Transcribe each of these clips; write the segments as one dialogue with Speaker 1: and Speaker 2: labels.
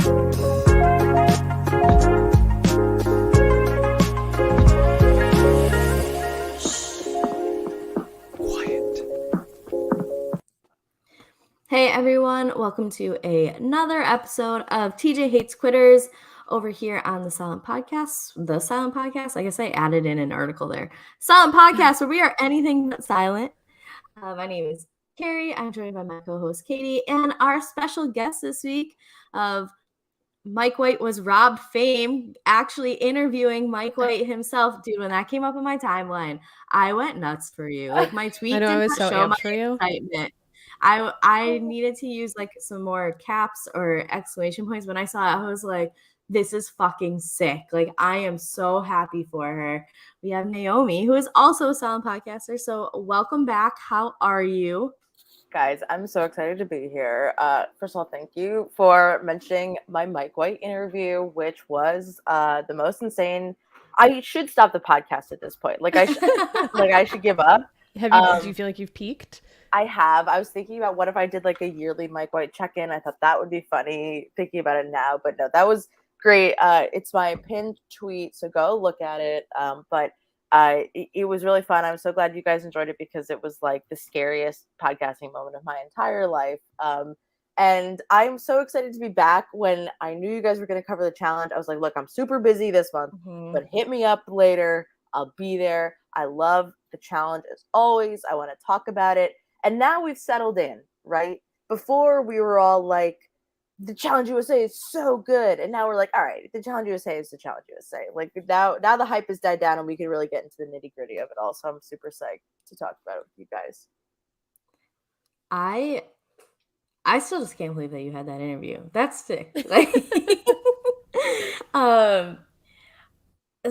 Speaker 1: Hey everyone, welcome to another episode of TJ Hates Quitters over here on the Silent Podcast. The Silent Podcast, I guess I added in an article there. Silent Podcast, where we are anything but silent. My name is Kari. I'm joined by my co-host Katie, and our special guest this week of Mike White was robbed fame, actually interviewing Mike White himself. Dude, when that came up in my timeline, I went nuts for you. Like my tweet
Speaker 2: I know, I
Speaker 1: did
Speaker 2: was
Speaker 1: not
Speaker 2: so
Speaker 1: show my
Speaker 2: amped for you.
Speaker 1: excitement. I needed to use like some more caps or exclamation points. When I saw it, I was like, this is fucking sick. Like I am so happy for her. We have Naomi, who is also a silent podcaster. So welcome back. How are you?
Speaker 3: Guys, I'm so excited to be here. First of all, thank you for mentioning my Mike White interview, which was the most insane. I should stop the podcast at this point. Like I should give up.
Speaker 2: Do you feel like you've peaked?
Speaker 3: I have. I was thinking about what if I did like a yearly Mike White check-in. I thought that would be funny thinking about it now, but no, that was great. It's my pinned tweet, so go look at it. But it was really fun. I'm so glad you guys enjoyed it because it was like the scariest podcasting moment of my entire life. And I'm so excited to be back. When I knew you guys were going to cover the challenge, I was like, look, I'm super busy this month, but hit me up later. I'll be there. I love the challenge as always. I want to talk about it. And now we've settled in, right? Before we were all like, the Challenge USA is so good. And now we're like, all right, the Challenge USA is the Challenge USA. Like now the hype has died down and we can really get into the nitty gritty of it all. So I'm super psyched to talk about it with you guys.
Speaker 1: I still just can't believe that you had that interview. That's sick. Like,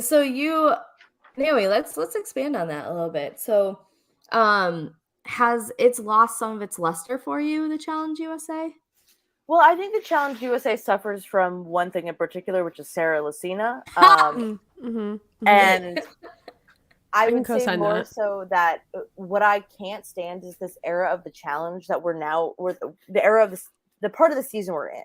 Speaker 1: so you, Naomi, let's expand on that a little bit. So, has it's lost some of its luster for you, the Challenge USA?
Speaker 3: Well, I think the Challenge USA suffers from one thing in particular, which is Sarah Lucina. And I would say more so that what I can't stand is this era of the challenge that we're the era of the part of the season we're in,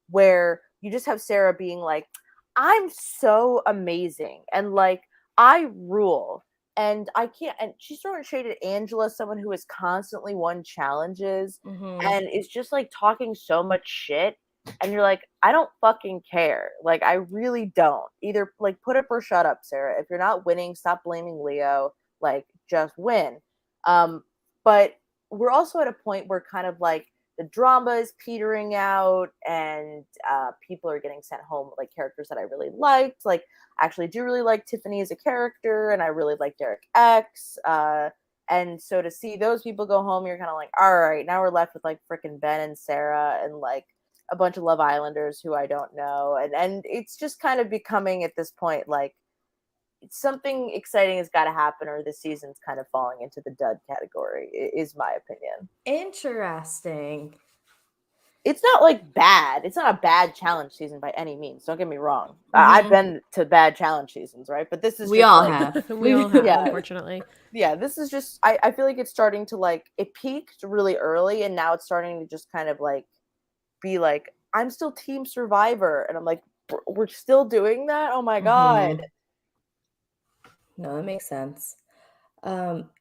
Speaker 3: where you just have Sarah being like, I'm so amazing and like I rule. And I can't, and she's throwing shade at Angela, someone who has constantly won challenges and is just like talking so much shit. And you're like, I don't fucking care. Like, I really don't. Either like put up or shut up, Sarah. If you're not winning, stop blaming Leo. Like, just win. But we're also at a point where kind of like the drama is petering out and people are getting sent home like characters that I really liked. Like, I actually do really like Tiffany as a character, and I really like Derek X. And so to see those people go home, you're kind of like, all right, now we're left with like freaking Ben and Sarah and like a bunch of Love Islanders who I don't know. And it's just kind of becoming at this point like something exciting has got to happen or this season's kind of falling into the dud category, is my opinion.
Speaker 1: Interesting.
Speaker 3: It's not like bad. It's not a bad challenge season by any means. Don't get me wrong. I've been to bad challenge seasons, right? But this is
Speaker 1: we all have.
Speaker 2: We all have, unfortunately.
Speaker 3: Yeah, this is just I feel like it's starting to like it peaked really early and now it's starting to just kind of like be like, I'm still Team Survivor. And I'm like, we're still doing that? Oh my God.
Speaker 1: No, that makes sense.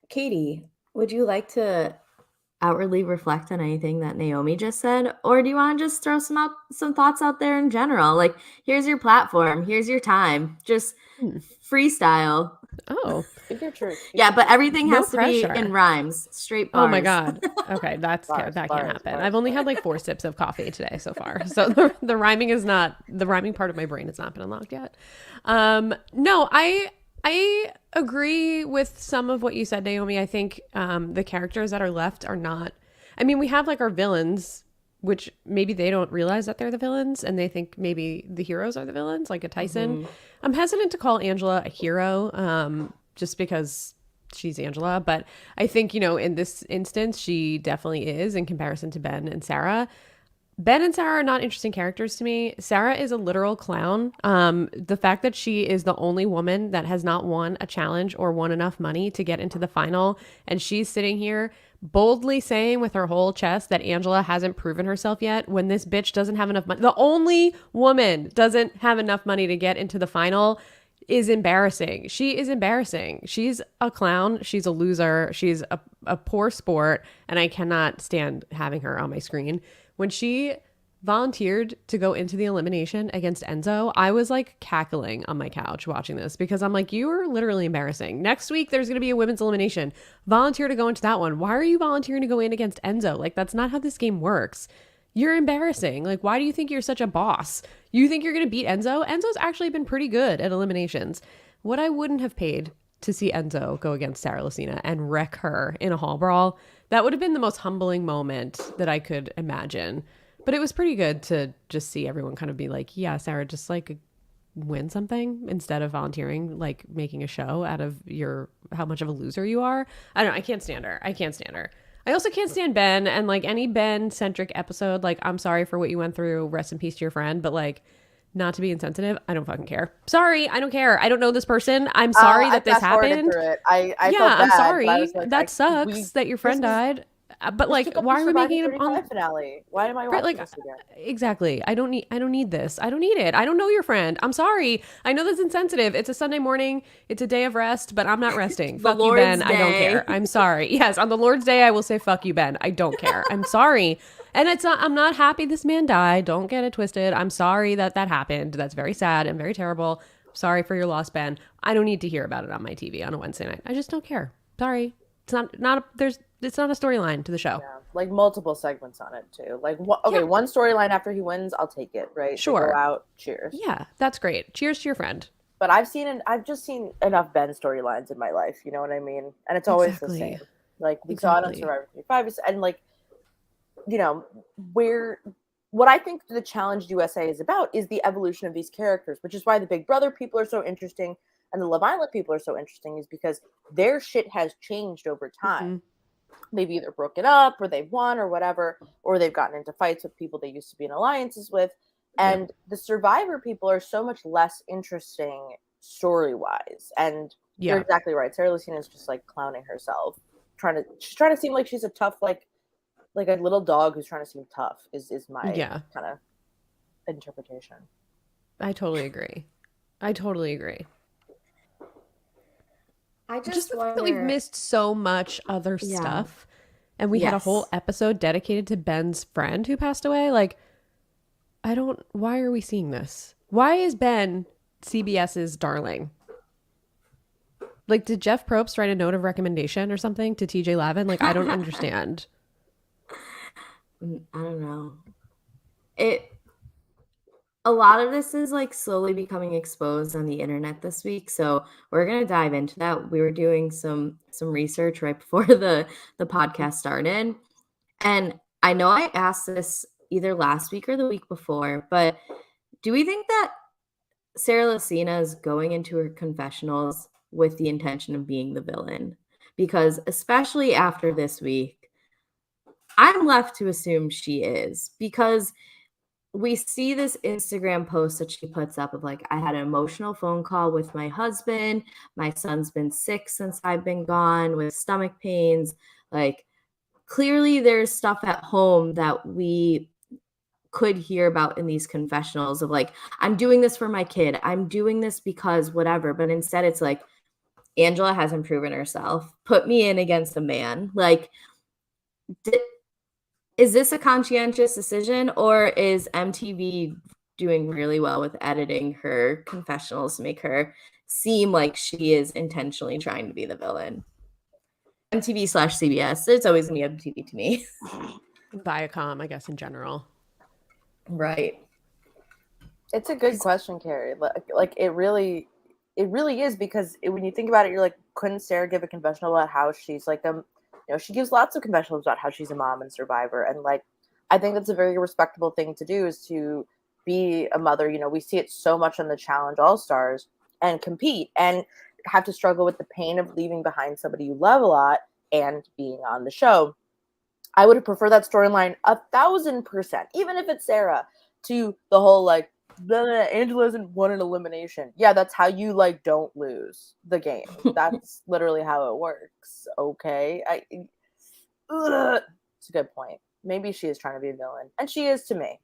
Speaker 1: Katie, would you like to outwardly reflect on anything that Naomi just said, or do you want to just throw some thoughts out there in general? Like, here's your platform, here's your time, just freestyle.
Speaker 2: Oh,
Speaker 3: your truth.
Speaker 1: Yeah, but everything has to be in rhymes, straight bars.
Speaker 2: Oh my God. Okay, that can't happen. I've only had like 4 sips of coffee today so far, so the rhyming part of my brain has not been unlocked yet. No, I agree with some of what you said, Naomi. I think the characters that are left are not... I mean, we have like our villains, which maybe they don't realize that they're the villains and they think maybe the heroes are the villains, like a Tyson. I'm hesitant to call Angela a hero just because she's Angela. But I think, in this instance, she definitely is in comparison to Ben and Sarah. Ben and Sarah are not interesting characters to me. Sarah is a literal clown. The fact that she is the only woman that has not won a challenge or won enough money to get into the final, and she's sitting here boldly saying with her whole chest that Angela hasn't proven herself yet when this bitch doesn't have enough money. The only woman doesn't have enough money to get into the final is embarrassing. She is embarrassing. She's a clown. She's a loser. She's a poor sport. And I cannot stand having her on my screen. When she volunteered to go into the elimination against Enzo, I was like cackling on my couch watching this because I'm like, you are literally embarrassing. Next week, there's going to be a women's elimination. Volunteer to go into that one. Why are you volunteering to go in against Enzo? Like, that's not how this game works. You're embarrassing. Like, why do you think you're such a boss? You think you're going to beat Enzo? Enzo's actually been pretty good at eliminations. What I wouldn't have paid to see Enzo go against Sarah Lucina and wreck her in a hall brawl, that would have been the most humbling moment that I could imagine. But it was pretty good to just see everyone kind of be like, yeah, Sarah, just like win something instead of volunteering, like making a show out of how much of a loser you are. I don't know. I can't stand her. I also can't stand Ben, and like any Ben-centric episode, like, I'm sorry for what you went through. Rest in peace to your friend. But like, not to be insensitive, I don't fucking care. Sorry, I don't care. I don't know this person. I'm sorry that this happened.
Speaker 3: I felt bad,
Speaker 2: I'm sorry.
Speaker 3: Like,
Speaker 2: that sucks that your friend died. But like, why are we making it on the
Speaker 3: finale? Why am I watching this again?
Speaker 2: Exactly. I don't need this. I don't need it. I don't know your friend. I'm sorry. I know that's insensitive. It's a Sunday morning. It's a day of rest, but I'm not resting. Fuck you, Ben. I don't care. I'm sorry. Yes, on the Lord's Day, I will say fuck you, Ben. I don't care. I'm sorry. And I'm not happy this man died. Don't get it twisted. I'm sorry that happened. That's very sad and very terrible. Sorry for your loss, Ben. I don't need to hear about it on my TV on a Wednesday night. I just don't care. Sorry. It's not a storyline to the show.
Speaker 3: Yeah, like multiple segments on it too. Like, one storyline after he wins, I'll take it. Right?
Speaker 2: Sure.
Speaker 3: Go out. Cheers.
Speaker 2: Yeah, that's great. Cheers to your friend.
Speaker 3: But I've just seen enough Ben storylines in my life. You know what I mean? And it's always the same. Like we saw it on Survivor 35, and like, you know, what I think the Challenge USA is about is the evolution of these characters, which is why the Big Brother people are so interesting and the Love Island people are so interesting, is because their shit has changed over time. Mm-hmm. They've either broken up or they've won or whatever, or they've gotten into fights with people they used to be in alliances with. And the Survivor people are so much less interesting story-wise. And you're exactly right. Sarah Lucina is just like clowning herself, she's trying to seem like she's a tough, like a little dog who's trying to seem tough is my kind of interpretation.
Speaker 2: I totally agree.
Speaker 1: I
Speaker 2: just the fact that we've missed so much other stuff, and we had a whole episode dedicated to Ben's friend who passed away. Like, why are we seeing this? Why is Ben CBS's darling? Like, did Jeff Probst write a note of recommendation or something to TJ Lavin? Like, I don't understand.
Speaker 1: I don't know. A lot of this is like slowly becoming exposed on the internet this week, so we're gonna dive into that. We were doing some research right before the podcast started, and I know I asked this either last week or the week before, but do we think that Sarah Lucina is going into her confessionals with the intention of being the villain? Because especially after this week, I'm left to assume she is, because we see this Instagram post that she puts up of like, I had an emotional phone call with my husband. My son's been sick since I've been gone with stomach pains. Like, clearly there's stuff at home that we could hear about in these confessionals of like, I'm doing this for my kid. I'm doing this because whatever. But instead it's like, Angela hasn't proven herself. Put me in against a man. Like, is this a conscientious decision, or is MTV doing really well with editing her confessionals to make her seem like she is intentionally trying to be the villain? MTV/CBS. It's always going to be MTV to me.
Speaker 2: Viacom, I guess, in general.
Speaker 1: Right.
Speaker 3: It's a good question, Kari. Like it really is, because when you think about it, you're like, couldn't Sarah give a confessional about how she's like she gives lots of confessionals about how she's a mom and Survivor. And like, I think that's a very respectable thing to do, is to be a mother. You know, we see it so much on the Challenge All-Stars, and compete and have to struggle with the pain of leaving behind somebody you love a lot and being on the show. I would have preferred that storyline 1,000%, even if it's Sarah, to the whole like, Angela hasn't won an elimination. Yeah, that's how you like don't lose the game. That's literally how it works. Okay, It's a good point. Maybe she is trying to be a villain, and she is to me.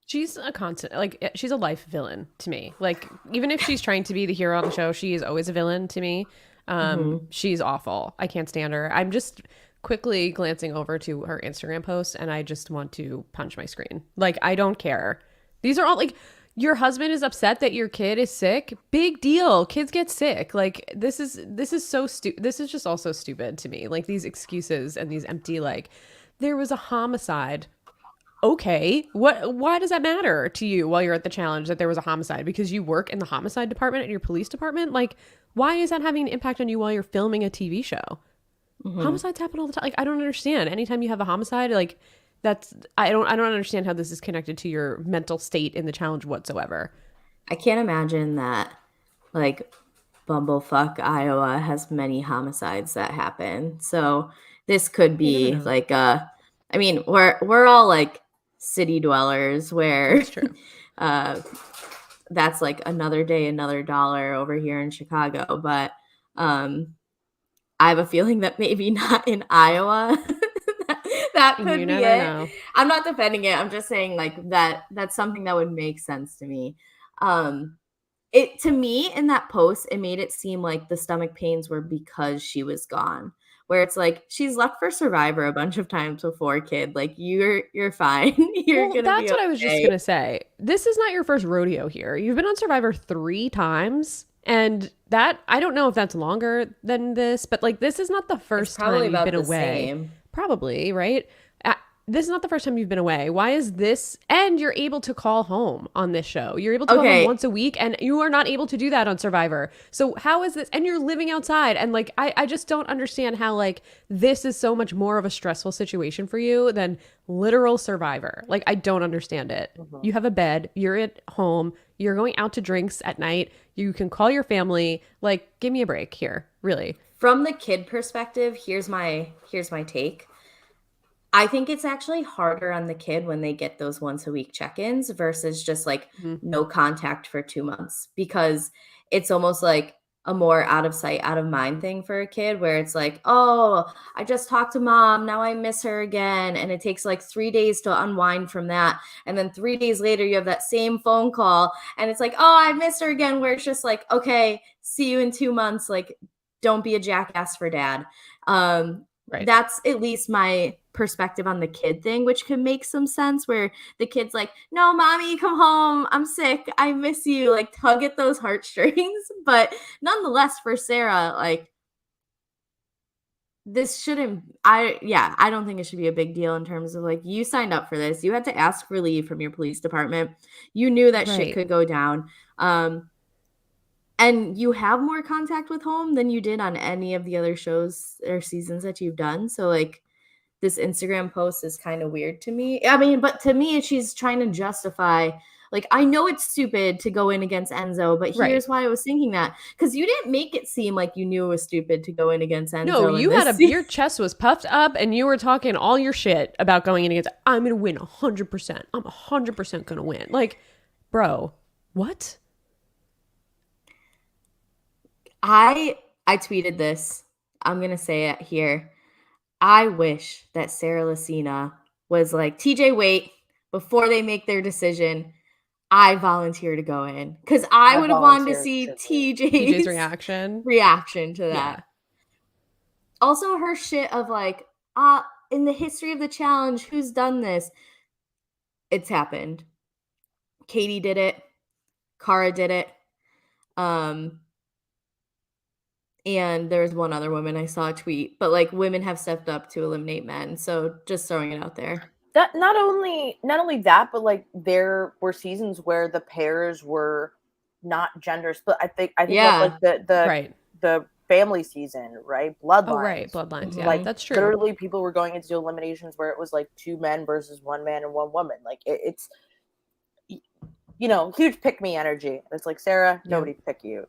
Speaker 2: She's a constant, like, she's a life villain to me. Like, even if she's trying to be the hero on the show, she is always a villain to me. She's awful. I can't stand her. I'm just quickly glancing over to her Instagram post, and I just want to punch my screen. Like, I don't care. These are all like, your husband is upset that your kid is sick. Big deal. Kids get sick. Like, this is so stupid. This is just also stupid to me. Like, these excuses and these empty, like, there was a homicide. Okay, why does that matter to you while you're at the challenge that there was a homicide? Because you work in the homicide department at your police department? Like, why is that having an impact on you while you're filming a TV show? Homicides happen all the time. Like, I don't understand. Anytime you have a homicide, like, I don't understand how this is connected to your mental state in the challenge whatsoever.
Speaker 1: I can't imagine that, like, Bumblefuck, Iowa has many homicides that happen. So this could be like I mean, we're all like city dwellers where
Speaker 2: That's true.
Speaker 1: That's like another day, another dollar over here in Chicago. But I have a feeling that maybe not in Iowa. That could be it. Know. I'm not defending it. I'm just saying like that's something that would make sense to me. It to me in that post, it made it seem like the stomach pains were because she was gone. Where it's like she's left for Survivor a bunch of times before, kid. Like you're fine. You're gonna be okay.
Speaker 2: That's what I was just gonna say. This is not your first rodeo here. You've been on Survivor 3 times, and that I don't know if that's longer than this, but like this is not the first time you've been away.
Speaker 1: Same.
Speaker 2: Probably, right? This is not the first time you've been away. Why is this? And you're able to call home on this show. You're able to call home once a week, and you are not able to do that on Survivor. So how is this? And you're living outside. And like, I just don't understand how like this is so much more of a stressful situation for you than literal Survivor. Like, I don't understand it. You have a bed. You're at home. You're going out to drinks at night. You can call your family. Like, give me a break here, really.
Speaker 1: From the kid perspective, here's my take. I think it's actually harder on the kid when they get those once a week check-ins versus just like no contact for 2 months, because it's almost like a more out of sight, out of mind thing for a kid where it's like, oh, I just talked to mom. Now I miss her again. And it takes like 3 days to unwind from that. And then 3 days later, you have that same phone call and it's like, oh, I miss her again, where it's just like, okay, see you in 2 months. Like, don't be a jackass for dad. Right. That's at least my perspective on the kid thing, which could make some sense where the kid's like, no, mommy, come home. I'm sick. I miss you. Like, tug at those heartstrings. But nonetheless, for Sarah, like, this shouldn't, I don't think it should be a big deal in terms of like, you signed up for this. You had to ask for leave from your police department. You knew that shit could go down. And you have more contact with home than you did on any of the other shows or seasons that you've done. So like this Instagram post is kind of weird to me. I mean, but to me, she's trying to justify, like, I know it's stupid to go in against Enzo, but here's why I was thinking that. Because you didn't make it seem like you knew it was stupid to go in against Enzo.
Speaker 2: No, you had your chest was puffed up and you were talking all your shit about going in against, I'm going to win 100%. I'm 100% going to win. Like, bro, what?
Speaker 1: I tweeted this. I'm going to say it here. I wish that Sarah Lacina was like, TJ, wait, before they make their decision, I volunteer to go in. Because I would have wanted to see TJ's
Speaker 2: reaction
Speaker 1: to that. Yeah. Also, her shit of like, in the history of the challenge, who's done this? It's happened. Katie did it. Kara did it. And there's one other woman I saw a tweet, but like women have stepped up to eliminate men. So just throwing it out there.
Speaker 3: That not only that, but like there were seasons where the pairs were not gender split. I think like the family season, right? Bloodlines.
Speaker 2: Oh, right. Bloodlines. Yeah,
Speaker 3: like,
Speaker 2: that's true.
Speaker 3: Literally people were going into eliminations where it was like 2 men versus 1 man and 1 woman. Like it's, you know, huge pick me energy. It's like, Sarah, nobody pick you.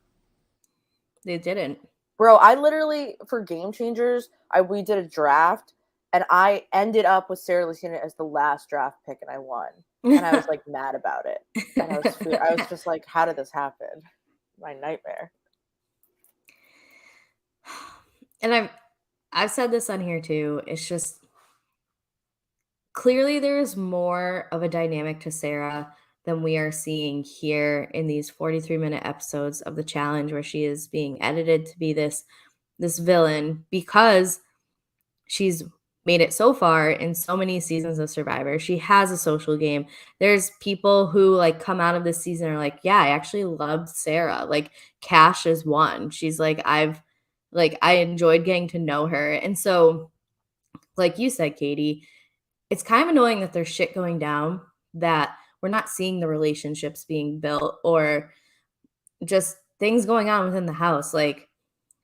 Speaker 1: They didn't.
Speaker 3: Bro, I literally, for Game Changers, we did a draft, and I ended up with Sarah Lacina as the last draft pick, and I won. And I was like mad about it. And I was just like, how did this happen? My nightmare.
Speaker 1: And I've said this on here too. It's just clearly there is more of a dynamic to Sarah than we are seeing here in these 43-minute episodes of the challenge, where she is being edited to be this villain, because she's made it so far in so many seasons of Survivor. She has a social game. There's people who like come out of this season and are like, yeah, I actually loved Sarah. Like Cash is one. She's like, I enjoyed getting to know her. And so, like you said, Katie, it's kind of annoying that there's shit going down that we're not seeing the relationships being built, or just things going on within the house. Like,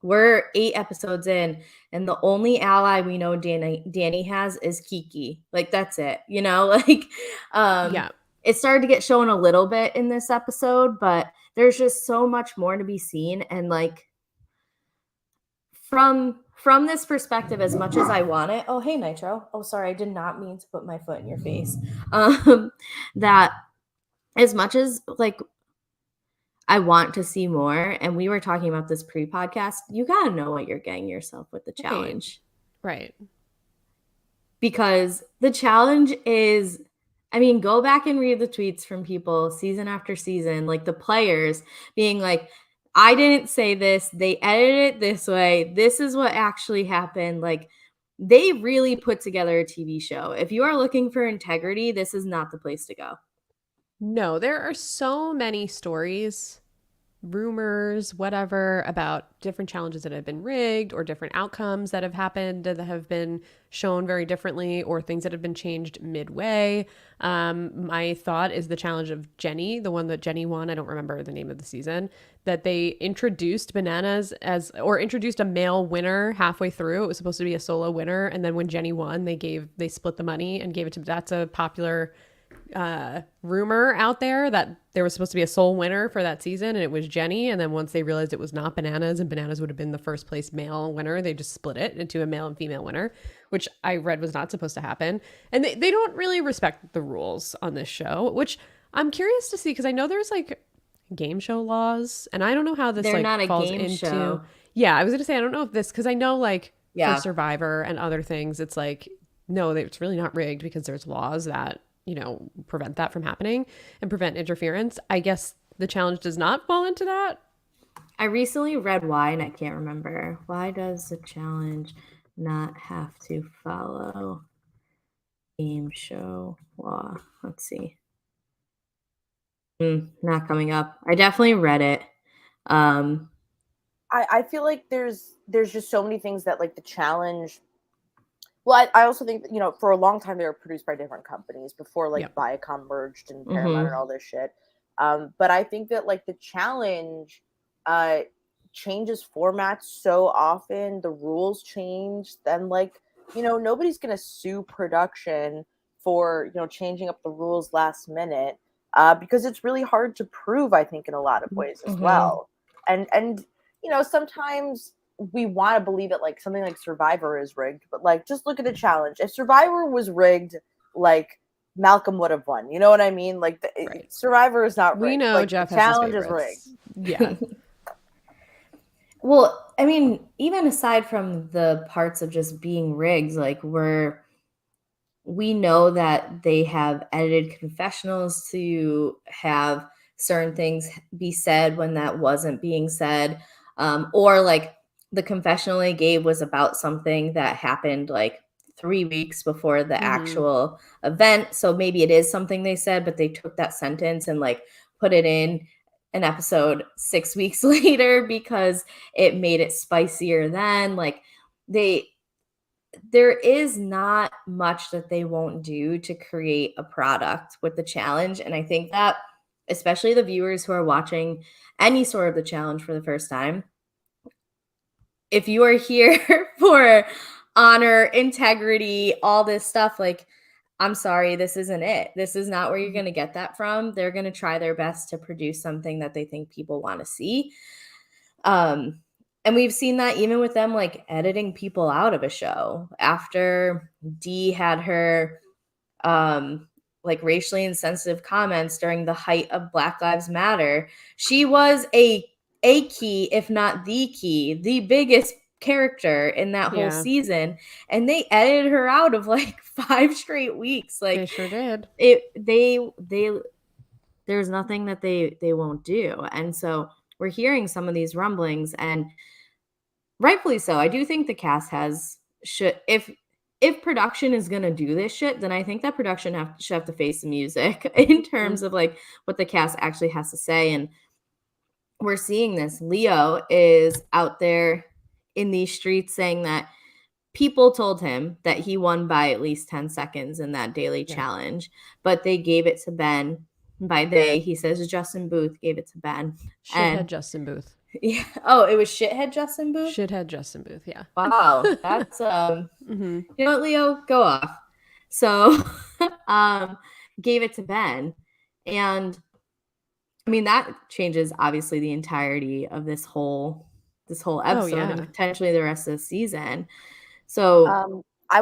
Speaker 1: we're 8 episodes in, and the only ally we know Danny has is Kiki. Like, that's it, you know? Like,
Speaker 2: Yeah.
Speaker 1: it started to get shown a little bit in this episode, but there's just so much more to be seen. And like, from this perspective, as much as I want it, oh, hey, Nitro. Oh, sorry, I did not mean to put my foot in your face. That as much as like I want to see more, and we were talking about this pre-podcast, you gotta know what you're getting yourself with the challenge.
Speaker 2: Right.
Speaker 1: Because the challenge is, I mean, go back and read the tweets from people season after season, like the players being like, I didn't say this, they edited it this way, this is what actually happened. Like, they really put together a TV show. If you are looking for integrity, this is not the place to go.
Speaker 2: No, there are so many stories, rumors, whatever, about different challenges that have been rigged, or different outcomes that have happened that have been shown very differently, or things that have been changed midway. My thought is the challenge of Jenny, the one that Jenny won. I don't remember the name of the season, that they introduced bananas or introduced a male winner halfway through. It was supposed to be a solo winner. And then when Jenny won, they split the money and gave it to, that's a popular rumor out there, that there was supposed to be a sole winner for that season, and it was Jenny. And then once they realized it was not bananas, and bananas would have been the first place male winner, they just split it into a male and female winner, which I read was not supposed to happen. And they don't really respect the rules on this show, which I'm curious to see, because I know there's like game show laws, and I don't know how this
Speaker 1: They're not a
Speaker 2: falls
Speaker 1: game
Speaker 2: into
Speaker 1: show.
Speaker 2: Yeah, I was gonna say, I don't know if this, because I know like
Speaker 1: Yeah.
Speaker 2: for Survivor and other things, it's like, no, it's really not rigged, because there's laws that prevent that from happening and prevent interference. I guess the challenge does not fall into that.
Speaker 1: I recently read why, and I can't remember. Why does the challenge not have to follow game show law? Let's see. Not coming up. I definitely read it.
Speaker 3: I feel like there's just so many things that like the challenge. Well, I also think that, for a long time they were produced by different companies before like Viacom merged and Paramount and all this shit. But I think that like the challenge changes formats so often, the rules change, then like, nobody's gonna sue production for changing up the rules last minute, because it's really hard to prove, I think, in a lot of ways as well. And sometimes we want to believe that like something like Survivor is rigged, but like just look at the challenge. If Survivor was rigged, like Malcolm would have won. You know what I mean? Like Survivor is not rigged.
Speaker 2: We know
Speaker 3: like,
Speaker 2: Jeff
Speaker 3: the
Speaker 2: has
Speaker 3: challenge
Speaker 2: his
Speaker 3: is rigged.
Speaker 2: Yeah.
Speaker 1: Well, I mean, even aside from the parts of just being rigged, like we know that they have edited confessionals to have certain things be said when that wasn't being said, or like the confessional they gave was about something that happened like 3 weeks before the actual event. So maybe it is something they said, but they took that sentence and like put it in an episode 6 weeks later because it made it spicier then. Like there is not much that they won't do to create a product with the challenge. And I think that especially the viewers who are watching any sort of the challenge for the first time, if you are here for honor, integrity, all this stuff, like, I'm sorry, this isn't it. This is not where you're going to get that from. They're going to try their best to produce something that they think people want to see. And we've seen that even with them, like, editing people out of a show. After Dee had her, like, racially insensitive comments during the height of Black Lives Matter, she was a key, if not the key, the biggest character in that whole season, and they edited her out of like 5 straight weeks. Like
Speaker 2: they sure did.
Speaker 1: There's nothing that they won't do. And so we're hearing some of these rumblings, and rightfully so. I do think the cast should, if production is going to do this shit, then I think that production should have to face the music in terms of like what the cast actually has to say. And we're seeing this. Leo is out there in these streets saying that people told him that he won by at least 10 seconds in that daily challenge, but they gave it to Ben. By they, he says Justin Booth gave it to Ben.
Speaker 2: Shithead Justin Booth.
Speaker 1: Yeah. Oh, it was shithead Justin Booth?
Speaker 2: Shithead Justin Booth, yeah.
Speaker 1: Wow. That's you know what, Leo? Go off. So gave it to Ben. And I mean, that changes obviously the entirety of this whole episode and potentially the rest of the season. So
Speaker 3: I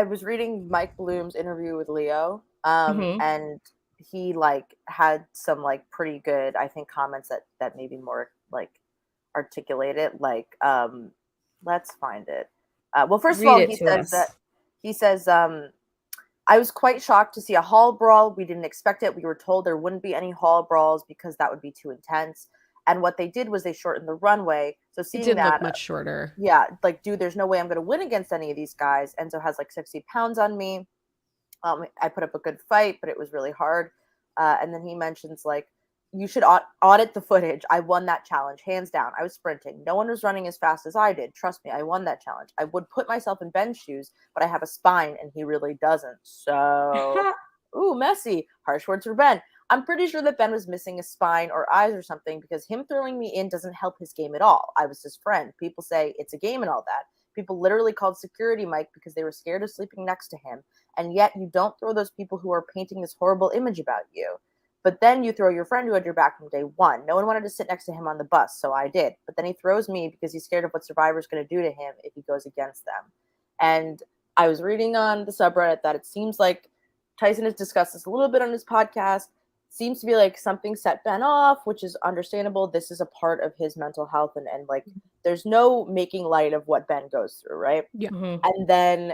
Speaker 3: was reading Mike Bloom's interview with Leo, and he like had some like pretty good, I think, comments that maybe more like articulate it. Like, let's find it. Well, first of all, he says I was quite shocked to see a hall brawl. We didn't expect it. We were told there wouldn't be any hall brawls because that would be too intense. And what they did was they shortened the runway. So seeing
Speaker 2: it did look much shorter.
Speaker 3: Yeah, like, dude, there's no way I'm going to win against any of these guys. Enzo has like 60 pounds on me. I put up a good fight, but it was really hard. And then he mentions like, you should audit the footage. I won that challenge, hands down. I was sprinting. No one was running as fast as I did. Trust me, I won that challenge. I would put myself in Ben's shoes, but I have a spine and he really doesn't. So, ooh, messy. Harsh words for Ben. I'm pretty sure that Ben was missing a spine or eyes or something, because him throwing me in doesn't help his game at all. I was his friend. People say it's a game and all that. People literally called security Mike because they were scared of sleeping next to him. And yet you don't throw those people who are painting this horrible image about you. But then you throw your friend who had your back from day one. No one wanted to sit next to him on the bus, so I did. But then he throws me because he's scared of what Survivor's going to do to him if he goes against them. And I was reading on the subreddit that it seems like Tyson has discussed this a little bit on his podcast. Seems to be like something set Ben off, which is understandable. This is a part of his mental health, and like there's no making light of what Ben goes through, right?
Speaker 2: Yeah.
Speaker 3: And then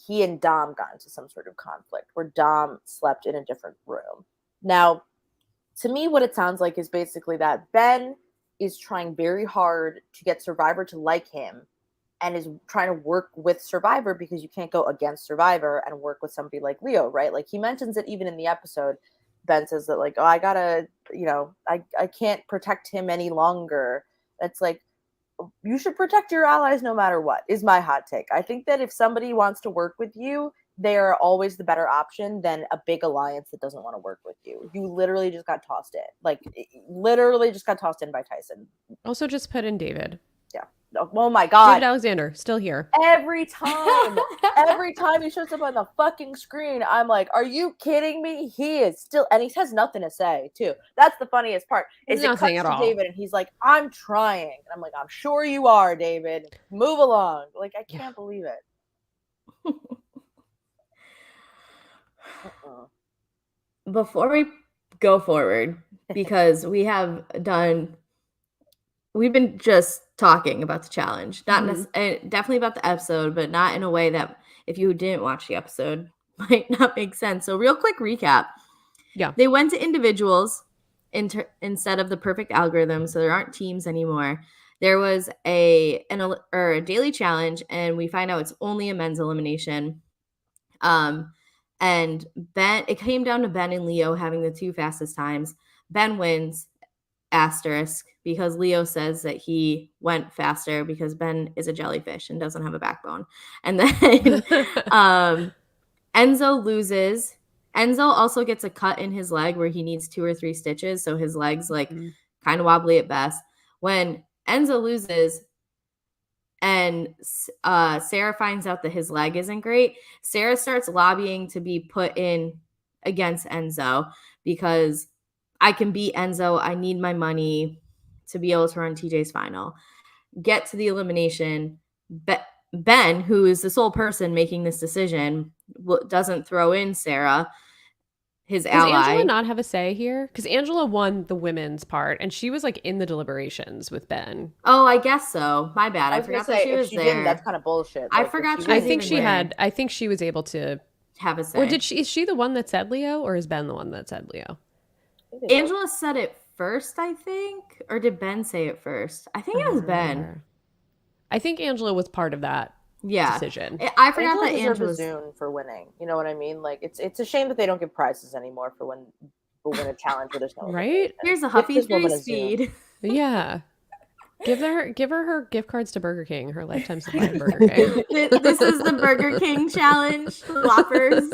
Speaker 3: he and Dom got into some sort of conflict where Dom slept in a different room. Now, to me, what it sounds like is basically that Ben is trying very hard to get Survivor to like him and is trying to work with Survivor, because you can't go against Survivor and work with somebody like Leo, right? Like he mentions it even in the episode. Ben says that like, oh, I gotta, I can't protect him any longer. It's like, you should protect your allies no matter what, is my hot take. I think that if somebody wants to work with you, they are always the better option than a big alliance that doesn't want to work with you. You literally just got tossed in. Like, literally just got tossed in by Tyson.
Speaker 2: Also, just put in David.
Speaker 3: Yeah. Oh my God.
Speaker 2: David Alexander, still here.
Speaker 3: Every time he shows up on the fucking screen, I'm like, are you kidding me? He is still, and he has nothing to say, too. That's the funniest part. Is it cuts to David, and he's like, I'm trying. And I'm like, I'm sure you are, David. Move along. Like, I can't believe it.
Speaker 1: Before we go forward, because we've been just talking about the challenge, not definitely about the episode, but not in a way that if you didn't watch the episode might not make sense. So real quick recap.
Speaker 2: Yeah.
Speaker 1: They went to individuals instead of the perfect algorithm, so there aren't teams anymore. There was a daily challenge, and we find out it's only a men's elimination. And Ben, it came down to Ben and Leo having the 2 fastest times. Ben wins, asterisk, because Leo says that he went faster because Ben is a jellyfish and doesn't have a backbone. And then Enzo loses. Enzo also gets a cut in his leg where he needs 2 or 3 stitches, so his leg's like kind of wobbly at best. When Enzo loses, and Sarah finds out that his leg isn't great, Sarah starts lobbying to be put in against Enzo because I can beat Enzo. I need my money to be able to run TJ's final. Get to the elimination. Ben, who is the sole person making this decision, doesn't throw in Sarah. his ally.
Speaker 2: Does Angela not have a say here? Because Angela won the women's part, and she was like in the deliberations with Ben.
Speaker 1: Oh, I guess so. My bad. I forgot that she was there.
Speaker 3: Didn't, that's kind of bullshit.
Speaker 1: I forgot.
Speaker 2: I think she had. I think she was able to
Speaker 1: have a say.
Speaker 2: Or did she? Is she the one that said Leo, or is Ben the one that said Leo?
Speaker 1: Angela said it first, I think, or did Ben say it first? I think it was Ben.
Speaker 2: I think Angela was part of that decision.
Speaker 1: I forgot that Angela
Speaker 3: was Zoom for winning. You know what I mean? Like it's a shame that they don't give prizes anymore for when we win a challenge where there's no
Speaker 2: right.
Speaker 1: Here's a Huffy 3 speed.
Speaker 2: Yeah. Give her gift cards to Burger King, her lifetime supply of Burger King.
Speaker 1: This is the Burger King challenge. Whoppers.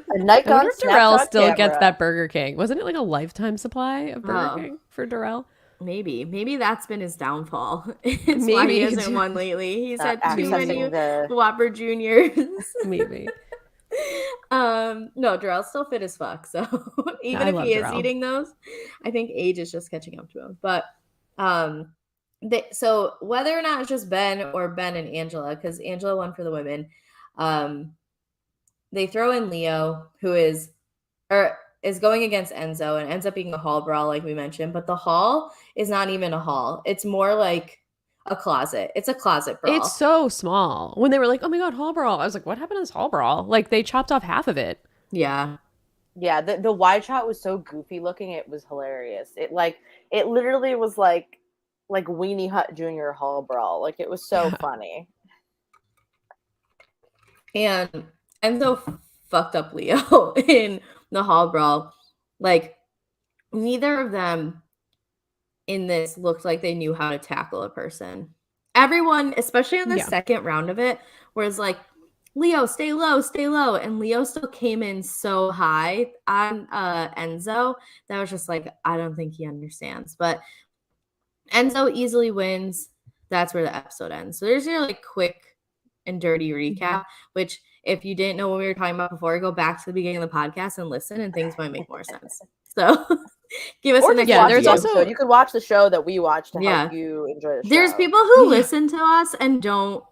Speaker 3: A Nikon
Speaker 2: I wonder if Darrell still gets that Burger King. Wasn't it like a lifetime supply of Burger King for Darrell?
Speaker 1: Maybe that's been his downfall. It's why he hasn't won lately. He's had too many Whopper Juniors.
Speaker 2: Maybe.
Speaker 1: No, Darrell's still fit as fuck. So even if he is eating those, I think age is just catching up to him. But so whether or not it's just Ben or Ben and Angela, because Angela won for the women, they throw in Leo, who is going against Enzo, and ends up being a hall brawl, like we mentioned. But the hall is not even a hall; it's more like a closet. It's a closet brawl.
Speaker 2: It's so small. When they were like, "Oh my god, hall brawl," I was like, "What happened to this hall brawl?" Like they chopped off half of it.
Speaker 1: Yeah.
Speaker 3: The wide shot was so goofy looking; it was hilarious. It literally was like Weenie Hut Jr. hall brawl. Like it was so funny.
Speaker 1: And Enzo fucked up Leo in the hall brawl. Like neither of them in this looked like they knew how to tackle a person. Everyone, especially in the second round of it, was like, Leo, stay low, and Leo still came in so high on Enzo that was just like, I don't think he understands. But Enzo easily wins. That's where the episode ends. So there's your like quick and dirty recap, which if you didn't know what we were talking about before, go back to the beginning of the podcast and listen, and things might make more sense. So give us an example.
Speaker 3: There's also you could watch the show that we watched to help you enjoy the show.
Speaker 1: There's people who listen to us and don't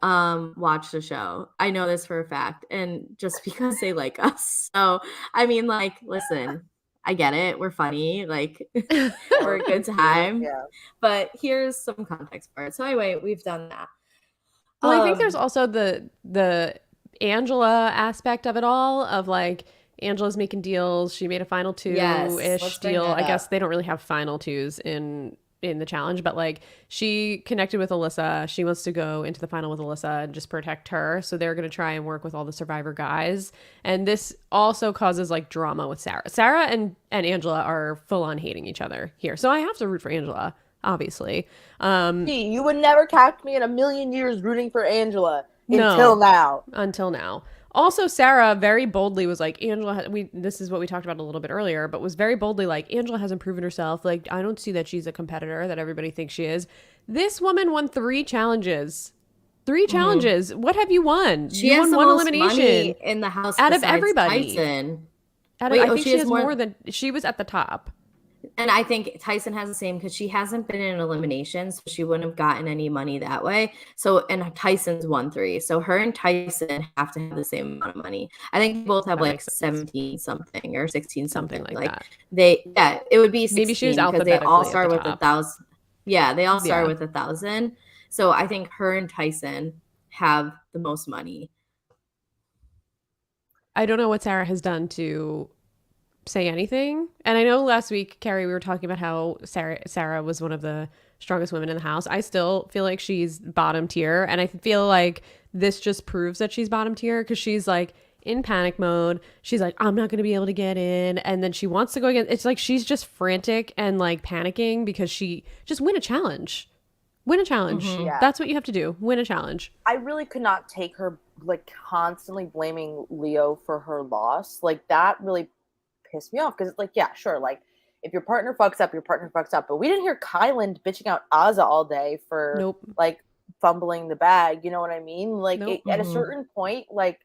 Speaker 1: watch the show. I know this for a fact, and just because they like us. So I mean, like, listen, I get it. We're funny, like we're a good time. But here's some context for it. So anyway, we've done that.
Speaker 2: Well, I think there's also the Angela aspect of it all, of like Angela's making deals. She made a final two-ish deal. I guess they don't really have final twos in the challenge, but like she connected with Alyssa. She wants to go into the final with Alyssa and just protect her. So they're going to try and work with all the Survivor guys. And this also causes like drama with Sarah. Sarah and Angela are full on hating each other here. So I have to root for Angela, obviously.
Speaker 3: You would never catch me in a million years rooting for Angela. Until now. Also, Sarah very boldly was like, Angela, this is what we talked about a little bit earlier, but was very boldly like, Angela hasn't proven herself. Like, I don't see that she's a competitor that everybody thinks she is. This woman won 3 challenges. 3 challenges. What have you won?
Speaker 1: She won one elimination in the house
Speaker 2: out of everybody.
Speaker 1: Tyson.
Speaker 2: I think she has more than she was at the top.
Speaker 1: And I think Tyson has the same because she hasn't been in elimination, so she wouldn't have gotten any money that way. So, and Tyson's won 3. So her and Tyson have to have the same amount of money. I think they both have like 17 something or 16 something like that. It would be 16
Speaker 2: maybe she was
Speaker 1: because they all start with 1,000. Yeah, they all start with 1,000. So I think her and Tyson have the most money.
Speaker 2: I don't know what Sarah has done to say anything. And I know last week, Kari, we were talking about how Sarah was one of the strongest women in the house. I still feel like she's bottom tier. And I feel like this just proves that she's bottom tier because she's like in panic mode. She's like, I'm not going to be able to get in. And then she wants to go again. It's like she's just frantic and like panicking because she just win a challenge. Win a challenge. That's what you have to do. Win a challenge.
Speaker 3: I really could not take her like constantly blaming Leo for her loss. Like that really pissed me off because it's like, yeah, sure, like if your partner fucks up, your partner fucks up. But we didn't hear Kyland bitching out Azah all day for like fumbling the bag. You know what I mean? Like at a certain point, like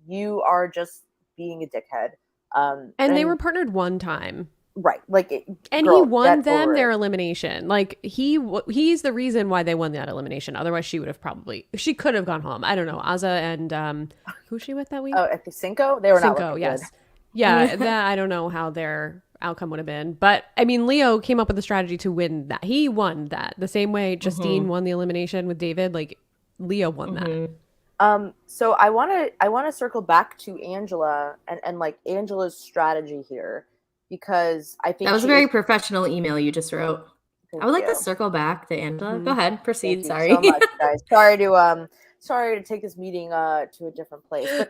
Speaker 3: you are just being a dickhead.
Speaker 2: And they were partnered one time.
Speaker 3: Right. Like
Speaker 2: he won them their elimination. Like he's the reason why they won that elimination. Otherwise she could have gone home. I don't know. Azah and who's she with that week?
Speaker 3: Oh, at the Cinco? They were not
Speaker 2: Cinco, yes.
Speaker 3: good.
Speaker 2: Yeah, that I don't know how their outcome would have been. But I mean, Leo came up with a strategy to win that. He won that. The same way Justine won the elimination with David, like Leo won that.
Speaker 3: So I wanna circle back to Angela and like Angela's strategy here, because I think
Speaker 1: that was a very professional email you just wrote. I would like to circle back to Angela. Go ahead, proceed. Sorry.
Speaker 3: So much, guys. Sorry to take this meeting to a different place. But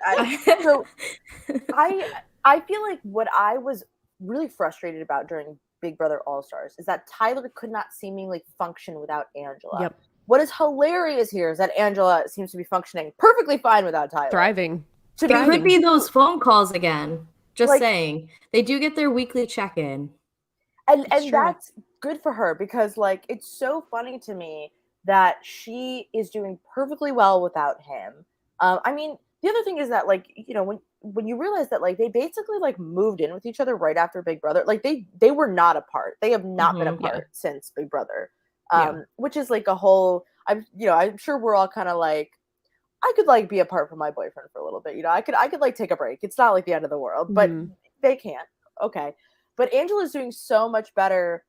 Speaker 3: I feel like what I was really frustrated about during Big Brother All Stars is that Tyler could not seemingly function without Angela.
Speaker 2: Yep.
Speaker 3: What is hilarious here is that Angela seems to be functioning perfectly fine without Tyler.
Speaker 2: Thriving.
Speaker 1: It could be those phone calls again. Just saying. They do get their weekly check-in.
Speaker 3: And that's good for her, because like it's so funny to me that she is doing perfectly well without him. I mean, the other thing is that, like, you know, when you realize that like they basically like moved in with each other right after Big Brother, like they were not apart. They have not been apart since Big Brother. Which is like a whole, I'm sure we're all kind of like, I could like be apart from my boyfriend for a little bit. You know, I could like take a break. It's not like the end of the world, but they can't. Okay. But Angela's doing so much better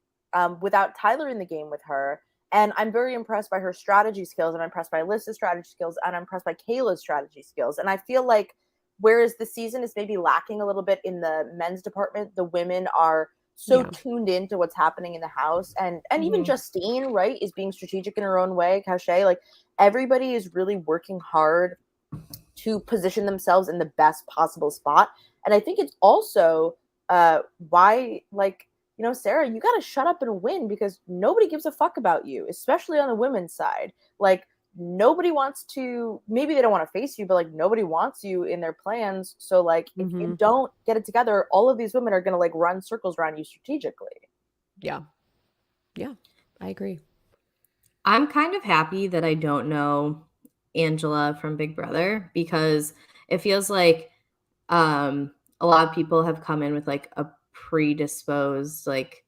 Speaker 3: without Tyler in the game with her. And I'm very impressed by her strategy skills, and I'm impressed by Alyssa's strategy skills, and I'm impressed by Kayla's strategy skills. And I feel like whereas the season is maybe lacking a little bit in the men's department, the women are so tuned into what's happening in the house. And even Justine, right, is being strategic in her own way. Cachet, like everybody is really working hard to position themselves in the best possible spot. And I think it's also why, like, you know, Sarah, you got to shut up and win, because nobody gives a fuck about you, especially on the women's side. Like, nobody wants to, maybe they don't want to face you, but like nobody wants you in their plans. So like if you don't get it together, all of these women are going to like run circles around you strategically.
Speaker 2: Yeah, I agree.
Speaker 1: I'm kind of happy that I don't know Angela from Big Brother, because it feels like a lot of people have come in with like a predisposed, like,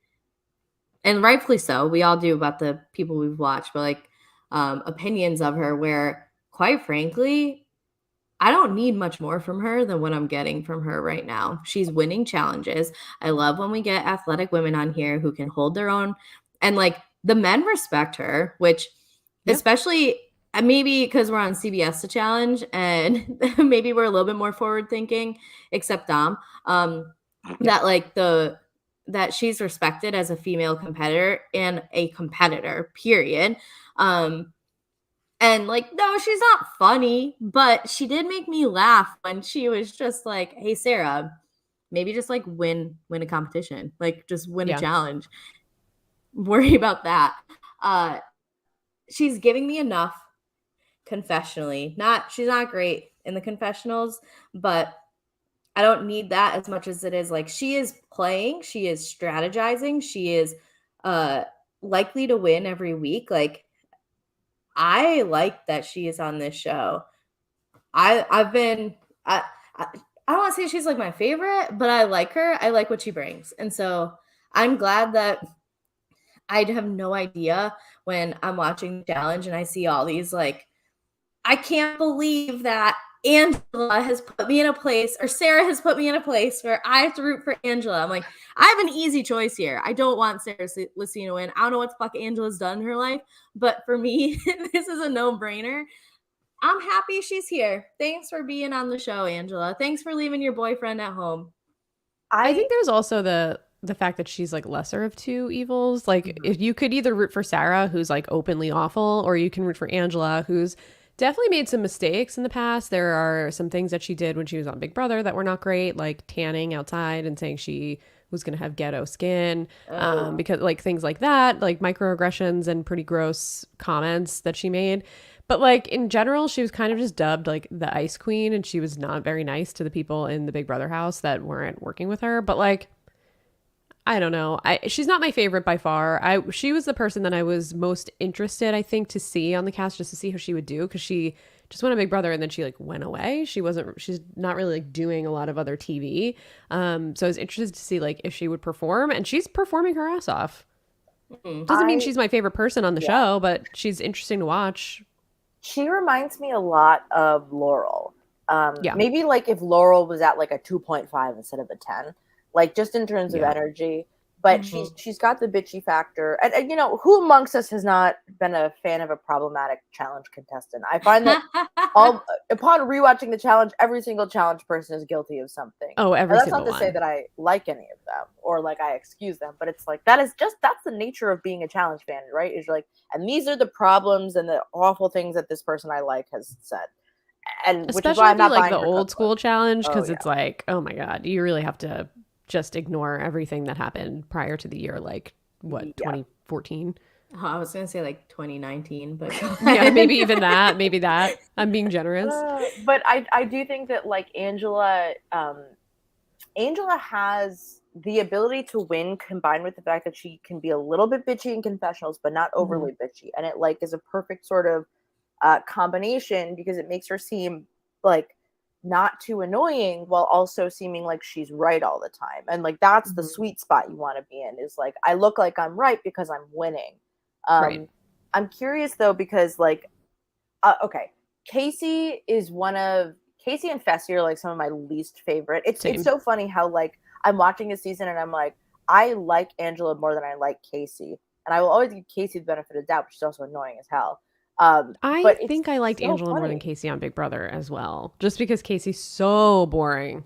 Speaker 1: and rightfully so, we all do, about the people we've watched, but like opinions of her, where quite frankly, I don't need much more from her than what I'm getting from her right now. She's winning challenges. I love when we get athletic women on here who can hold their own, and like the men respect her, which especially maybe because we're on CBS The Challenge, and maybe we're a little bit more forward thinking, except Dom, that like that she's respected as a female competitor and a competitor, period. And like, no, she's not funny, but she did make me laugh when she was just like, hey, Sarah, maybe just like win a competition, like just win a challenge. Worry about that. She's giving me enough confessionally. She's not great in the confessionals, but I don't need that as much as it is like she is playing, she is strategizing, she is likely to win every week. Like, I like that she is on this show. I don't want to say she's like my favorite, but I like her. I like what she brings. And so I'm glad that I have no idea when I'm watching the challenge and I see all these like, I can't believe that Angela has put me in a place, or Sarah has put me in a place where I have to root for Angela. I'm like, I have an easy choice here. I don't want Sarah Lucina to win. I don't know what the fuck Angela's done in her life, but for me, this is a no-brainer. I'm happy she's here. Thanks for being on the show, Angela. Thanks for leaving your boyfriend at home.
Speaker 2: I think there's also the fact that she's like lesser of two evils. Like if you could either root for Sarah, who's like openly awful, or you can root for Angela, who's definitely made some mistakes in the past. There are some things that she did when she was on Big Brother that were not great, like tanning outside and saying she was going to have ghetto skin, because like things like that, like microaggressions and pretty gross comments that she made. But like in general, she was kind of just dubbed like the Ice Queen, and she was not very nice to the people in the Big Brother house that weren't working with her. But like, I don't know. She's not my favorite by far. She was the person that I was most interested, I think, to see on the cast, just to see how she would do, because she just went on Big Brother and then she like went away. She's not really like doing a lot of other TV. So I was interested to see like if she would perform, and she's performing her ass off. Doesn't mean she's my favorite person on the show, but she's interesting to watch.
Speaker 3: She reminds me a lot of Laurel. Maybe like if Laurel was at like a 2.5 instead of a 10, like just in terms of energy. But she's got the bitchy factor, and you know, who amongst us has not been a fan of a problematic challenge contestant? I find that upon rewatching the challenge, every single challenge person is guilty of something.
Speaker 2: Oh, every single one.
Speaker 3: That's not to say that I like any of them or like I excuse them, but it's like that's the nature of being a challenge fan, right? Is like, and these are the problems and the awful things that this person I like has said. And
Speaker 2: especially
Speaker 3: which is why I'm not
Speaker 2: like the
Speaker 3: buying
Speaker 2: old school challenge, because it's
Speaker 3: yeah.
Speaker 2: like, oh my god, you really have to just ignore everything that happened prior to the year, like what, 2014?
Speaker 1: Oh, I was gonna say like 2019, but
Speaker 2: yeah, maybe even that. Maybe that. I'm being generous.
Speaker 3: But I do think that like Angela has the ability to win, combined with the fact that she can be a little bit bitchy in confessionals, but not overly bitchy, and it like is a perfect sort of combination, because it makes her seem like not too annoying while also seeming like she's right all the time. And like that's the sweet spot you want to be in, is like I look like I'm right because I'm winning.
Speaker 2: Right.
Speaker 3: I'm curious though, because like okay, Casey and Fessy are like some of my least favorite. It's so funny how like I'm watching this season and I'm like, I like Angela more than I like Casey, and I will always give Casey the benefit of the doubt, but she's also annoying as hell.
Speaker 2: I think I liked Angela more than Casey on Big Brother as well, just because Casey's so boring.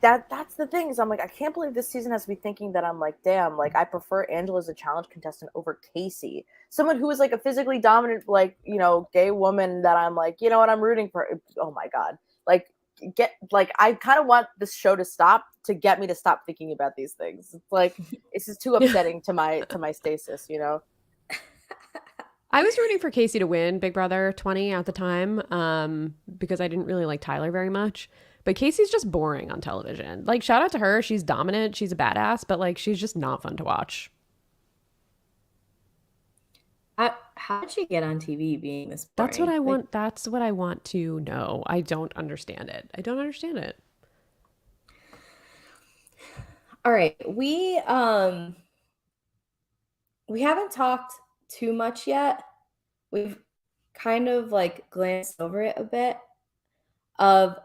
Speaker 3: That's the thing, is I'm like, I can't believe this season has me thinking that I'm like, damn, like I prefer Angela as a challenge contestant over Casey, someone who is like a physically dominant, like, you know, gay woman that I'm like, you know what, I'm rooting for. Oh my god, like I kind of want this show to stop to get me to stop thinking about these things. It's like this is too upsetting to my stasis, you know.
Speaker 2: I was rooting for Casey to win Big Brother 20 at the time, because I didn't really like Tyler very much. But Casey's just boring on television. Like, shout out to her. She's dominant. She's a badass. But, like, she's just not fun to watch.
Speaker 1: How did she get on TV being this boring?
Speaker 2: That's what I want. That's what I want to know. I don't understand it.
Speaker 1: All right. We haven't talked too much yet. We've kind of like glanced over it a bit, of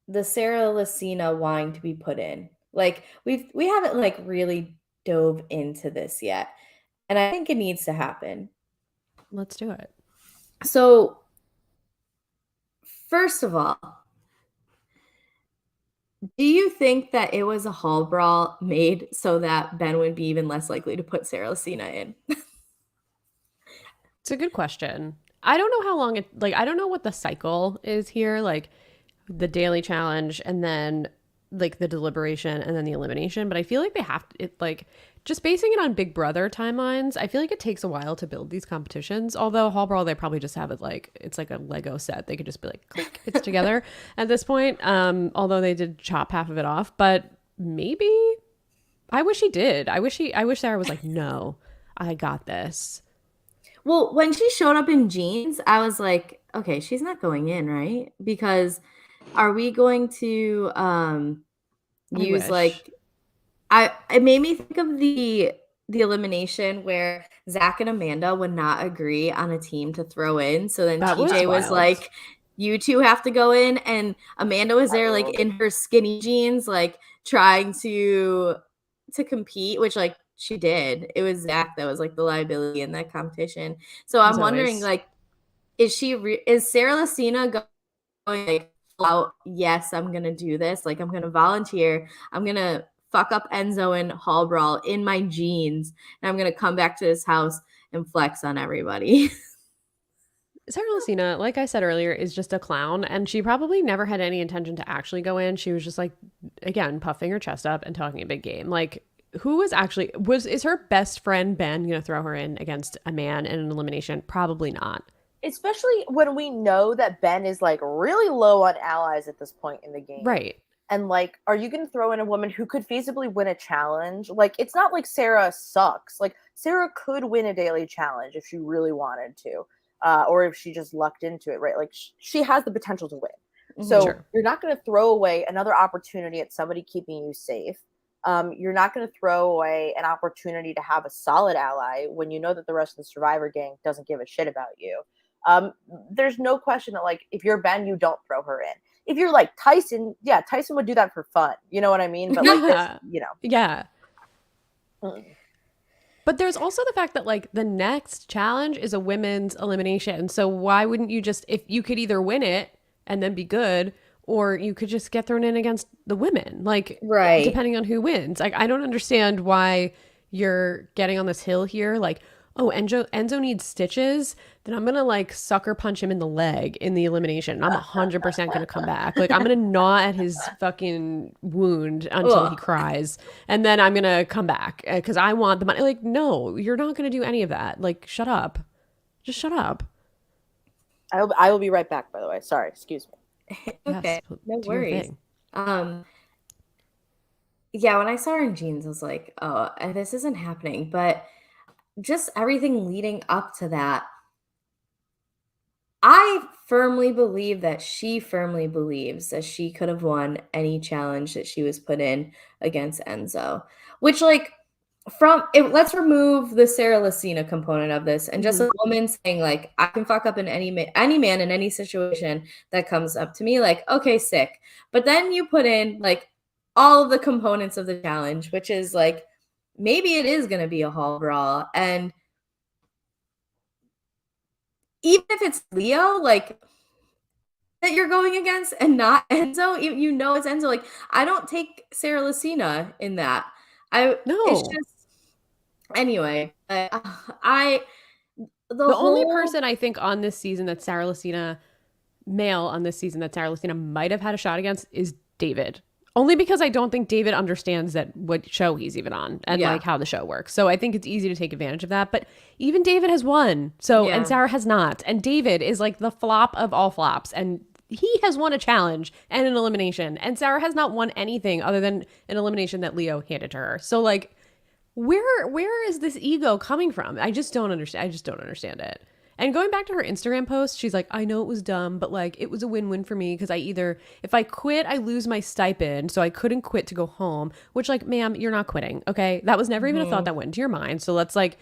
Speaker 1: the Sarah Lacina wanting to be put in. Like we haven't like really dove into this yet, and I think it needs to happen.
Speaker 2: Let's do it.
Speaker 1: So first of all, do you think that it was a hall brawl made so that Ben would be even less likely to put Sarah Lacina in?
Speaker 2: It's a good question. I don't know how long I don't know what the cycle is here, like the daily challenge and then like the deliberation and then the elimination, but I feel like they have to, like, just basing it on Big Brother timelines, I feel like it takes a while to build these competitions. Although Hall Brawl, they probably just have it like it's like a Lego set. They could just be like, click, it's together at this point. Although they did chop half of it off, but maybe I wish he did. I wish Sarah was like, no, I got this.
Speaker 1: Well, when she showed up in jeans, I was like, okay, she's not going in, right? Because are we going to use like it made me think of the elimination where Zach and Amanda would not agree on a team to throw in. So then TJ was like, you two have to go in, and Amanda was there like in her skinny jeans, like trying to compete, which like she did. It was Zach that was like the liability in that competition. So I'm wondering, like, is Sarah Lacina going like out? Yes, I'm gonna do this. Like, I'm gonna volunteer. I'm gonna fuck up Enzo and Hall Brawl in my jeans, and I'm gonna come back to this house and flex on everybody.
Speaker 2: Sarah Lacina, like I said earlier, is just a clown, and she probably never had any intention to actually go in. She was just like, again, puffing her chest up and talking a big game. Like, who is her best friend Ben gonna throw her in against a man in an elimination? Probably not.
Speaker 3: Especially when we know that Ben is like really low on allies at this point in the game.
Speaker 2: Right.
Speaker 3: And like, are you going to throw in a woman who could feasibly win a challenge? Like, it's not like Sarah sucks. Like, Sarah could win a daily challenge if she really wanted to, or if she just lucked into it, right? Like, she has the potential to win. So you're not going to throw away another opportunity at somebody keeping you safe. You're not going to throw away an opportunity to have a solid ally when you know that the rest of the Survivor gang doesn't give a shit about you. There's no question that like if you're Ben, you don't throw her in. If you're like Tyson, yeah, Tyson would do that for fun. You know what I mean? But like this, you know.
Speaker 2: Yeah. But there's also the fact that like the next challenge is a women's elimination. So why wouldn't you just, if you could either win it and then be good, or you could just get thrown in against the women, like depending on who wins. Like I don't understand why you're getting on this hill here. Like, oh, Enzo needs stitches, then I'm gonna like sucker punch him in the leg in the elimination. I'm 100% gonna come back. Like I'm gonna gnaw at his fucking wound until he cries, and then I'm gonna come back because I want the money. Like, no, you're not gonna do any of that. Like, shut up, just shut up.
Speaker 3: I will be right back. By the way, sorry, excuse me.
Speaker 1: Okay, yes, no worries. Yeah, when I saw her in jeans, I was like, oh, this isn't happening. But just everything leading up to that, I firmly believe that she firmly believes that she could have won any challenge that she was put in against Enzo, which like let's remove the Sarah Lacina component of this and just a woman saying like, I can fuck up in any man in any situation that comes up to me, like, okay, sick. But then you put in like all of the components of the challenge, which is like, maybe it is going to be a hall brawl. And even if it's Leo, like, that you're going against and not Enzo, you know it's Enzo. Like, I don't take Sarah Lacina in that. It's just, anyway, the
Speaker 2: only person I think on this season that Sarah Lacina, male on this season that Sarah Lacina might have had a shot against is David. Only because I don't think David understands that what show he's even on and like how the show works. So I think it's easy to take advantage of that. But even David has won. So and Sarah has not. And David is like the flop of all flops. And he has won a challenge and an elimination. And Sarah has not won anything other than an elimination that Leo handed to her. So like where is this ego coming from? I just don't understand. I just don't understand it. And going back to her Instagram post, she's like, I know it was dumb, but like it was a win-win for me because if I quit, I lose my stipend. So I couldn't quit to go home, which like, ma'am, you're not quitting. Okay. That was never even a thought that went into your mind. So let's like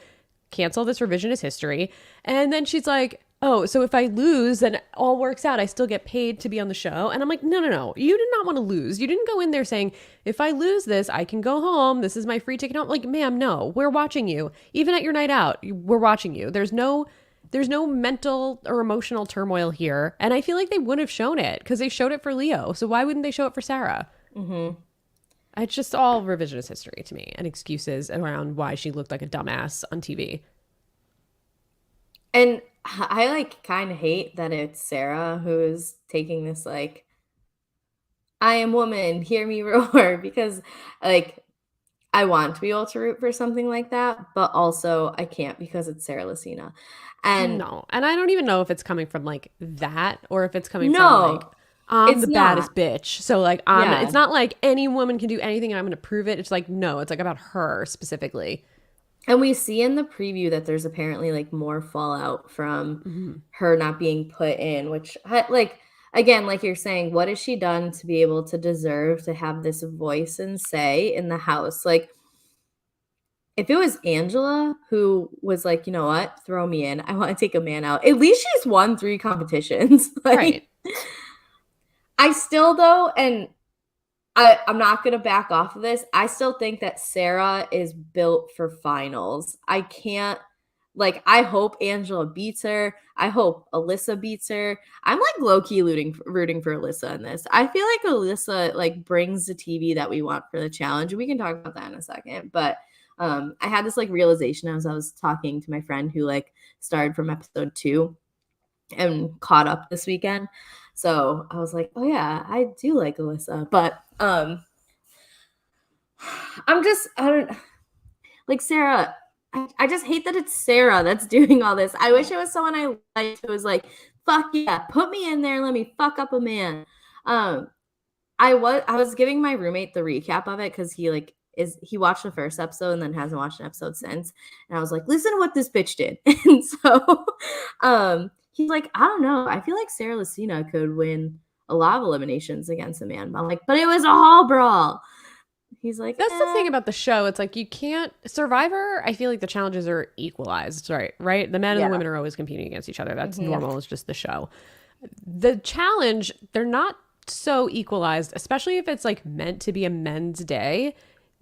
Speaker 2: cancel this revisionist history. And then she's like, oh, so if I lose, then all works out. I still get paid to be on the show. And I'm like, no. You did not want to lose. You didn't go in there saying, if I lose this, I can go home. This is my free ticket home. Like, ma'am, no, we're watching you. Even at your night out, we're watching you. There's no mental or emotional turmoil here. And I feel like they would have shown it because they showed it for Leo. So why wouldn't they show it for Sarah? It's just all revisionist history to me and excuses around why she looked like a dumbass on TV.
Speaker 1: And I like kind of hate that it's Sarah who is taking this like, I am woman, hear me roar, because like I want to be able to root for something like that, but also I can't because it's Sarah Lacina. And
Speaker 2: no, and I don't even know if it's coming from like that or if it's coming from like I'm the baddest bitch. So like it's not like any woman can do anything and I'm going to prove it. It's like no, it's like about her specifically.
Speaker 1: And we see in the preview that there's apparently like more fallout from her not being put in, which like again, like you're saying, what has she done to be able to deserve to have this voice and say in the house? Like, if it was Angela who was like, you know what, throw me in, I want to take a man out. At least she's won 3 competitions. Like,
Speaker 2: right.
Speaker 1: I still though, and I'm not going to back off of this. I still think that Sarah is built for finals. I can't, like, I hope Angela beats her. I hope Alyssa beats her. I'm like low-key rooting for Alyssa in this. I feel like Alyssa like brings the TV that we want for the challenge. We can talk about that in a second. But I had this like realization as I was talking to my friend who like started from episode 2 and caught up this weekend. So I was like, oh yeah, I do like Alyssa. But I don't like Sarah. I just hate that it's Sarah that's doing all this. I wish it was someone I liked who was like, fuck yeah, put me in there, let me fuck up a man. I was giving my roommate the recap of it because he watched the first episode and then hasn't watched an episode since. And I was like, listen to what this bitch did. And so he's like, I don't know. I feel like Sarah Lacina could win a lot of eliminations against a man. But I'm like, but it was a hall brawl. he's like,
Speaker 2: that's the thing about the show. It's like you can't Survivor. I feel like the challenges are equalized, right? The men and the women are always competing against each other. That's normal. It's just the show. The challenge, they're not so equalized, especially if it's like meant to be a men's day.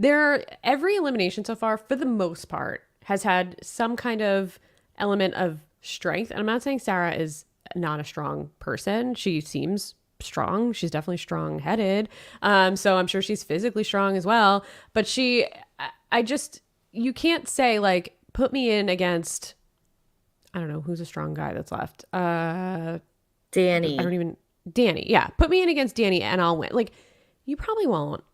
Speaker 2: Every elimination so far, for the most part, has had some kind of element of strength. And I'm not saying Sarah is not a strong person. She seems strong. She's definitely strong-headed. So I'm sure she's physically strong as well. But you can't say like, put me in against, I don't know, who's a strong guy that's left?
Speaker 1: Danny.
Speaker 2: Danny. Yeah. Put me in against Danny and I'll win. Like, you probably won't.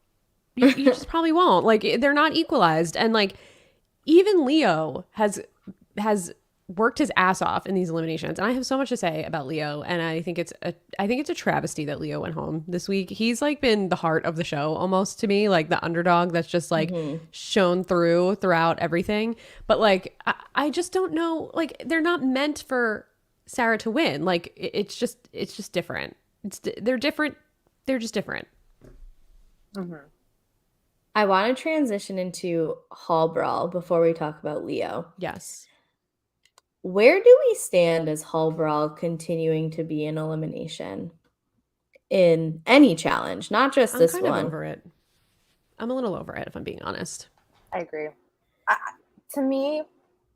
Speaker 2: You just probably won't. Like, they're not equalized. And like, even Leo has worked his ass off in these eliminations, and I have so much to say about Leo, and I think it's a travesty that Leo went home this week. He's like been the heart of the show almost to me, like the underdog that's just like shown throughout everything. But like I just don't know, like they're not meant for Sarah to win. Like it's just different. They're different. They're just different.
Speaker 1: I want to transition into Hall Brawl before we talk about Leo.
Speaker 2: Yes.
Speaker 1: Where do we stand as Hall Brawl continuing to be an elimination in any challenge, not just this one?
Speaker 2: I'm kind of over it. I'm a little over it, if I'm being honest.
Speaker 3: I agree. To me,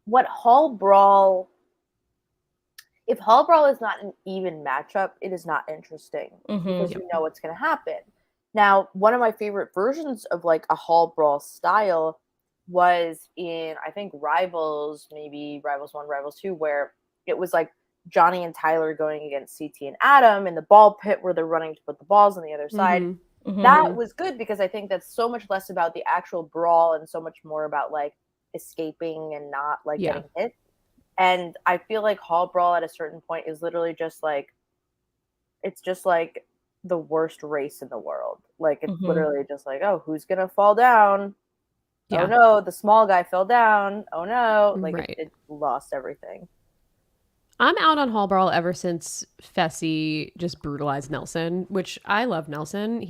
Speaker 3: if Hall Brawl is not an even matchup, it is not interesting because you know what's going to happen. Now, one of my favorite versions of like a Hall Brawl style was in, I think, Rivals, maybe Rivals 1, Rivals 2, where it was like Johnny and Tyler going against CT and Adam in the ball pit where they're running to put the balls on the other side. That was good because I think that's so much less about the actual brawl and so much more about like escaping and not like getting hit. And I feel like Hall Brawl at a certain point is literally just like, it's just like the worst race in the world. Like it's literally just like, oh, who's going to fall down? Yeah. Oh no, the small guy fell down. Oh no. Like it lost everything.
Speaker 2: I'm out on Hall Brawl ever since Fessy just brutalized Nelson, which I love Nelson.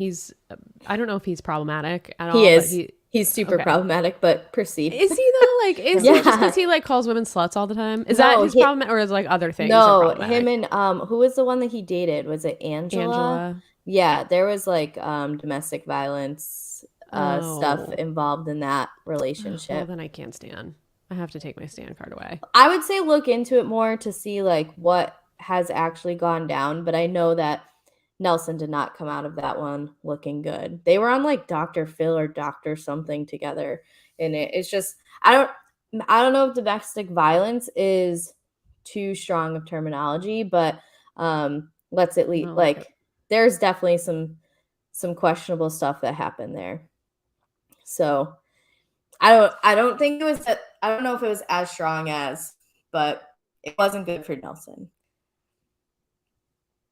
Speaker 2: I don't know if he's problematic at all.
Speaker 1: He is. He's super problematic, but proceed.
Speaker 2: Is he though? Like, is it just because he like calls women sluts all the time? Is that his problem, or is like other things?
Speaker 1: No, him and who was the one that he dated? Was it Angela? Yeah, there was like domestic violence stuff involved in that relationship.
Speaker 2: Well, then I can't stand. I have to take my stand card away.
Speaker 1: I would say look into it more to see like what has actually gone down, but I know that Nelson did not come out of that one looking good. They were on like Dr. Phil or Dr. something together, and it's just I don't know if domestic violence is too strong of terminology, but let's at least there's definitely some questionable stuff that happened there. So I don't think it was I don't know if it was as strong as, but it wasn't good for Nelson.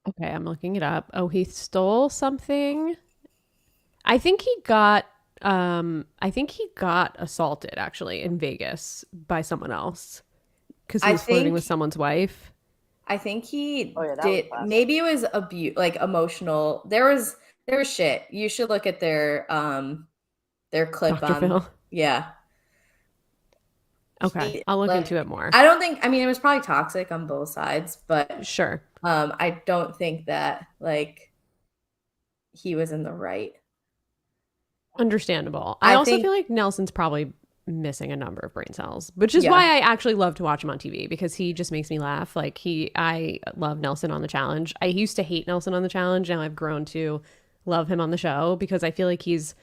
Speaker 2: Okay, I'm looking it up. Oh, he stole something. I think he got assaulted actually in Vegas by someone else because he was flirting with someone's wife.
Speaker 1: I think he did. Maybe it was abuse, like emotional. There was shit. You should look at their clip
Speaker 2: Dr.
Speaker 1: on
Speaker 2: Phil.
Speaker 1: Yeah.
Speaker 2: Okay, I'll look into it more.
Speaker 1: I mean, it was probably toxic on both sides, but
Speaker 2: sure.
Speaker 1: I don't think that like he was in the right.
Speaker 2: Understandable. I also feel like Nelson's probably missing a number of brain cells, which is why I actually love to watch him on TV because he just makes me laugh. Like I love Nelson on The Challenge. I used to hate Nelson on The Challenge. Now I've grown to love him on the show because I feel like he's,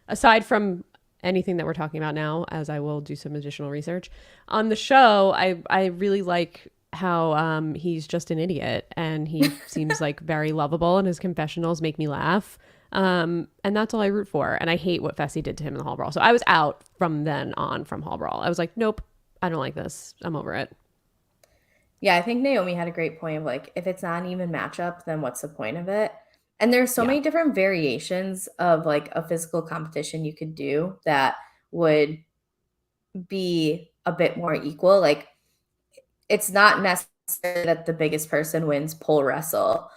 Speaker 2: aside from anything that we're talking about now, as I will do some additional research on the show, I really like how he's just an idiot and he seems like very lovable and his confessionals make me laugh. And that's all I root for. And I hate what Fessy did to him in the Hall Brawl. So I was out from then on from Hall Brawl. I was like, nope, I don't like this. I'm over it.
Speaker 1: Yeah, I think Naomi had a great point of like, if it's not an even matchup, then what's the point of it? And there's so many different variations of like a physical competition you could do that would be a bit more equal. Like it's not necessary that the biggest person wins pole wrestle.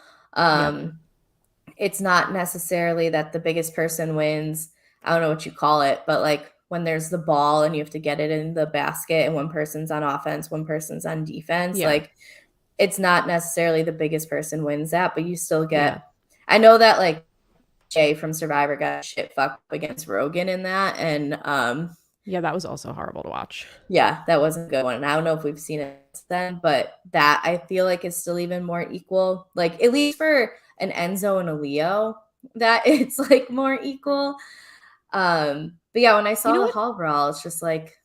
Speaker 1: It's not necessarily that the biggest person wins, I don't know what you call it, but like when there's the ball and you have to get it in the basket and one person's on offense, one person's on defense, like it's not necessarily the biggest person wins that, but you still get, I know that like Jay from Survivor got shit fucked up against Rogan in that. And
Speaker 2: yeah, that was also horrible to watch.
Speaker 1: Yeah, that wasn't a good one. And I don't know if we've seen it then, but that I feel like is still even more equal. Like at least for an Enzo and a Leo, that it's like more equal. But yeah, when I saw the Hall Brawl, it's just like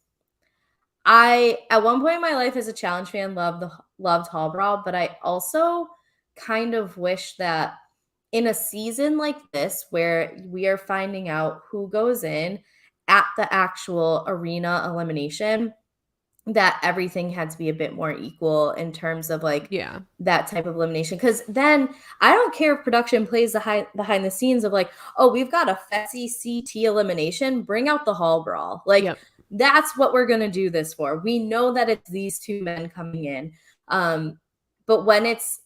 Speaker 1: I at one point in my life as a challenge fan loved Hall Brawl, but I also kind of wish that in a season like this where we are finding out who goes in at the actual arena elimination, that everything had to be a bit more equal in terms of like that type of elimination. Because then I don't care if production plays behind the scenes of like, oh, we've got a Fessy CT elimination, bring out the Hall Brawl. Like that's what we're gonna do this for. We know that it's these two men coming in. But when it's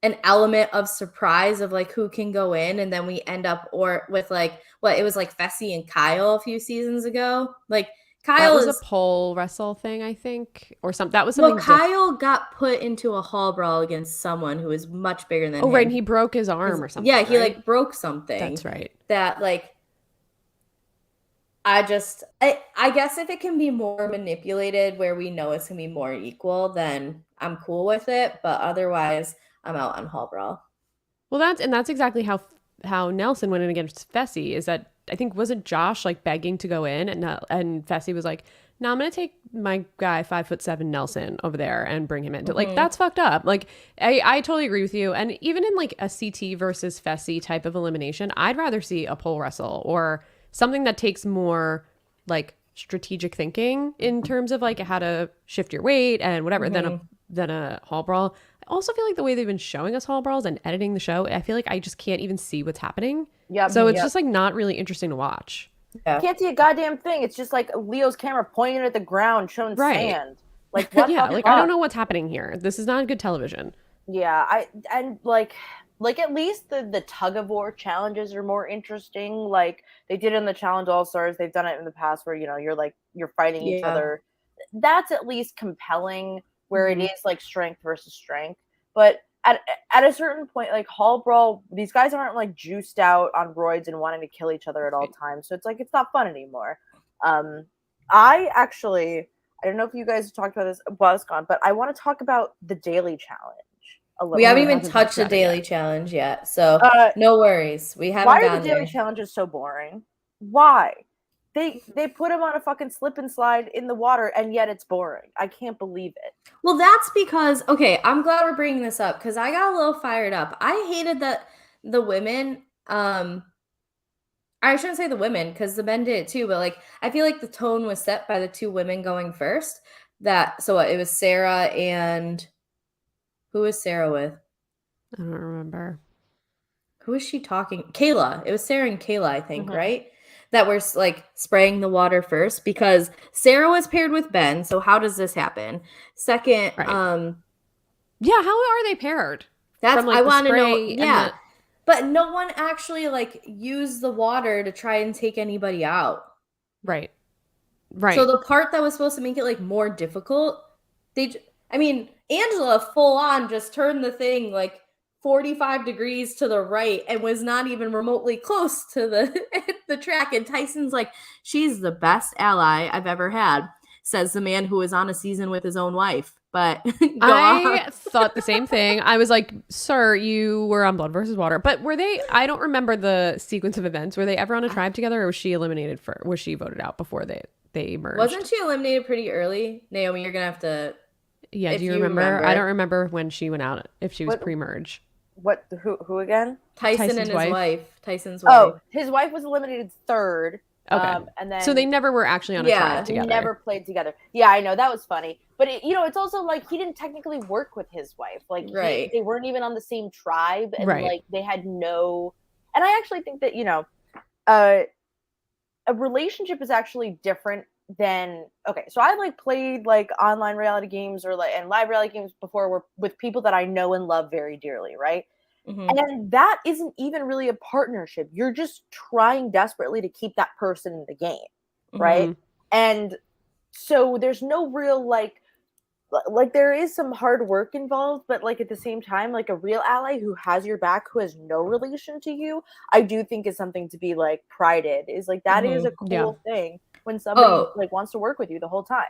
Speaker 1: an element of surprise of like who can go in, and then we end up with like what it was like Fessy and Kyle a few seasons ago. Like Kyle
Speaker 2: was a pole wrestle thing, I think, or something. That was something.
Speaker 1: Well, Kyle got put into a Hall Brawl against someone who was much bigger than him.
Speaker 2: Oh, right, and he broke his arm or something.
Speaker 1: Yeah, he like broke something.
Speaker 2: That's right.
Speaker 1: That like I guess if it can be more manipulated where we know it's gonna be more equal, then I'm cool with it. But otherwise, I'm out on Hall Brawl.
Speaker 2: Well, that's exactly how Nelson went in against Fessy. Is that I think wasn't Josh like begging to go in, and Fessy was like, "No, I'm gonna take my guy 5'7" Nelson over there and bring him into like that's fucked up." Like I totally agree with you. And even in like a CT versus Fessy type of elimination, I'd rather see a pole wrestle or something that takes more like strategic thinking in terms of like how to shift your weight and whatever than a Hall Brawl. I also feel like the way they've been showing us Hall Brawls and editing the show, I feel like I just can't even see what's happening. Yeah. So it's just like not really interesting to watch.
Speaker 3: Yeah. You can't see a goddamn thing. It's just like Leo's camera pointing at the ground, showing sand. Like what?
Speaker 2: Yeah, like fuck? I don't know what's happening here. This is not good television.
Speaker 3: Yeah, like at least the tug of war challenges are more interesting. Like they did in the Challenge All Stars. They've done it in the past where you're fighting each other. That's at least compelling. Where it is like strength versus strength. But at a certain point, like Hall Brawl, these guys aren't like juiced out on roids and wanting to kill each other at all times. So it's like it's not fun anymore. I don't know if you guys have talked about this while it's gone, but I want to talk about the daily challenge.
Speaker 1: We haven't even touched the daily challenge yet, so no worries. We haven't.
Speaker 3: Why are the daily challenges so boring? Why? They put him on a fucking slip and slide in the water, and yet it's boring. I can't believe it.
Speaker 1: Well, that's because I'm glad we're bringing this up because I got a little fired up. I hated that the women. I shouldn't say the women because the men did it too, but like I feel like the tone was set by the two women going first. It was Sarah and who was Sarah with?
Speaker 2: I don't remember.
Speaker 1: Who was she talking? Kayla. It was Sarah and Kayla, I think, right? That were like spraying the water first because Sarah was paired with Ben. So how does this happen? Second,
Speaker 2: how are they paired?
Speaker 1: That's I want to know. Yeah, but no one actually like used the water to try and take anybody out.
Speaker 2: Right.
Speaker 1: So the part that was supposed to make it like more difficult, Angela full on just turned the thing like 45 degrees to the right and was not even remotely close to the track. And Tyson's like, she's the best ally I've ever had, says the man who was on a season with his own wife. But
Speaker 2: I thought the same thing. I was like, sir, you were on Blood versus Water. But were they, I don't remember the sequence of events. Were they ever on a tribe together or was she was she voted out before they merged?
Speaker 1: Wasn't she eliminated pretty early? Naomi, you're going to have to.
Speaker 2: Yeah, do you remember? I don't remember when she went out, if she was pre-merge.
Speaker 3: What? Who again?
Speaker 1: Tyson's and his wife. Tyson's wife.
Speaker 3: Oh, his wife was eliminated third.
Speaker 2: Okay.
Speaker 3: And then
Speaker 2: so they never were actually on a tribe together.
Speaker 3: Never played together. Yeah, I know, that was funny. But it's also like he didn't technically work with his wife. Like they weren't even on the same tribe, and like they had no. And I actually think that a relationship is actually different than so I like played like online reality games or like and live reality games before with people that I know and love very dearly, right?
Speaker 1: Mm-hmm.
Speaker 3: And that isn't even really a partnership. You're just trying desperately to keep that person in the game, right?
Speaker 2: Mm-hmm.
Speaker 3: And so there's no real like there is some hard work involved, but like at the same time, like a real ally who has your back, who has no relation to you, I do think is something to be like prided. Is like that is a cool thing when somebody like wants to work with you the whole time.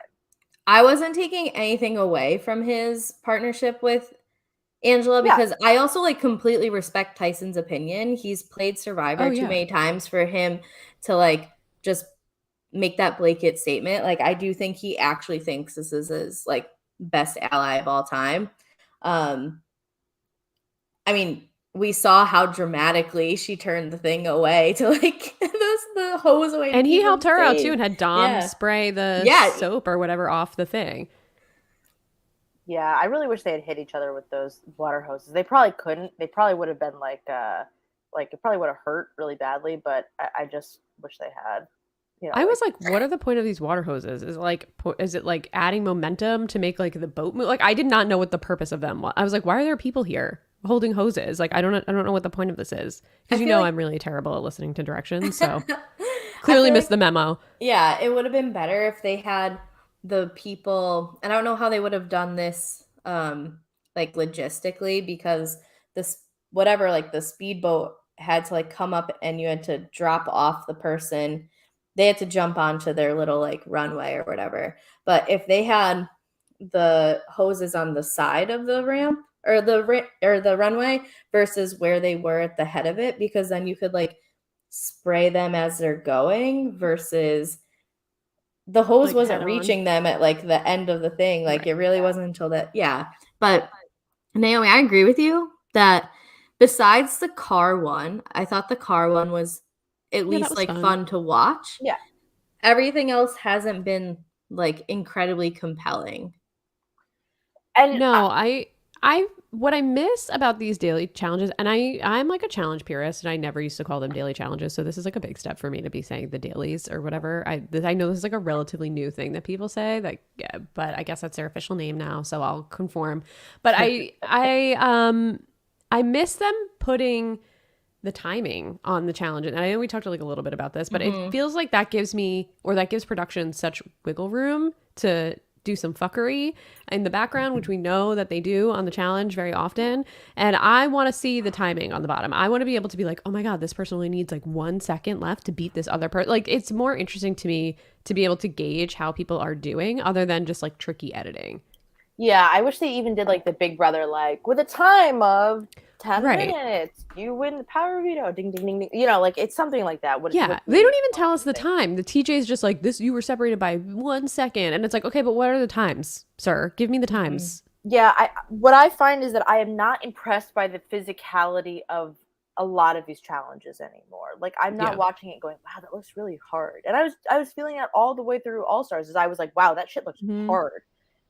Speaker 1: I wasn't taking anything away from his partnership with Angela because I also like completely respect Tyson's opinion. He's played Survivor too many times for him to like just make that blanket statement. Like I do think he actually thinks this is his like best ally of all time. I mean, we saw how dramatically she turned the thing away to like the hose away.
Speaker 2: And he helped her out too and had Dom spray the soap or whatever off the thing.
Speaker 3: Yeah, I really wish they had hit each other with those water hoses. They probably couldn't. They probably would have been like it probably would have hurt really badly, but I just wish they had. You know,
Speaker 2: I was like, what are the point of these water hoses? Is it like adding momentum to make like the boat move? Like I did not know what the purpose of them was. I was like, why are there people here holding hoses? Like I don't know what the point of this is. Because I'm really terrible at listening to directions, so clearly missed the memo.
Speaker 1: Yeah, it would have been better if they had the people, and I don't know how they would have done this like logistically, because this whatever like the speedboat had to like come up and you had to drop off the person. They had to jump onto their little like runway or whatever. But if they had the hoses on the side of the ramp or the runway versus where they were at the head of it, because then you could like spray them as they're going versus the hose like wasn't reaching them at like the end of the thing. Like it really wasn't until that. Yeah. But Naomi, I agree with you that besides the car one, I thought the car one was at least like fun to watch.
Speaker 3: Yeah.
Speaker 1: Everything else hasn't been like incredibly compelling.
Speaker 2: And no, I what I miss about these daily challenges, and I'm like a challenge purist, and I never used to call them daily challenges, so this is like a big step for me to be saying the dailies or whatever. I know this is like a relatively new thing that people say, like, yeah, but I guess that's their official name now, so I'll conform. But I miss them putting the timing on the challenge, and I know we talked like a little bit about this, but it feels like that gives production such wiggle room to do some fuckery in the background, which we know that they do on the challenge very often. And I want to see the timing on the bottom. I want to be able to be like, oh my God, this person only needs like 1 second left to beat this other person. Like it's more interesting to me to be able to gauge how people are doing other than just like tricky editing.
Speaker 3: Yeah, I wish they even did like the Big Brother, like with a time of 10 minutes, you win the power veto, ding, ding, ding, ding. You know, like it's something like that.
Speaker 2: They don't even tell us the time. The TJ is just like, this, you were separated by 1 second. And it's like, okay, but what are the times, sir? Give me the times.
Speaker 3: Yeah, what I find is that I am not impressed by the physicality of a lot of these challenges anymore. Like I'm not watching it going, wow, that looks really hard. And I was feeling that all the way through All Stars, as I was like, wow, that shit looks hard.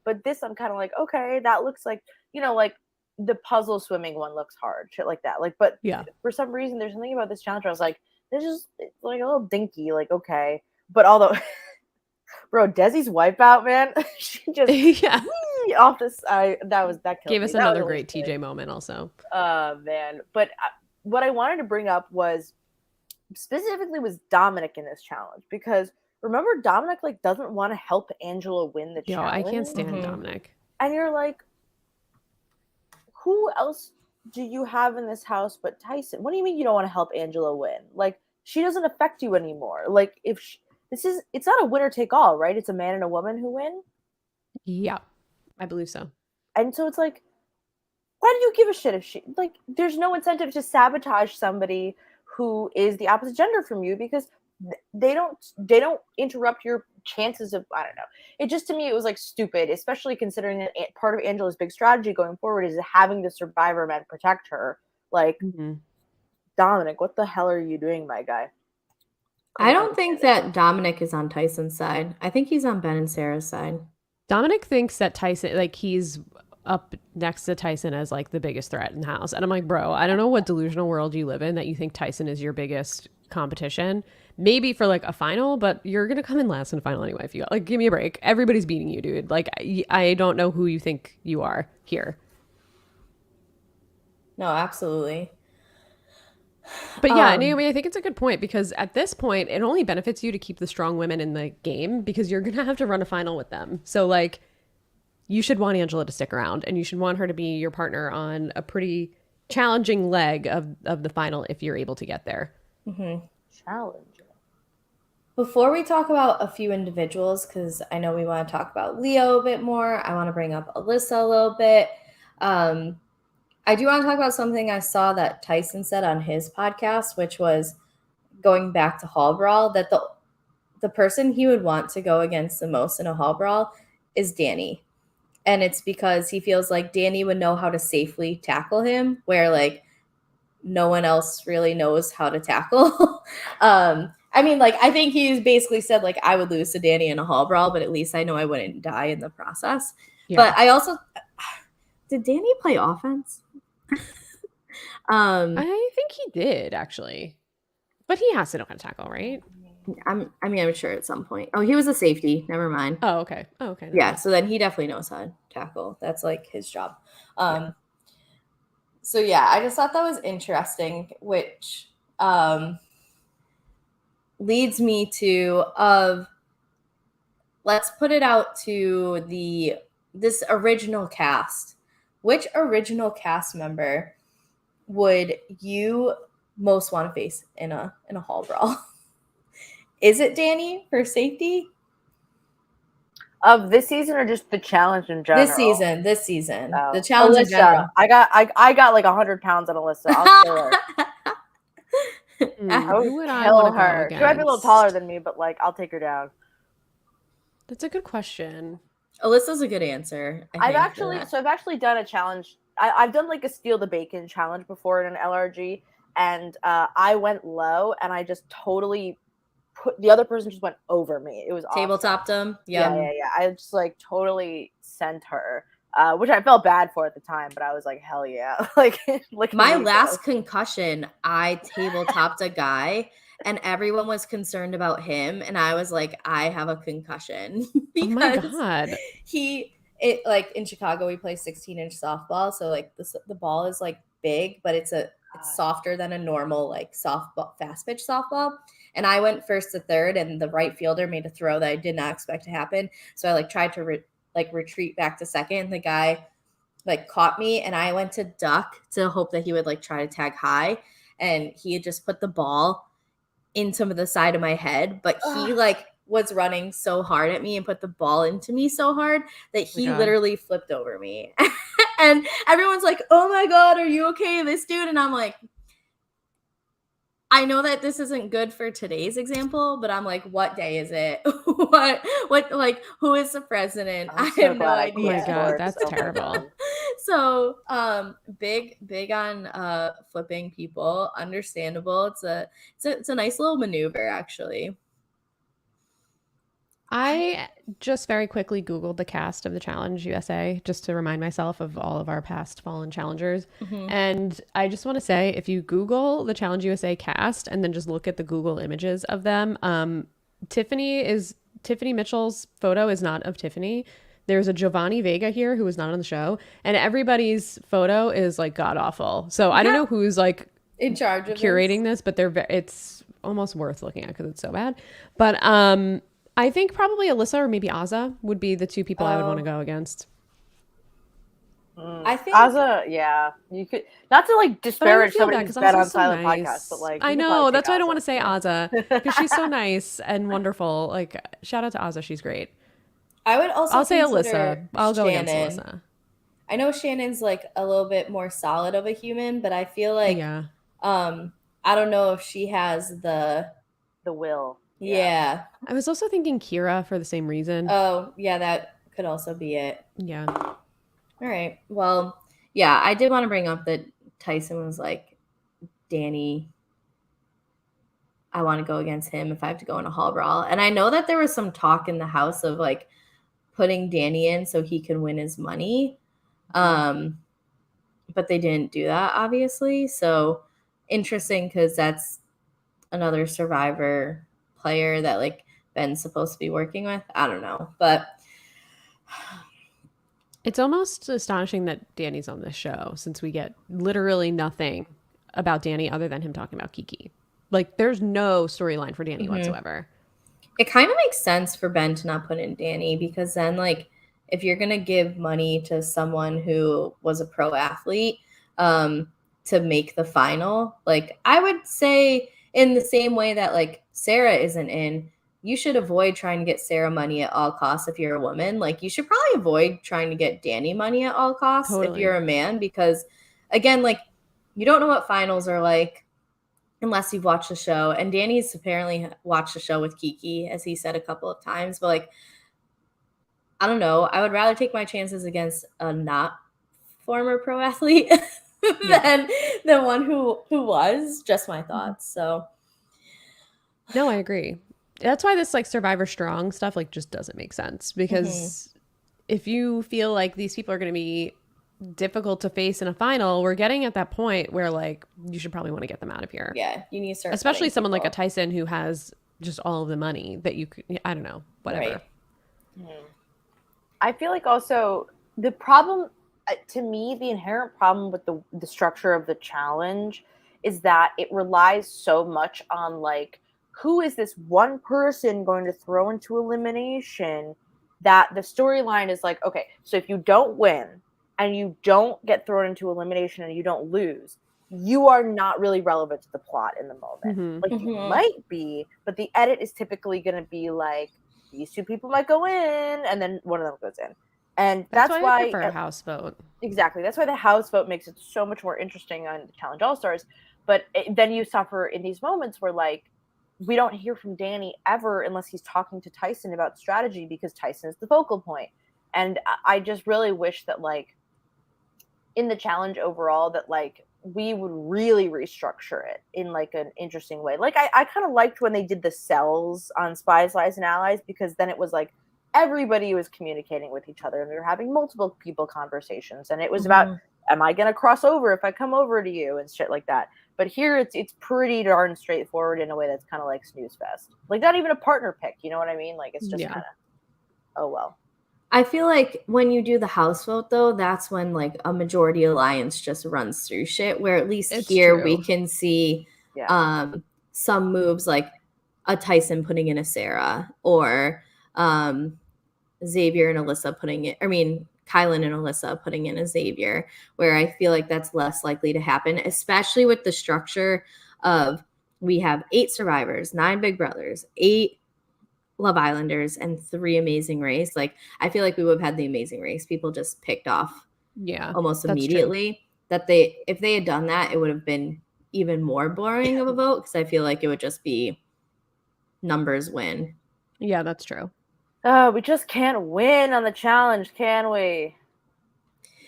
Speaker 3: But this, I'm kind of like, okay, that looks like, you know, like the puzzle swimming one looks hard, shit like that. Like, but for some reason, there's something about this challenge where I was like, this is like a little dinky, like, okay. But although, bro, Desi's wipeout, man, she just off this. That
Speaker 2: gave us another great TJ moment, also.
Speaker 3: Man, but what I wanted to bring up was Dominic in this challenge, because remember, Dominic like doesn't want to help Angela win the challenge.
Speaker 2: I can't stand Dominic.
Speaker 3: And you're like, who else do you have in this house but Tyson? What do you mean you don't want to help Angela win? Like, she doesn't affect you anymore. Like, it's not a winner take all, right? It's a man and a woman who win.
Speaker 2: Yeah, I believe so.
Speaker 3: And so it's like, why do you give a shit if she, like, there's no incentive to sabotage somebody who is the opposite gender from you, because they don't interrupt your chances of, I don't know. It just, to me, it was like stupid, especially considering that part of Angela's big strategy going forward is having the survivor men protect her. Like, Dominic, what the hell are you doing, my guy?
Speaker 1: I don't think that Dominic is on Tyson's side. I think he's on Ben and Sarah's side.
Speaker 2: Dominic thinks that Tyson, like, he's up next to Tyson as like the biggest threat in the house. And I'm like, bro, I don't know what delusional world you live in that you think Tyson is your biggest competition. Maybe for like a final, but you're gonna come in last in the final anyway. If you like, give me a break. Everybody's beating you, dude. Like, I don't know who you think you are here.
Speaker 1: No, absolutely.
Speaker 2: But yeah, Naomi, I think it's a good point because at this point, it only benefits you to keep the strong women in the game because you're going to have to run a final with them. So, like, you should want Angela to stick around and you should want her to be your partner on a pretty challenging leg of the final if you're able to get there.
Speaker 1: Mm-hmm.
Speaker 3: Challenging.
Speaker 1: Before we talk about a few individuals, because I know we want to talk about Leo a bit more, I want to bring up Alyssa a little bit. I do want to talk about something I saw that Tyson said on his podcast, which was going back to Hall Brawl, that the person he would want to go against the most in a Hall Brawl is Danny. And it's because he feels like Danny would know how to safely tackle him, where like no one else really knows how to tackle. I mean, like, I think he's basically said, like, I would lose to Danny in a Hall Brawl, but at least I know I wouldn't die in the process. Yeah. But I also, did Danny play offense?
Speaker 2: I think he did, actually. But he has to know how to tackle, right?
Speaker 1: I'm sure at some point. Oh, he was a safety. Never mind.
Speaker 2: Oh, okay. Oh, okay.
Speaker 1: Yeah, so then he definitely knows how to tackle. That's, like, his job. So, yeah, I just thought that was interesting, which leads me to let's put it out to this original cast. Which original cast member would you most want to face in a Hall Brawl? Is it Danny for safety?
Speaker 3: Of this season or just the challenge in general?
Speaker 1: This season. Oh. The challenge Alyssa. In general.
Speaker 3: I got like 100 pounds on Alyssa. I'll kill her.
Speaker 2: Who would I want to her?
Speaker 3: She might be a little taller than me, but like I'll take her down.
Speaker 2: That's a good question.
Speaker 1: Alyssa's a good answer.
Speaker 3: I've actually done a challenge. I've done like a steal the bacon challenge before in an LRG, and I went low, and I just totally the other person just went over me. It was
Speaker 1: tabletopped them.
Speaker 3: Yeah. I just like totally sent her, which I felt bad for at the time, but I was like, hell yeah! like
Speaker 1: my last concussion, I tabletopped a guy, and everyone was concerned about him, and I was like, I have a concussion
Speaker 2: because oh my God.
Speaker 1: Like in Chicago, we play 16-inch softball, so like the ball is like big, but it's softer than a normal like softball, fast pitch softball. And I went first to third, and the right fielder made a throw that I did not expect to happen. So I like tried to retreat back to second. The guy like caught me, and I went to duck to hope that he would like try to tag high, and he had just put the ball into the side of my head, but he like was running so hard at me and put the ball into me so hard that he literally flipped over me. And everyone's like, oh my God, are you okay, this dude? And I'm like, I know that this isn't good for today's example, but I'm like, what day is it? what like, who is the president? I have no idea.
Speaker 2: Oh my God, that's terrible.
Speaker 1: So big on flipping people. Understandable. It's a nice little maneuver, actually.
Speaker 2: I just very quickly Googled the cast of the Challenge USA just to remind myself of all of our past fallen challengers. Mm-hmm. And I just want to say, if you Google the Challenge USA cast and then just look at the Google images of them, Tiffany Mitchell's photo is not of Tiffany. There's a Giovanni Vega here who was not on the show, and everybody's photo is like god awful. So I don't know who's like
Speaker 1: in charge of
Speaker 2: curating this, but it's almost worth looking at because it's so bad. But I think probably Alyssa or maybe Azza would be the two people I would want to go against.
Speaker 3: I think Azza, yeah, you could not to like disparage somebody who's been on Silent Podcast, but like
Speaker 2: I know that's why I don't want to say Azza because she's so nice and wonderful. Like shout out to Azza, she's great.
Speaker 1: I would also
Speaker 2: I'll say Alyssa. I'll go against Alyssa.
Speaker 1: I know Shannon's like a little bit more solid of a human, but I feel like I don't know if she has the
Speaker 3: will.
Speaker 1: Yeah.
Speaker 2: I was also thinking Kira for the same reason.
Speaker 1: Oh, yeah, that could also be it.
Speaker 2: Yeah.
Speaker 1: All right. Well, yeah, I did want to bring up that Tyson was like, Danny, I want to go against him if I have to go in a Hall Brawl. And I know that there was some talk in the house of like putting Danny in so he can win his money. But they didn't do that, obviously. So interesting because that's another Survivor player that like Ben's supposed to be working with. I don't know, but
Speaker 2: It's almost astonishing that Danny's on this show, since we get literally nothing about Danny other than him talking about Kiki. Like, there's no storyline for Danny whatsoever.
Speaker 1: It kind of makes sense for Ben to not put in Danny, because then, like, if you're going to give money to someone who was a pro athlete to make the final, like, I would say in the same way that, like, Sarah isn't in, you should avoid trying to get Sarah money at all costs if you're a woman. Like, you should probably avoid trying to get Danny money at all costs if you're a man, because, again, like, you don't know what finals are like unless you've watched the show. And Danny's apparently watched the show with Kiki, as he said a couple of times. But, like, I don't know. I would rather take my chances against a not former pro athlete than one who was. Just my thoughts. So,
Speaker 2: no, I agree. That's why this, like, Survivor Strong stuff, like, just doesn't make sense, because if you feel like these people are going to be difficult to face in a final, we're getting at that point where, like, you should probably want to get them out of here.
Speaker 1: Yeah, you need to start,
Speaker 2: especially someone like a Tyson who has just all of the money that you could, I don't know, whatever.
Speaker 3: Right. I feel like also the problem, to me, the inherent problem with the structure of the challenge is that it relies so much on, like, who is this one person going to throw into elimination, that the storyline is like, okay, so if you don't win and you don't get thrown into elimination and you don't lose, you are not really relevant to the plot in the moment. Like, you might be, but the edit is typically going to be like, these two people might go in, and then one of them goes in. And that's why
Speaker 2: I prefer a house vote.
Speaker 3: Exactly. That's why the house vote makes it so much more interesting on the Challenge All-Stars. But then you suffer in these moments where, like, we don't hear from Danny ever unless he's talking to Tyson about strategy, because Tyson is the focal point. And I just really wish that, like, in the challenge overall, that, like, we would really restructure it in, like, an interesting way. Like, I kind of liked when they did the cells on Spies, Lies, and Allies, because then it was like everybody was communicating with each other and we were having multiple people conversations, and it was about, am I going to cross over if I come over to you, and shit like that. But here it's pretty darn straightforward in a way that's kind of like snooze fest. Like, not even a partner pick, you know what I mean? Like, it's just kind of, oh well.
Speaker 1: I feel like when you do the house vote, though, that's when, like, a majority alliance just runs through shit, where at least here we can see some moves, like a Tyson putting in a Sarah, or Xavier and Alyssa Kylan and Alyssa putting in a Xavier, where I feel like that's less likely to happen, especially with the structure of, we have 8 survivors, 9 Big Brothers, 8 Love Islanders, and 3 Amazing Race. Like, I feel like we would have had the Amazing Race people just picked off almost immediately. That if they had done that, it would have been even more boring of a vote, because I feel like it would just be numbers win.
Speaker 2: Yeah, that's true.
Speaker 3: We just can't win on the challenge, can we?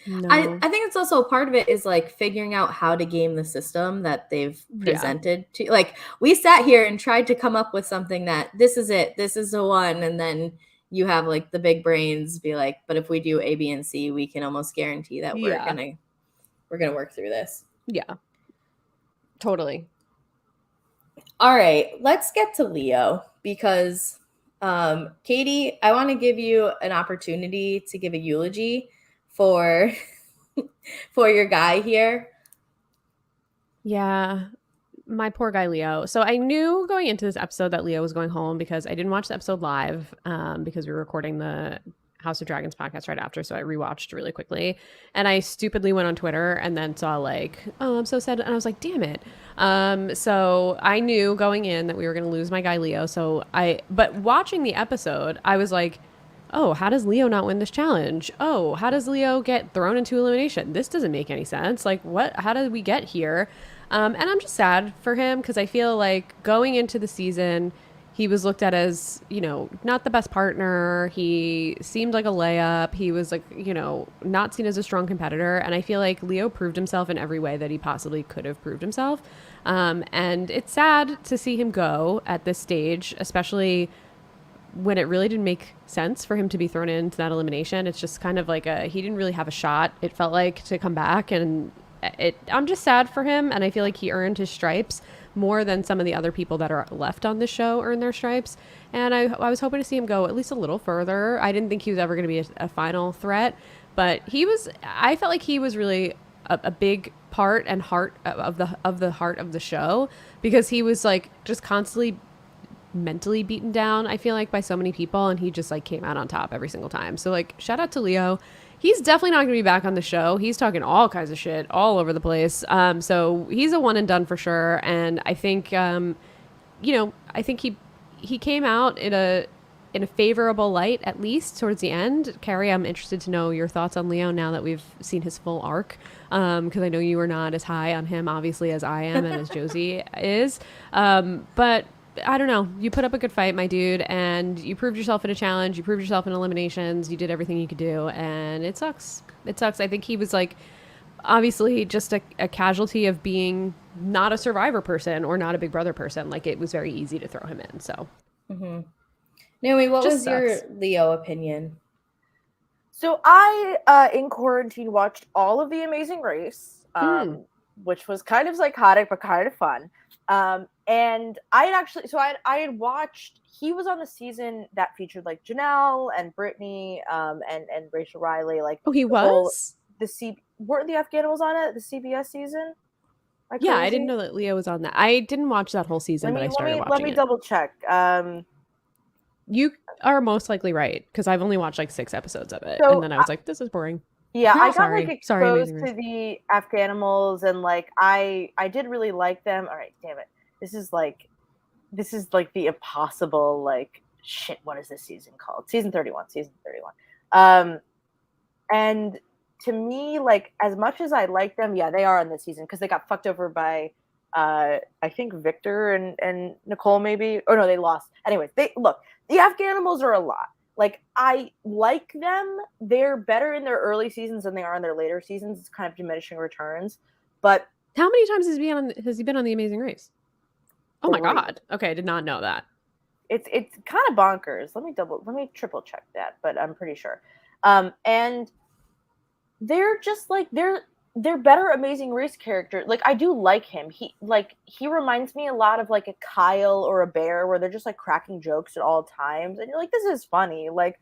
Speaker 1: No. I think it's also a part of it is, like, figuring out how to game the system that they've presented to. Like, we sat here and tried to come up with something that this is it, this is the one, and then you have, like, the big brains be like, but if we do A, B, and C, we can almost guarantee that we're gonna work through this.
Speaker 2: Yeah, totally.
Speaker 1: All right, let's get to Leo, because Katie, I want to give you an opportunity to give a eulogy for your guy here.
Speaker 2: Yeah, my poor guy Leo. So I knew going into this episode that Leo was going home, because I didn't watch the episode live because we were recording the House of Dragons podcast right after, so I rewatched really quickly, and I stupidly went on Twitter and then saw, like, oh, I'm so sad, and I was like, damn it. So I knew going in that we were going to lose my guy Leo. But watching the episode, I was like, oh, how does Leo not win this challenge? Oh, how does Leo get thrown into elimination? This doesn't make any sense. Like, what? How did we get here? And I'm just sad for him, because I feel like going into the season, he was looked at as, you know, not the best partner. He seemed like a layup. He was, like, you know, not seen as a strong competitor. And I feel like Leo proved himself in every way that he possibly could have proved himself. And it's sad to see him go at this stage, especially when it really didn't make sense for him to be thrown into that elimination. It's just kind of like he didn't really have a shot, it felt like, to come back. And I'm just sad for him, and I feel like he earned his stripes. more than some of the other people that are left on the show earn their stripes. And I was hoping to see him go at least a little further. I didn't think he was ever going to be a final threat, but I felt like he was really a big part and heart of the heart of the show, because he was like just constantly mentally beaten down, I feel like, by so many people, and he just like came out on top every single time. So like, shout out to Leo. He's definitely not going to be back on the show. He's talking all kinds of shit all over the place. So he's a one and done for sure. And I think, I think he came out in a favorable light, at least towards the end. Kari, I'm interested to know your thoughts on Leo now that we've seen his full arc. Because I know you were not as high on him, obviously, as I am and as Josie is. But I don't know. You put up a good fight, my dude, and you proved yourself in a challenge. You proved yourself in eliminations. You did everything you could do, and it sucks. It sucks. I think he was like, obviously, just a casualty of being not a Survivor person or not a Big Brother person. Like, it was very easy to throw him in. So,
Speaker 1: Naomi, what was your Leo opinion?
Speaker 3: So I, in quarantine, watched all of The Amazing Race, which was kind of psychotic but kind of fun. And I had actually, I had watched, he was on the season that featured like Janelle and Brittany, and Rachel Riley. Like,
Speaker 2: he was?
Speaker 3: Weren't the Afghanimals on it? The CBS season?
Speaker 2: Yeah, I didn't know that Leo was on that. I didn't watch that whole season, but I started watching it.
Speaker 3: Let me double check.
Speaker 2: You are most likely right, because I've only watched like 6 episodes of it, and then I was like, this is boring.
Speaker 3: Yeah, I got like exposed to the Afghanimals, and like I did really like them. All right, damn it. This is like the impossible, like, shit, what is this season called? Season 31. And to me, like, as much as I like them, yeah, they are on this season because they got fucked over by I think Victor and Nicole, maybe. Or no, they lost. Anyways, the Afghanimals are a lot. Like, I like them. They're better in their early seasons than they are in their later seasons. It's kind of diminishing returns. But
Speaker 2: how many times has he been on The Amazing Race? Oh my God. Okay, I did not know that.
Speaker 3: It's kind of bonkers. Let me triple check that, but I'm pretty sure. And they're just like they're better Amazing Race characters. Like, I do like him. He reminds me a lot of like a Kyle or a Bear, where they're just like cracking jokes at all times, and you're like, this is funny. Like,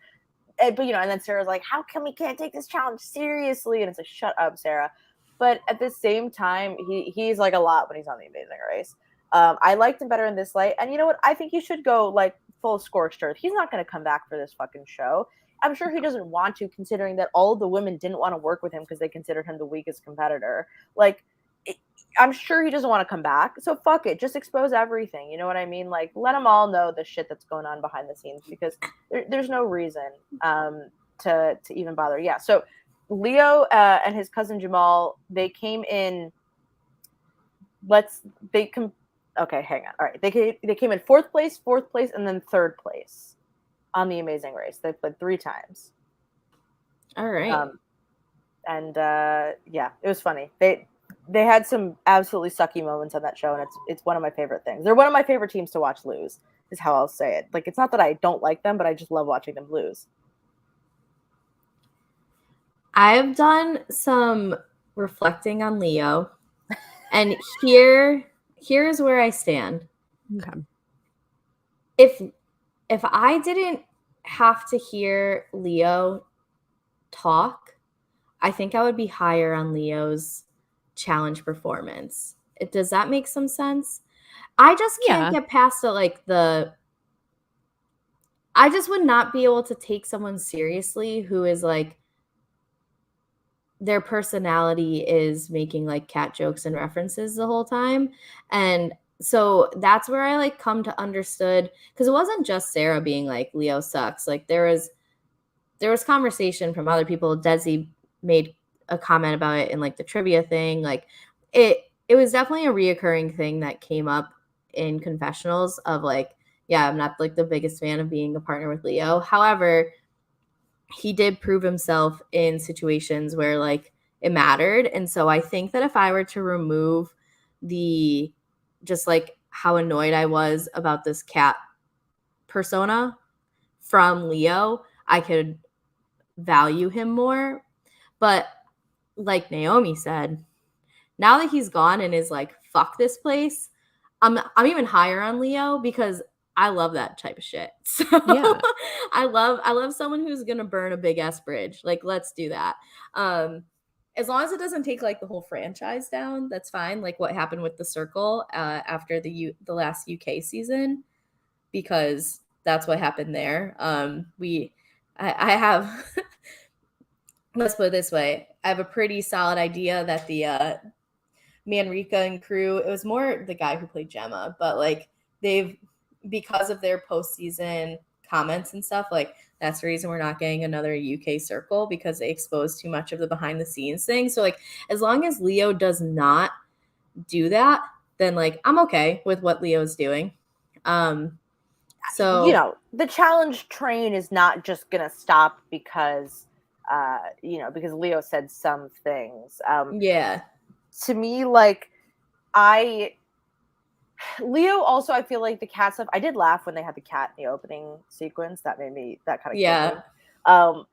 Speaker 3: but and then Sarah's like, how come we can't take this challenge seriously? And it's like, shut up, Sarah. But at the same time, he's like a lot when he's on The Amazing Race. I liked him better in this light. And you know what? I think he should go like full scorched earth. He's not going to come back for this fucking show. I'm sure he doesn't want to, considering that all of the women didn't want to work with him because they considered him the weakest competitor. Like, I'm sure he doesn't want to come back. So fuck it. Just expose everything. You know what I mean? Like, let them all know the shit that's going on behind the scenes, because there's no reason to even bother. Yeah. So Leo and his cousin Jamal, they came in. Okay, hang on. All right, they came in fourth place, and then third place on The Amazing Race. They played 3 times.
Speaker 1: All right.
Speaker 3: Yeah, it was funny. They had some absolutely sucky moments on that show, and it's one of my favorite things. They're one of my favorite teams to watch lose, is how I'll say it. Like, it's not that I don't like them, but I just love watching them lose.
Speaker 1: I've done some reflecting on Leo, and here is where I stand.
Speaker 2: Okay.
Speaker 1: If I didn't have to hear Leo talk, I think I would be higher on Leo's challenge performance. Does that make some sense? I just can't get past it. Like, I just would not be able to take someone seriously who is like, their personality is making like cat jokes and references the whole time. And so that's where I like come to understood, because it wasn't just Sarah being like, Leo sucks. Like, there was conversation from other people. Desi made a comment about it in like the trivia thing. Like, it was definitely a reoccurring thing that came up in confessionals of like, yeah, I'm not like the biggest fan of being a partner with Leo. However, he did prove himself in situations where like it mattered. And so I think that if I were to remove the just like how annoyed I was about this cat persona from Leo, I could value him more. But like Naomi said, now that he's gone and is like, fuck this place, I'm even higher on Leo because I love that type of shit. So
Speaker 2: Yeah.
Speaker 1: I love someone who's gonna burn a big ass bridge. Like, let's do that. As long as it doesn't take like the whole franchise down, that's fine. Like what happened with the Circle after the last UK season, because that's what happened there. I have let's put it this way. I have a pretty solid idea that the Manrika and crew, it was more the guy who played Gemma, but like they've, because of their postseason comments and stuff, like that's the reason we're not getting another UK Circle, because they expose too much of the behind the scenes thing. So like as long as Leo does not do that, then like I'm okay with what Leo's doing. So
Speaker 3: you know, the challenge train is not just gonna stop because you know, because Leo said some things.
Speaker 1: Yeah.
Speaker 3: To me, like Leo also, I feel like the cat stuff, I did laugh when they had the cat in the opening sequence. That made me, that kind of killed me.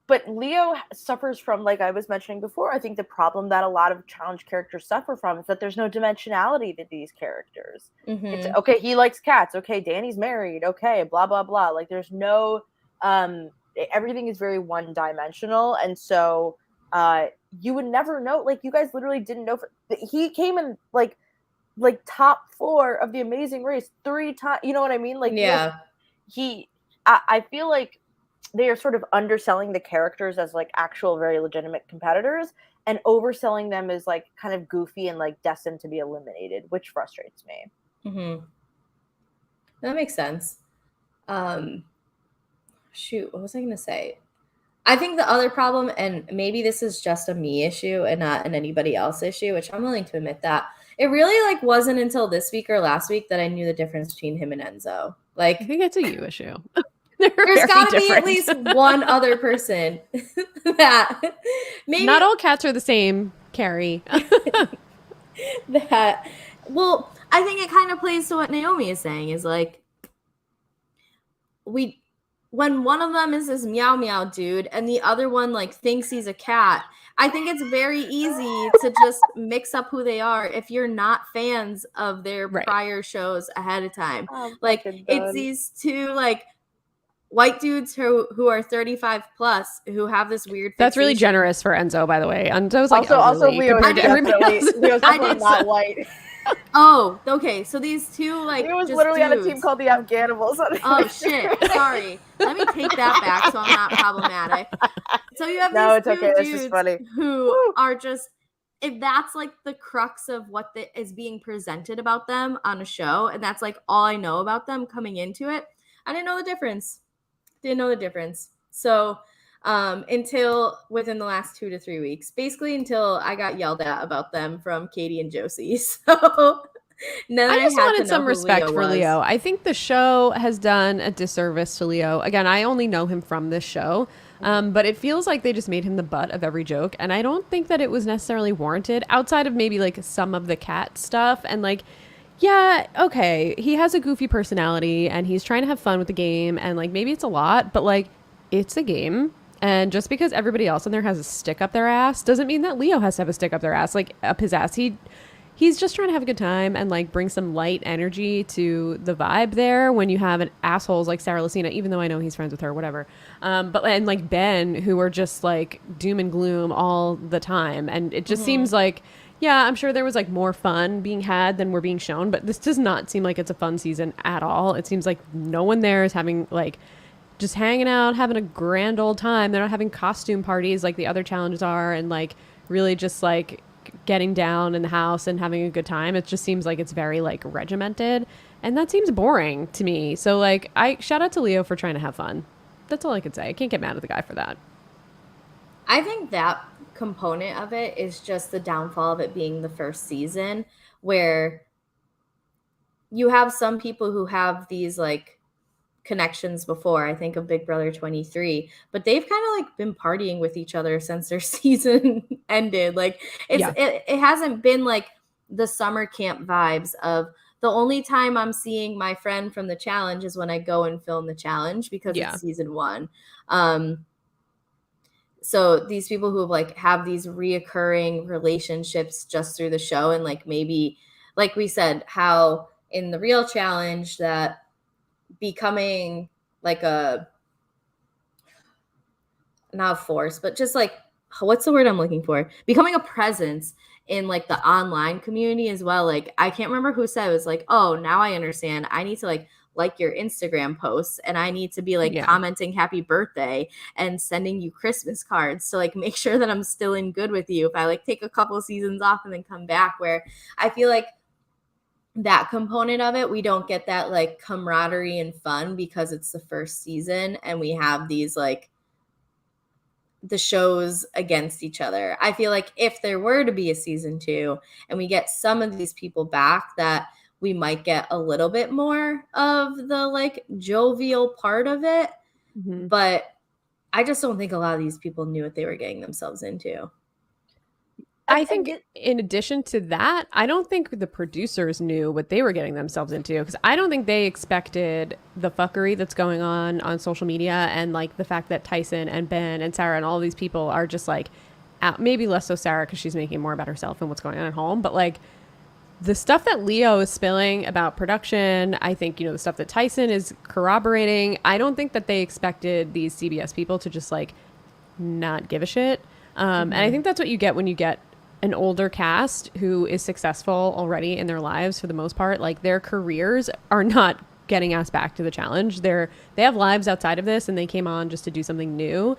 Speaker 3: But Leo suffers from, like I was mentioning before, I think the problem that a lot of challenge characters suffer from is that there's no dimensionality to these characters.
Speaker 1: Mm-hmm.
Speaker 3: It's okay, he likes cats. Okay, Danny's married. Okay, blah, blah, blah. Like there's no, everything is very one-dimensional. And so you would never know. Like you guys literally didn't know. He came in like top 4 of the Amazing Race 3 times. You know what I mean? Like,
Speaker 1: yeah,
Speaker 3: I feel like they are sort of underselling the characters as like actual very legitimate competitors and overselling them as like kind of goofy and like destined to be eliminated, which frustrates me.
Speaker 1: Mm-hmm. That makes sense. Shoot, what was I going to say? I think the other problem, and maybe this is just a me issue and not an anybody else issue, which I'm willing to admit that it really like wasn't until this week or last week that I knew the difference between him and Enzo. Like,
Speaker 2: I think it's a you issue.
Speaker 1: There's got to be at least one other person that maybe
Speaker 2: not all cats are the same, Kari.
Speaker 1: That, well, I think it kind of plays to what Naomi is saying, is like when one of them is this meow meow dude and the other one like thinks he's a cat, I think it's very easy to just mix up who they are if you're not fans of their prior shows ahead of time. Like it's these two like white dudes who are 35 plus who have this weird fixation.
Speaker 2: That's really generous for Enzo, by the way. Enzo's like
Speaker 3: also Leo
Speaker 2: compared to everybody else.
Speaker 3: Leo's definitely not white.
Speaker 1: Oh, okay. So these two like
Speaker 3: Leo was literally
Speaker 1: dudes.
Speaker 3: on a team called the Afghanimals.
Speaker 1: Oh shit! Sorry. Let me take that back so I'm not problematic. So you have these two dudes who are just, if that's like the crux of what is being presented about them on a show, and that's like all I know about them coming into it, I didn't know the difference. So until within the last 2 to 3 weeks, basically until I got yelled at about them from Katie and Josie. So then
Speaker 2: I just wanted some respect for Leo. I think the show has done a disservice to Leo. Again, I only know him from this show, but it feels like they just made him the butt of every joke, and I don't think that it was necessarily warranted outside of maybe like some of the cat stuff. And like, yeah, okay, he has a goofy personality and he's trying to have fun with the game, and like maybe it's a lot, but like it's a game. And just because everybody else in there has a stick up their ass doesn't mean that Leo has to have a stick up their ass, like up his ass. He's just trying to have a good time and like bring some light energy to the vibe there when you have an assholes like Sarah Lucina, even though I know he's friends with her, whatever. And like Ben, who are just like doom and gloom all the time. And it just seems like, yeah, I'm sure there was like more fun being had than we're being shown, but this does not seem like it's a fun season at all. It seems like no one there is having like just hanging out, having a grand old time. They're not having costume parties like the other challenges are, and like really just like getting down in the house and having a good time. It just seems like it's very like regimented, and that seems boring to me. So like, I shout out to Leo for trying to have fun. That's all I could say. I can't get mad at the guy for that.
Speaker 1: I think that component of it is just the downfall of it being the first season, where you have some people who have these like connections before. I think of Big Brother 23, but they've kind of like been partying with each other since their season ended. Like it hasn't been like the summer camp vibes of the only time I'm seeing my friend from the challenge is when I go and film the challenge because it's season 1. So these people who like have these reoccurring relationships just through the show, and like maybe like we said, how in the real challenge that becoming like a, not a force, but just like, what's the word I'm looking for? Becoming a presence in like the online community as well. Like, I can't remember who said it was like, oh, now I understand. I need to like your Instagram posts, and I need to be like commenting happy birthday and sending you Christmas cards to like make sure that I'm still in good with you if I like take a couple of seasons off and then come back, where I feel like that component of it, we don't get that like camaraderie and fun because it's the first season and we have these like the shows against each other. I feel like if there were to be a season 2 and we get some of these people back, that we might get a little bit more of the like jovial part of it. Mm-hmm. But I just don't think a lot of these people knew what they were getting themselves into.
Speaker 2: I think in addition to that, I don't think the producers knew what they were getting themselves into, because I don't think they expected the fuckery that's going on social media, and like the fact that Tyson and Ben and Sarah and all these people are just like, maybe less so Sarah because she's making more about herself and what's going on at home, but like the stuff that Leo is spilling about production, I think, the stuff that Tyson is corroborating, I don't think that they expected these CBS people to just like not give a shit. And I think that's what you get when you get an older cast who is successful already in their lives for the most part. Like, their careers are not getting asked back to the challenge. They have lives outside of this, and they came on just to do something new.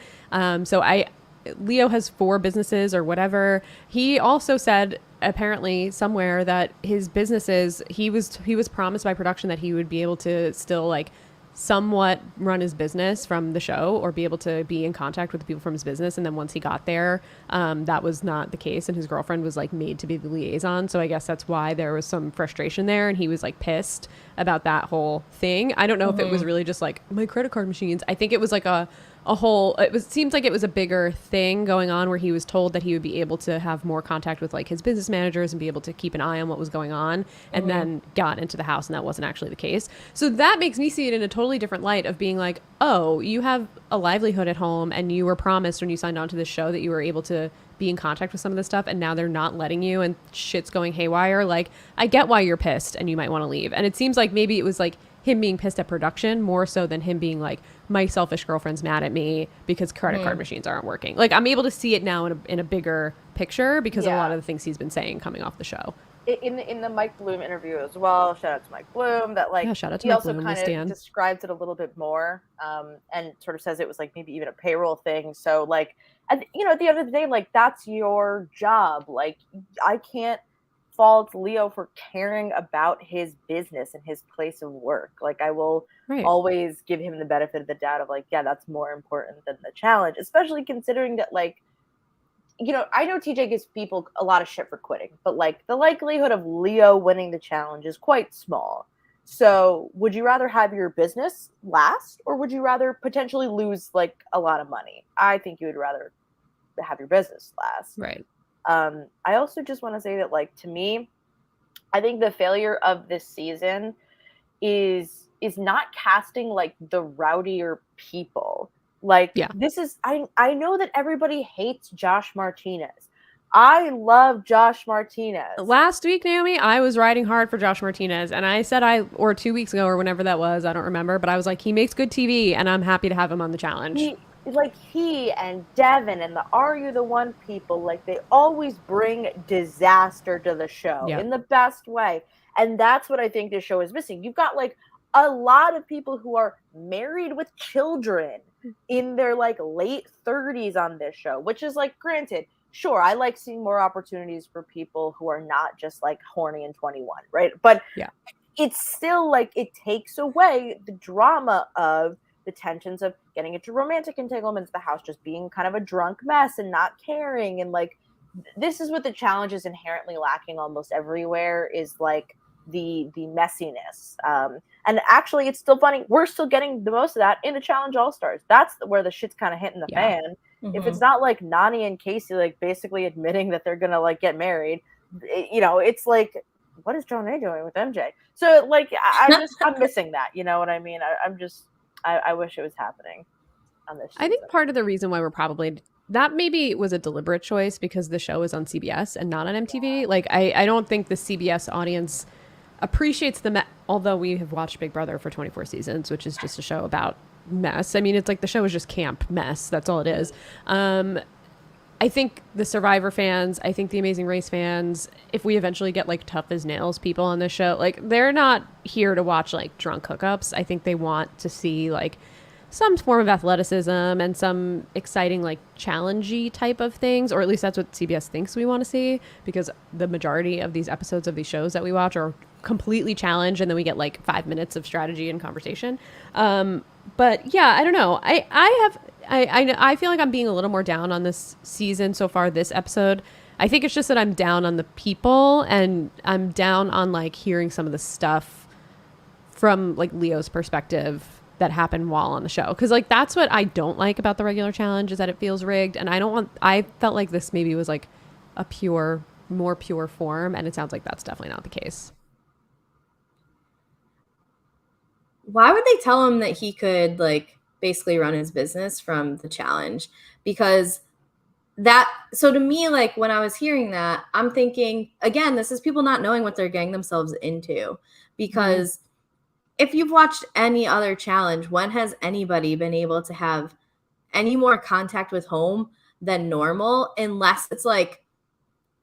Speaker 2: Leo has 4 businesses or whatever. He also said apparently somewhere that his businesses, he was promised by production that he would be able to still like somewhat run his business from the show or be able to be in contact with the people from his business. And then once he got there, that was not the case. And his girlfriend was like made to be the liaison. So I guess that's why there was some frustration there. And he was like pissed about that whole thing. I don't know if it was really just like my credit card machines. I think it was like a whole, seems like it was a bigger thing going on where he was told that he would be able to have more contact with like his business managers and be able to keep an eye on what was going on, and then got into the house and that wasn't actually the case. So that makes me see it in a totally different light of being like, oh, you have a livelihood at home and you were promised when you signed on to this show that you were able to be in contact with some of this stuff, and now they're not letting you and shit's going haywire. Like, I get why you're pissed and you might want to leave. And it seems like maybe it was like him being pissed at production more so than him being like, my selfish girlfriend's mad at me because credit card machines aren't working. Like, I'm able to see it now in a bigger picture because of a lot of the things he's been saying coming off the show.
Speaker 3: In the Mike Bloom interview as well, shout out to Mike Bloom, that like
Speaker 2: shout out to
Speaker 3: he
Speaker 2: Mike
Speaker 3: also
Speaker 2: Bloom,
Speaker 3: kind of describes it a little bit more, and sort of says it was like maybe even a payroll thing. So like, at the end of the day, like, that's your job. Like, I can't fault Leo for caring about his business and his place of work. Like, I will always give him the benefit of the doubt of like, yeah, that's more important than the challenge, especially considering that like, I know TJ gives people a lot of shit for quitting, but like the likelihood of Leo winning the challenge is quite small. So would you rather have your business last, or would you rather potentially lose like a lot of money? I think you would rather have your business last.
Speaker 2: Right.
Speaker 3: I also just want to say that, like, to me, I think the failure of this season is not casting like the rowdier people. Like, this is, I know that everybody hates Josh Martinez. I love Josh Martinez.
Speaker 2: Last week, Naomi, I was riding hard for Josh Martinez, and I said or 2 weeks ago or whenever that was, I don't remember, but I was like, he makes good TV and I'm happy to have him on the challenge.
Speaker 3: He and Devin and the Are You the One people, like, they always bring disaster to the show in the best way. And that's what I think this show is missing. You've got like a lot of people who are married with children in their like late 30s on this show, which is like, granted, sure, I like seeing more opportunities for people who are not just like horny and 21, right? But it's still like, it takes away the drama of the tensions of getting into romantic entanglements, the house just being kind of a drunk mess and not caring. And like, this is what the challenge is inherently lacking almost everywhere, is like the messiness. And actually, it's still funny. We're still getting the most of that in the Challenge All-Stars. That's where the shit's kind of hitting the fan. If it's not like Nani and Casey like basically admitting that they're gonna like get married, it's like, what is Jonah doing with MJ? So like, I'm missing that. You know what I mean? I wish it was happening on this season.
Speaker 2: I think part of the reason why we're probably that maybe was a deliberate choice because the show is on CBS and not on MTV. Like, I don't think the CBS audience appreciates although we have watched Big Brother for 24 seasons, which is just a show about mess. I mean, it's like the show is just camp mess. That's all it is. I think the Survivor fans, I think the Amazing Race fans, if we eventually get like tough as nails people on this show, like they're not here to watch like drunk hookups. I think they want to see like some form of athleticism and some exciting like challengey type of things, or at least that's what CBS thinks we want to see, because the majority of these episodes of these shows that we watch are completely challenged, and then we get like 5 minutes of strategy and conversation. But yeah, I don't know. I feel like I'm being a little more down on this season so far, this episode. I think it's just that I'm down on the people, and I'm down on like hearing some of the stuff from like Leo's perspective that happened while on the show. Cause like, that's what I don't like about the regular challenge, is that it feels rigged. And I felt like this maybe was like a more pure form. And it sounds like that's definitely not the case.
Speaker 1: Why would they tell him that he could like basically run his business from the challenge? Because so to me, like when I was hearing that, I'm thinking, again, this is people not knowing what they're getting themselves into. Because if you've watched any other challenge, when has anybody been able to have any more contact with home than normal? Unless it's like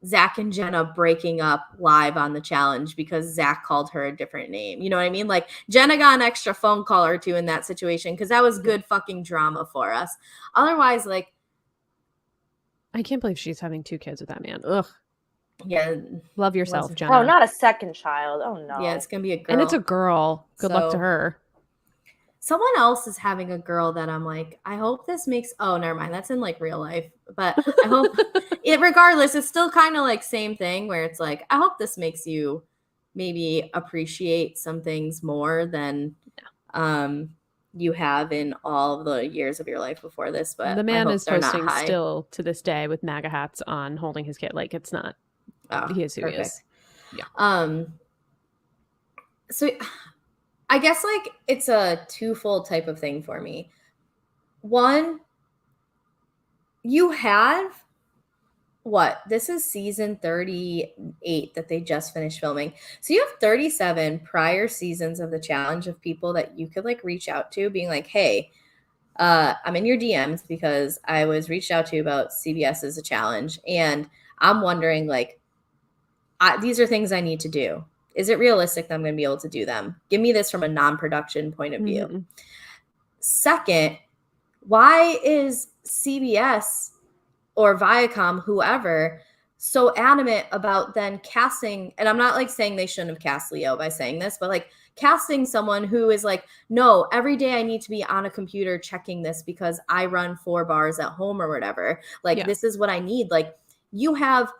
Speaker 1: Zach and Jenna breaking up live on the challenge because Zach called her a different name. You know what I mean? Like Jenna got an extra phone call or two in that situation because that was good fucking drama for us. Otherwise, like,
Speaker 2: I can't believe she's having 2 kids with that man. Ugh.
Speaker 1: Yeah.
Speaker 2: Love yourself, Jenna.
Speaker 3: Oh, not a second child. Oh, no.
Speaker 1: Yeah, it's going to be a girl.
Speaker 2: And it's a girl. Good luck to her.
Speaker 1: Someone else is having a girl that I'm like, I hope this makes... Oh, never mind. That's in like real life. But I hope... regardless, it's still kind of like same thing where it's like, I hope this makes you maybe appreciate some things more than you have in all the years of your life before this. But
Speaker 2: the man is posting still to this day with MAGA hats on, holding his kid. Like, it's not... he is who he is.
Speaker 1: Yeah. So I guess like it's a twofold type of thing for me. One, you have this is season 38 that they just finished filming. So you have 37 prior seasons of the challenge of people that you could like reach out to being like, hey, I'm in your DMs because I was reached out to about CBS as a challenge. And I'm wondering like, these are things I need to do. Is it realistic that I'm going to be able to do them? Give me this from a non-production point of view. Mm-hmm. Second, why is CBS or Viacom, whoever, so adamant about then casting, and I'm not like saying they shouldn't have cast Leo by saying this, but like casting someone who is like, no, every day I need to be on a computer checking this because I run 4 bars at home or whatever. Like, this is what I need. Like, you have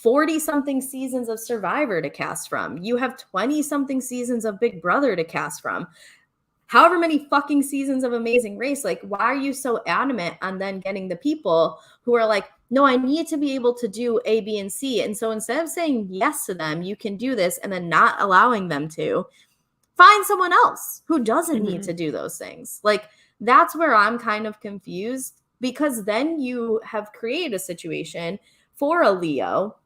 Speaker 1: 40-something seasons of Survivor to cast from. You have 20-something seasons of Big Brother to cast from. However many fucking seasons of Amazing Race. Like, why are you so adamant on then getting the people who are like, no, I need to be able to do A, B, and C. And so instead of saying yes to them, you can do this, and then not allowing them to, find someone else who doesn't need to do those things. Like, that's where I'm kind of confused, because then you have created a situation for a Leo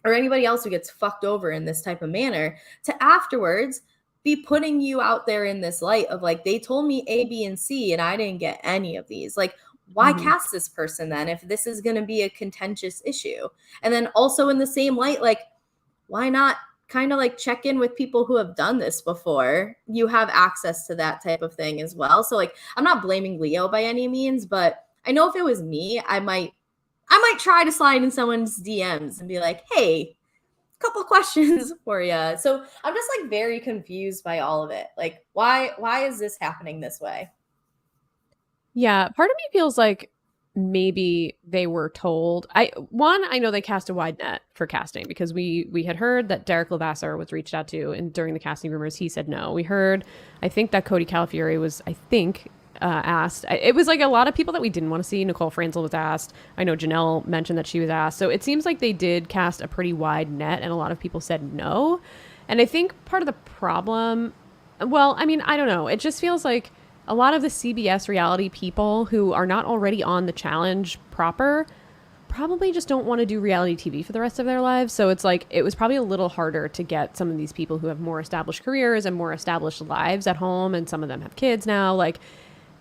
Speaker 1: or anybody else who gets fucked over in this type of manner to afterwards be putting you out there in this light of like, they told me A, B, and C, and I didn't get any of these. Like, why cast this person then if this is going to be a contentious issue? And then also in the same light, like, why not kind of like check in with people who have done this before? You have access to that type of thing as well. So like, I'm not blaming Leo by any means, but I know if it was me, I might try to slide in someone's DMs and be like, hey, couple questions for you. So I'm just like very confused by all of it. Like, why is this happening this way?
Speaker 2: Yeah, part of me feels like maybe they were told. I know they cast a wide net for casting, because we had heard that Derek Levasseur was reached out to, and during the casting rumors he said no. We heard, I think, that Cody Calafiore was, asked. It was like a lot of people that we didn't want to see. Nicole Franzel was asked. I know Janelle mentioned that she was asked. So it seems like they did cast a pretty wide net, and a lot of people said no. And I think part of the problem, well, I mean, I don't know. It just feels like a lot of the CBS reality people who are not already on the challenge proper probably just don't want to do reality TV for the rest of their lives. So it's like, it was probably a little harder to get some of these people who have more established careers and more established lives at home, and some of them have kids now, like,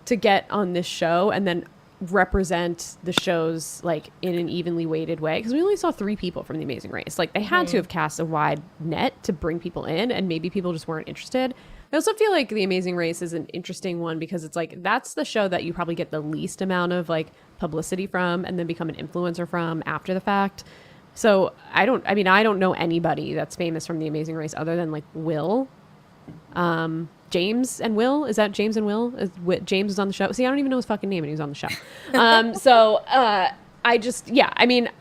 Speaker 2: to get on this show and then represent the shows like in an evenly weighted way, because we only saw 3 people from The Amazing Race. Like, they had to have cast a wide net to bring people in, and maybe people just weren't interested. I also feel like The Amazing Race is an interesting one because it's like, that's the show that you probably get the least amount of like publicity from and then become an influencer from after the fact. So I don't know anybody that's famous from The Amazing Race other than like Will. James and Will, is that James and Will? James was on the show. See, I don't even know his fucking name, and he was on the show. I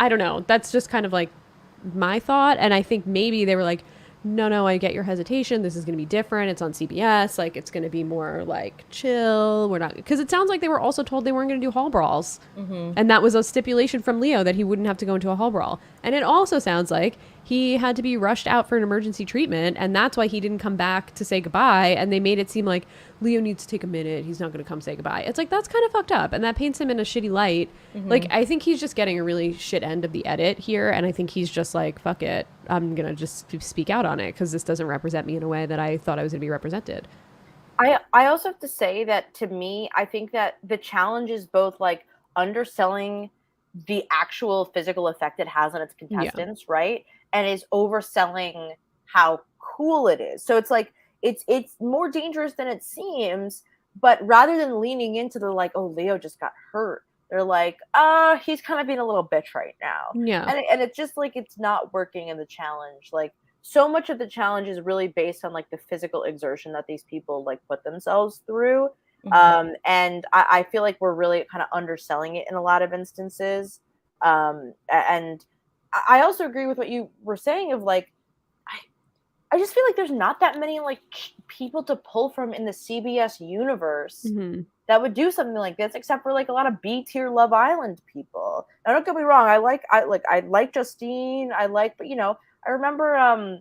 Speaker 2: don't know. That's just kind of like my thought. And I think maybe they were like, no, I get your hesitation. This is going to be different. It's on CBS. Like, it's going to be more like chill. We're not, because it sounds like they were also told they weren't going to do hall brawls. And that was a stipulation from Leo that he wouldn't have to go into a hall brawl. And it also sounds like he had to be rushed out for an emergency treatment, and that's why he didn't come back to say goodbye. And they made it seem like Leo needs to take a minute. He's not going to come say goodbye. It's like, that's kind of fucked up, and that paints him in a shitty light. Like, I think he's just getting a really shit end of the edit here, and I think he's just like, fuck it, I'm going to just speak out on it because this doesn't represent me in a way that I thought I was going to be represented.
Speaker 3: I also have to say that, to me, I think that the challenge is both like underselling the actual physical effect it has on its contestants, right? And is overselling how cool it is. So it's like, it's more dangerous than it seems, but rather than leaning into the like, oh, Leo just got hurt, they're like, he's kind of being a little bitch right now.
Speaker 2: Yeah.
Speaker 3: And it's just like, it's not working in the challenge. Like, so much of the challenge is really based on like the physical exertion that these people like put themselves through. And I feel like we're really kind of underselling it in a lot of instances. And I also agree with what you were saying of like, I just feel like there's not that many like people to pull from in the CBS universe that would do something like this, except for like a lot of B-tier Love Island people. Now, don't get me wrong, I like Justine, but you know, I remember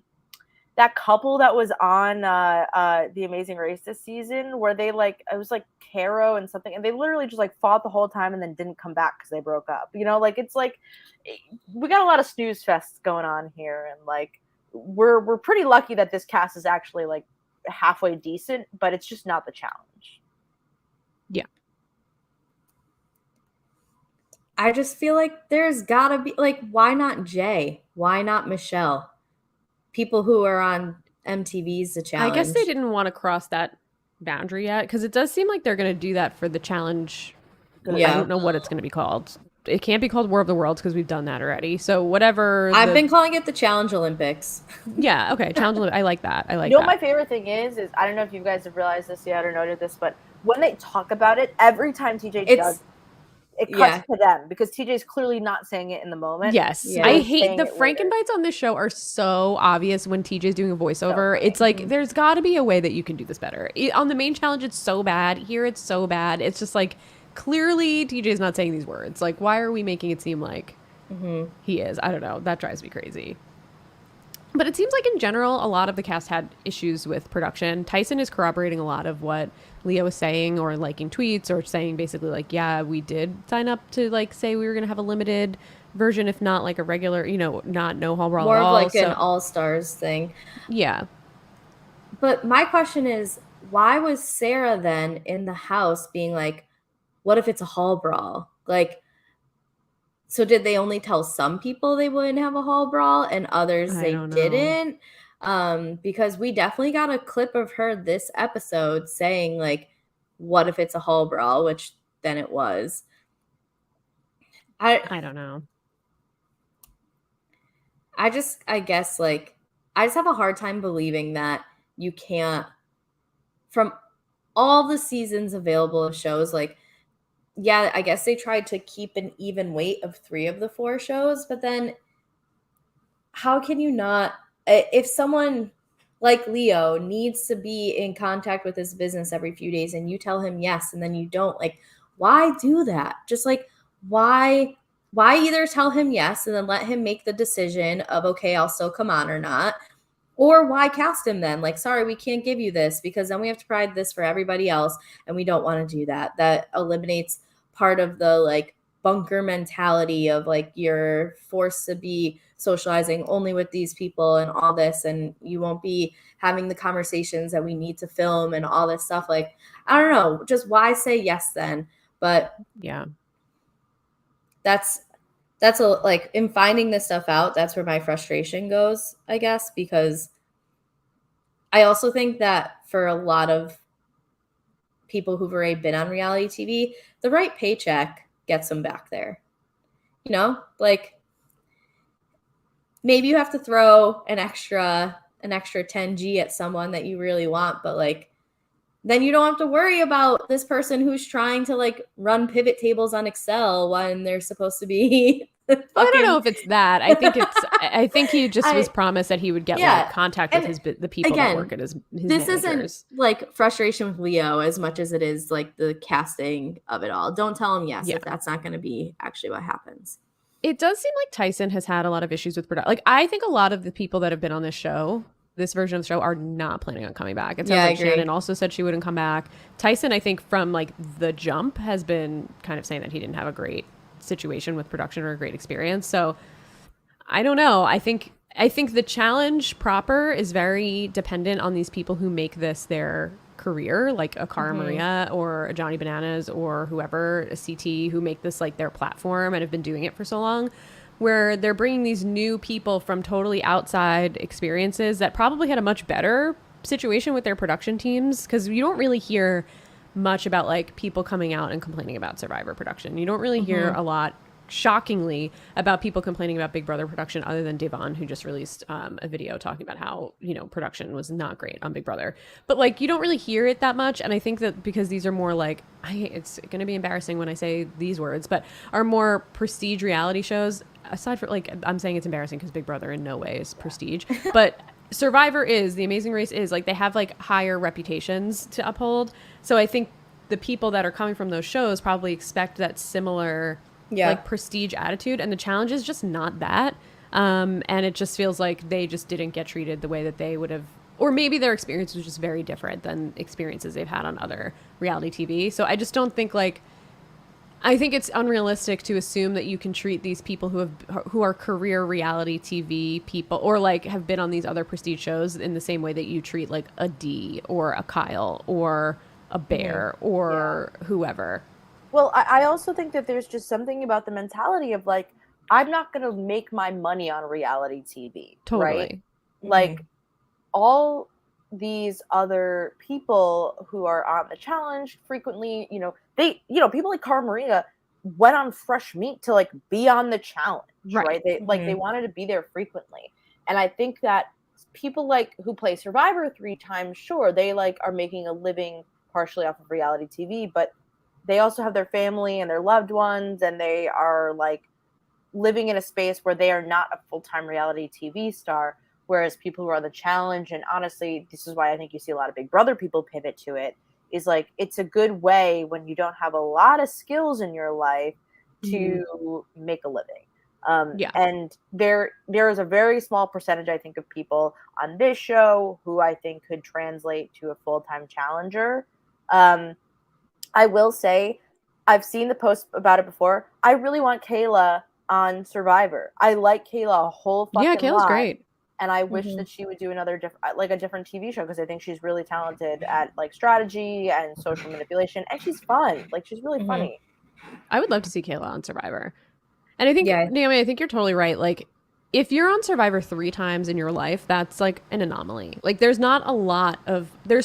Speaker 3: that couple that was on The Amazing Race this season, where they like, it was like Caro and something, and they literally just like fought the whole time and then didn't come back because they broke up. You know, like, it's like, we got a lot of snooze fests going on here, and like, we're pretty lucky that this cast is actually like halfway decent, but it's just not the challenge.
Speaker 2: Yeah.
Speaker 1: I just feel like there's gotta be, like, why not Jay? Why not Michelle? People who are on MTV's The Challenge.
Speaker 2: I guess they didn't want to cross that boundary yet, because it does seem like they're going to do that for the challenge. Yeah. I don't know what it's going to be called. It can't be called War of the Worlds because we've done that already. So whatever.
Speaker 1: I've been calling it the Challenge Olympics.
Speaker 2: Yeah. Okay. Challenge Olympics. I like that.
Speaker 3: You know what my favorite thing is I don't know if you guys have realized this yet or noted this, but when they talk about it, every time TJ does, it cuts to them, because TJ's clearly not saying it in the moment.
Speaker 2: Yes. Yeah. I hate the Frankenbites on this show are so obvious when TJ's doing a voiceover. So it's like, there's got to be a way that you can do this better. On the main challenge, it's so bad. Here, it's so bad. It's just like, clearly TJ's not saying these words. Like, why are we making it seem like he is? I don't know. That drives me crazy. But it seems like in general, a lot of the cast had issues with production. Tyson is corroborating a lot of what Leo was saying, or liking tweets, or saying basically like, yeah, we did sign up to like say we were going to have a limited version, if not like a regular, you know, not no hall brawl.
Speaker 1: More of like an all-stars thing.
Speaker 2: Yeah.
Speaker 1: But my question is, why was Sarah then in the house being like, what if it's a hall brawl? Like, so did they only tell some people they wouldn't have a hall brawl and others they didn't? Because we definitely got a clip of her this episode saying like, what if it's a hall brawl? Which then it was.
Speaker 2: I don't know.
Speaker 1: I guess like, I just have a hard time believing that you can't, from all the seasons available of shows, like, yeah, I guess they tried to keep an even weight of 3 of the 4 shows, but then how can you not, if someone like Leo needs to be in contact with his business every few days and you tell him yes, and then you don't, like, why do that? Just like, why either tell him yes and then let him make the decision of, okay, I'll still come on or not, Or why cast him then? Like, sorry, we can't give you this because then we have to provide this for everybody else, and we don't want to do that. That eliminates part of the like bunker mentality of like you're forced to be socializing only with these people and all this, and you won't be having the conversations that we need to film and all this stuff. Like, I don't know, just why say yes then? But
Speaker 2: yeah,
Speaker 1: that's a like in finding this stuff out, that's where my frustration goes, I guess, because I also think that for a lot of people who've already been on reality TV, the right paycheck gets them back there. You know, like maybe you have to throw an extra 10G at someone that you really want, but like then you don't have to worry about this person who's trying to like run pivot tables on Excel when they're supposed to be
Speaker 2: I don't know if it's that. I think he just was promised that he would get like contact with the people that work at his
Speaker 1: this
Speaker 2: managers.
Speaker 1: Isn't like frustration with Leo as much as it is like the casting of it all. Don't tell him yes if that's not going to be actually what happens.
Speaker 2: It does seem like Tyson has had a lot of issues with production. Like, I think a lot of the people that have been on this show, this version of the show, are not planning on coming back. It sounds like Shannon also said she wouldn't come back. Tyson, I think from like the jump, has been kind of saying that he didn't have a great situation with production or a great experience. So I don't know. I think the challenge proper is very dependent on these people who make this their career, like a Cara Maria or a Johnny Bananas or whoever, a CT, who make this like their platform and have been doing it for so long, where they're bringing these new people from totally outside experiences that probably had a much better situation with their production teams, because you don't really hear much about like people coming out and complaining about Survivor production. You don't really hear a lot, shockingly, about people complaining about Big Brother production, other than Devon, who just released a video talking about how, you know, production was not great on Big Brother. But like, you don't really hear it that much. And I think that because these are more like, it's going to be embarrassing when I say these words, but are more prestige reality shows, aside from like, I'm saying it's embarrassing because Big Brother in no way is prestige, but Survivor is, The Amazing Race is, like, they have like higher reputations to uphold. So I think the people that are coming from those shows probably expect that similar like prestige attitude, and the challenge is just not that. And it just feels like they just didn't get treated the way that they would have, or maybe their experience was just very different than experiences they've had on other reality TV. So I just don't think like, I think it's unrealistic to assume that you can treat these people who are career reality TV people, or like have been on these other prestige shows, in the same way that you treat like a D or a Kyle or a Bear or whoever.
Speaker 3: Well, I also think that there's just something about the mentality of like, I'm not going to make my money on reality TV.
Speaker 2: Totally.
Speaker 3: Right? Like all these other people who are on the challenge frequently, people like Cara Maria went on Fresh Meat to like be on the challenge, right? They they wanted to be there frequently. And I think that people like who play Survivor 3 times, sure, they like are making a living partially off of reality TV, but they also have their family and their loved ones, and they are like living in a space where they are not a full-time reality TV star. Whereas people who are on the challenge, and honestly, this is why I think you see a lot of Big Brother people pivot to it, is like, it's a good way when you don't have a lot of skills in your life to make a living. And there is a very small percentage, I think, of people on this show who I think could translate to a full-time challenger. I will say, I've seen the post about it before. I really want Kayla on Survivor. I like Kayla a whole fucking lot.
Speaker 2: Yeah, Kayla's great.
Speaker 3: And I wish that she would do another different TV show, because I think she's really talented at like strategy and social manipulation, and she's fun. Like, she's really funny.
Speaker 2: I would love to see Kayla on Survivor. And I think, Naomi, I think you're totally right. Like, if you're on Survivor 3 times in your life, that's like an anomaly. Like, there's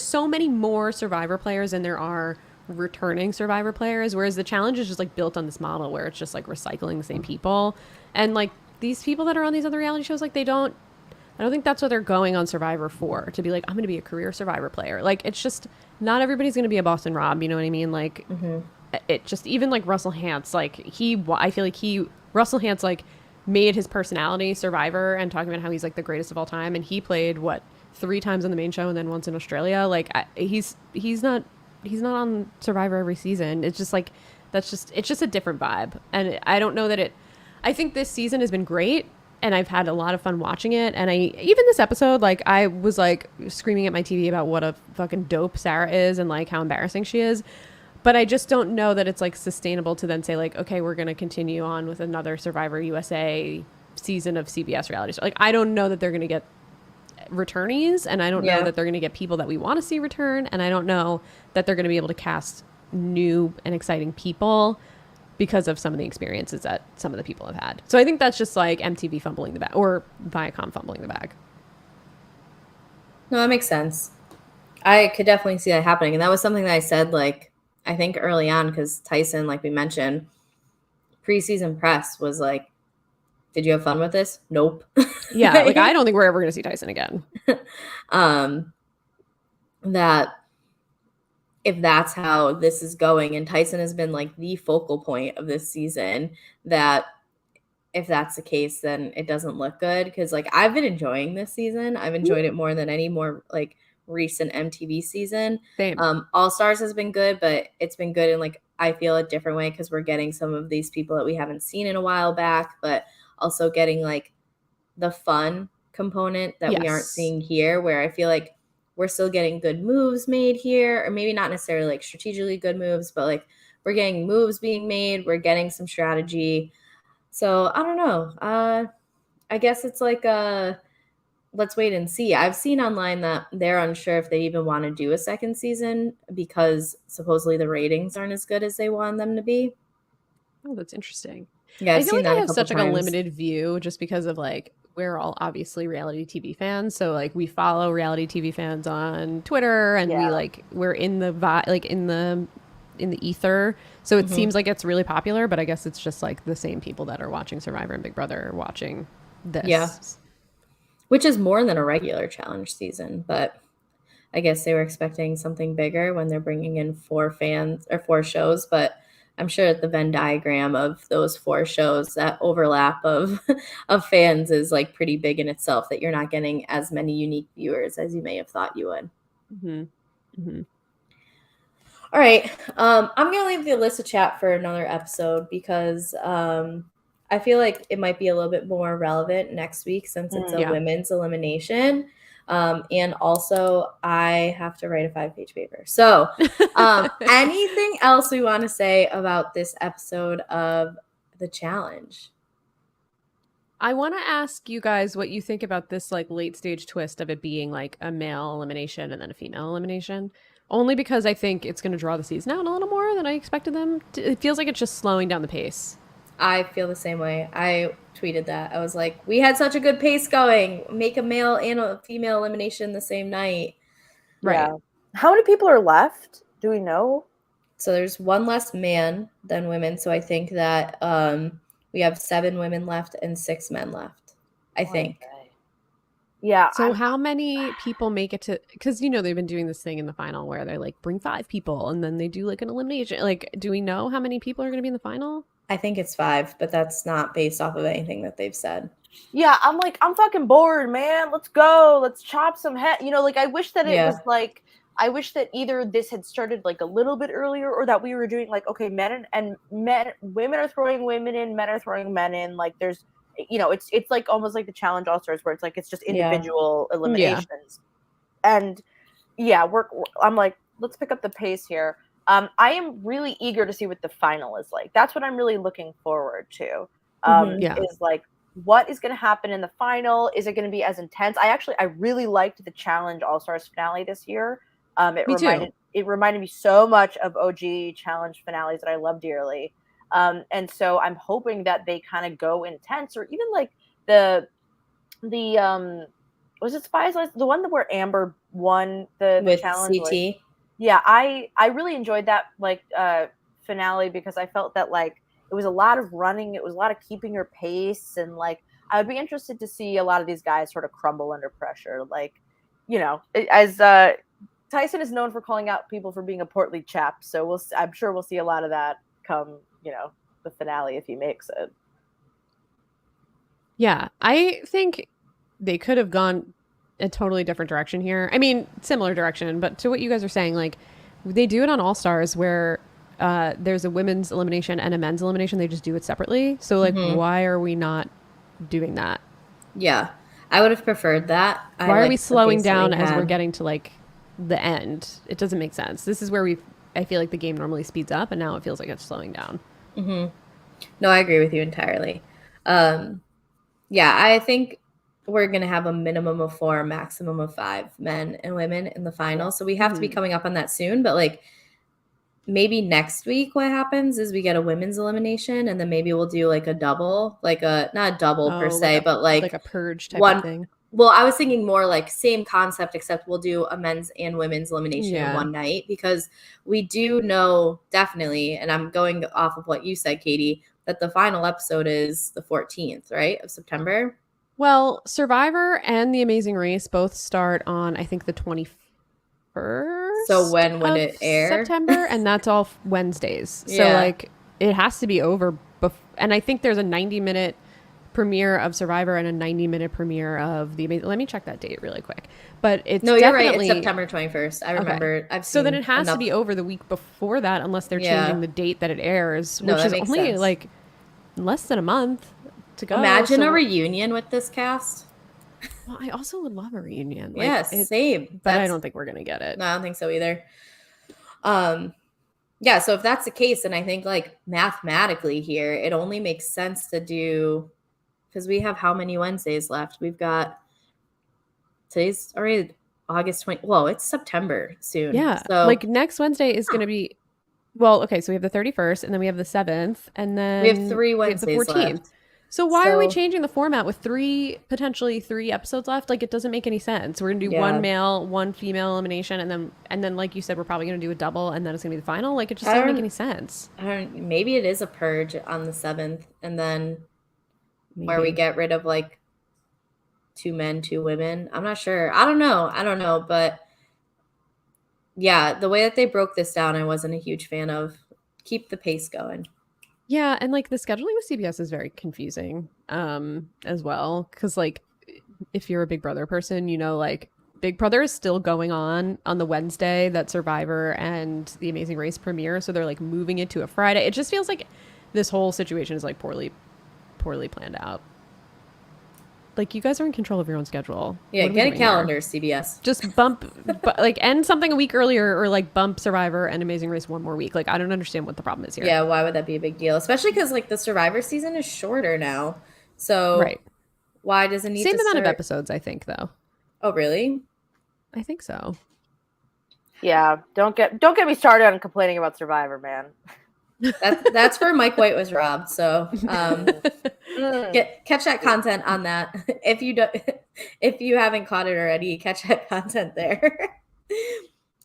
Speaker 2: so many more Survivor players than there are returning Survivor players, whereas the challenge is just like built on this model where it's just like recycling the same people. And like, these people that are on these other reality shows, like, I don't think that's what they're going on Survivor for, to be like, I'm going to be a career Survivor player. Like, it's just, not everybody's going to be a Boston Rob, you know what I mean? Like, it just, even like Russell Hantz, like I feel like Russell Hantz like made his personality Survivor, and talking about how he's like the greatest of all time, and he played 3 times on the main show and then once in Australia. Like, he's not on Survivor every season. It's just like, it's just a different vibe. And I don't know that I think this season has been great. and I've had a lot of fun watching it. And even this episode, like I was like screaming at my TV about what a fucking dope Sarah is and like how embarrassing she is. But I just don't know that it's like sustainable to then say like, okay, we're going to continue on with another Survivor USA season of CBS reality show. Like, I don't know that they're going to get returnees, and I don't know that they're going to get people that we want to see return, and I don't know that they're going to be able to cast new and exciting people because of some of the experiences that some of the people have had. So I think that's just like MTV fumbling the bag, or Viacom fumbling the bag.
Speaker 1: No, that makes sense. I could definitely see that happening, and that was something that I said, like, I think early on, because Tyson, like we mentioned, preseason press was like, did you have fun with this? Nope.
Speaker 2: Yeah, like I don't think we're ever going to see Tyson again.
Speaker 1: That if that's how this is going, and Tyson has been like the focal point of this season, that if that's the case, then it doesn't look good. Because like I've been enjoying this season. I've enjoyed it more than any more like recent MTV season.
Speaker 2: Same.
Speaker 1: All Stars has been good, but it's been good in like I feel a different way because we're getting some of these people that we haven't seen in a while back, but also getting like the fun component that we aren't seeing here, where I feel like we're still getting good moves made here, or maybe not necessarily like strategically good moves, but like we're getting moves being made, we're getting some strategy. So I don't know. I guess it's like let's wait and see. I've seen online that they're unsure if they even want to do a second season because supposedly the ratings aren't as good as they want them to be.
Speaker 2: Oh, that's interesting.
Speaker 1: Yeah,
Speaker 2: I feel like I have such like a limited view just because of like we're all obviously reality TV fans, so like we follow reality TV fans on Twitter, and we're in the like in the ether, so it seems like it's really popular. But I guess it's just like the same people that are watching Survivor and Big Brother are watching this,
Speaker 1: which is more than a regular challenge season. But I guess they were expecting something bigger when they're bringing in 4 shows, but I'm sure that the Venn diagram of those 4 shows, that overlap of fans is like pretty big in itself, that you're not getting as many unique viewers as you may have thought you would. All right. I'm going to leave the Alyssa chat for another episode because I feel like it might be a little bit more relevant next week since it's a women's elimination. And also I have to write a 5-page paper. So anything else we want to say about this episode of the challenge?
Speaker 2: I want to ask you guys what you think about this like late stage twist of it being like a male elimination and then a female elimination. Only because I think it's going to draw the season out a little more than I expected them to. It feels like it's just slowing down the pace.
Speaker 1: I feel the same way. I tweeted that. I was like, we had such a good pace going. Make a male and a female elimination the same night.
Speaker 2: Right.
Speaker 3: Yeah. How many people are left? Do we know?
Speaker 1: So there's 1 less man than women. So I think that we have 7 women left and 6 men left, I think.
Speaker 3: Okay. Yeah.
Speaker 2: So how many people make it to, because they've been doing this thing in the final where they like bring 5 people and then they do like an elimination. Like, do we know how many people are going to be in the final?
Speaker 1: I think it's 5, but that's not based off of anything that they've said.
Speaker 3: Yeah, I'm fucking bored, man. Let's go. Let's chop some head. Like I wish that it was like, I wish that either this had started like a little bit earlier, or that we were doing like, okay, women are throwing women in, men are throwing men in. Like there's, it's like almost like the Challenge All Stars where it's like it's just individual eliminations. And I'm like, let's pick up the pace here. I am really eager to see what the final is like. That's what I'm really looking forward to. Is like, what is going to happen in the final? Is it going to be as intense? I really liked the Challenge All Stars finale this year. It reminded me so much of OG Challenge finales that I love dearly. And so I'm hoping that they kind of go intense, or even like the was it Spies List? The one where Amber won the challenge
Speaker 1: CT.
Speaker 3: like, yeah, I really enjoyed that like finale because I felt that like it was a lot of running, it was a lot of keeping your pace, and like I would be interested to see a lot of these guys sort of crumble under pressure. Like, as Tyson is known for calling out people for being a portly chap, so I'm sure we'll see a lot of that come, the finale if he makes it.
Speaker 2: Yeah, I think they could have gone a totally different direction here. I mean, similar direction, but to what you guys are saying, like they do it on All Stars where there's a women's elimination and a men's elimination. They just do it separately. So like, why are we not doing that
Speaker 1: Yeah, I would have preferred that.
Speaker 2: Why are we slowing down as we're getting to like the end? It doesn't make sense. This is where I feel like the game normally speeds up, and now it feels like it's slowing down.
Speaker 1: Mm-hmm. No, I agree with you entirely. Yeah, I think we're going to have a minimum of 4, maximum of 5 men and women in the final. So we have to be coming up on that soon. But like maybe next week what happens is we get a women's elimination, and then maybe we'll do like a double, like a not a double per se, but like
Speaker 2: a purge type of thing.
Speaker 1: Well, I was thinking more like same concept, except we'll do a men's and women's elimination in one night, because we do know definitely, and I'm going off of what you said, Katie, that the final episode is the 14th, right, of September?
Speaker 2: Well, Survivor and The Amazing Race both start on, I think, the 21st.
Speaker 1: So when would it air?
Speaker 2: September, and that's all Wednesdays. So like it has to be over. And I think there's a 90-minute premiere of Survivor and a 90-minute premiere of The Amazing. Let me check that date really quick. But it's
Speaker 1: you're right. It's September 21st. I remember. Okay. I've seen
Speaker 2: so then it has to be over the week before that, unless they're changing the date that it airs, which is only like less than a month to go.
Speaker 1: Imagine a reunion with this cast.
Speaker 2: Well, I also would love a reunion. Like,
Speaker 1: yeah, same.
Speaker 2: But I don't think we're going to get it.
Speaker 1: No, I don't think so either. Yeah, so if that's the case, then I think like mathematically here, it only makes sense to do, because we have how many Wednesdays left? We've got, today's already August 20. Well, it's September soon.
Speaker 2: Yeah. So like next Wednesday is going to be, well, okay, so we have the 31st, and then we have the 7th, and then
Speaker 1: we have 3 Wednesdays
Speaker 2: the 14th.
Speaker 1: left.
Speaker 2: So why are we changing the format with potentially three episodes left? Like, it doesn't make any sense. We're gonna do one male, one female elimination, and then like you said, we're probably gonna do a double, and then it's gonna be the final. Like, it just doesn't make any sense.
Speaker 1: Maybe it is a purge on the 7th, and then where we get rid of like 2 men, 2 women. I'm not sure. I don't know, but yeah, the way that they broke this down, I wasn't a huge fan of. Keep the pace going.
Speaker 2: Yeah, and like the scheduling with CBS is very confusing as well, because like if you're a Big Brother person, you know, like Big Brother is still going on the Wednesday that Survivor and The Amazing Race premiere, so they're like moving it to a Friday. It just feels like this whole situation is like poorly planned out. Like, you guys are in control of your own schedule.
Speaker 1: Yeah, get a calendar, CBS.
Speaker 2: Just bump, like, end something a week earlier, or like bump Survivor and Amazing Race one more week. Like, I don't understand what the problem is here.
Speaker 1: Yeah, why would that be a big deal? Especially because like the Survivor season is shorter now. So why does it need
Speaker 2: same amount of episodes? I think though.
Speaker 1: Oh really?
Speaker 2: I think so.
Speaker 3: Yeah, don't get me started on complaining about Survivor, man.
Speaker 1: That's where Mike White was robbed. So catch that content on that. If you haven't caught it already, catch that content there.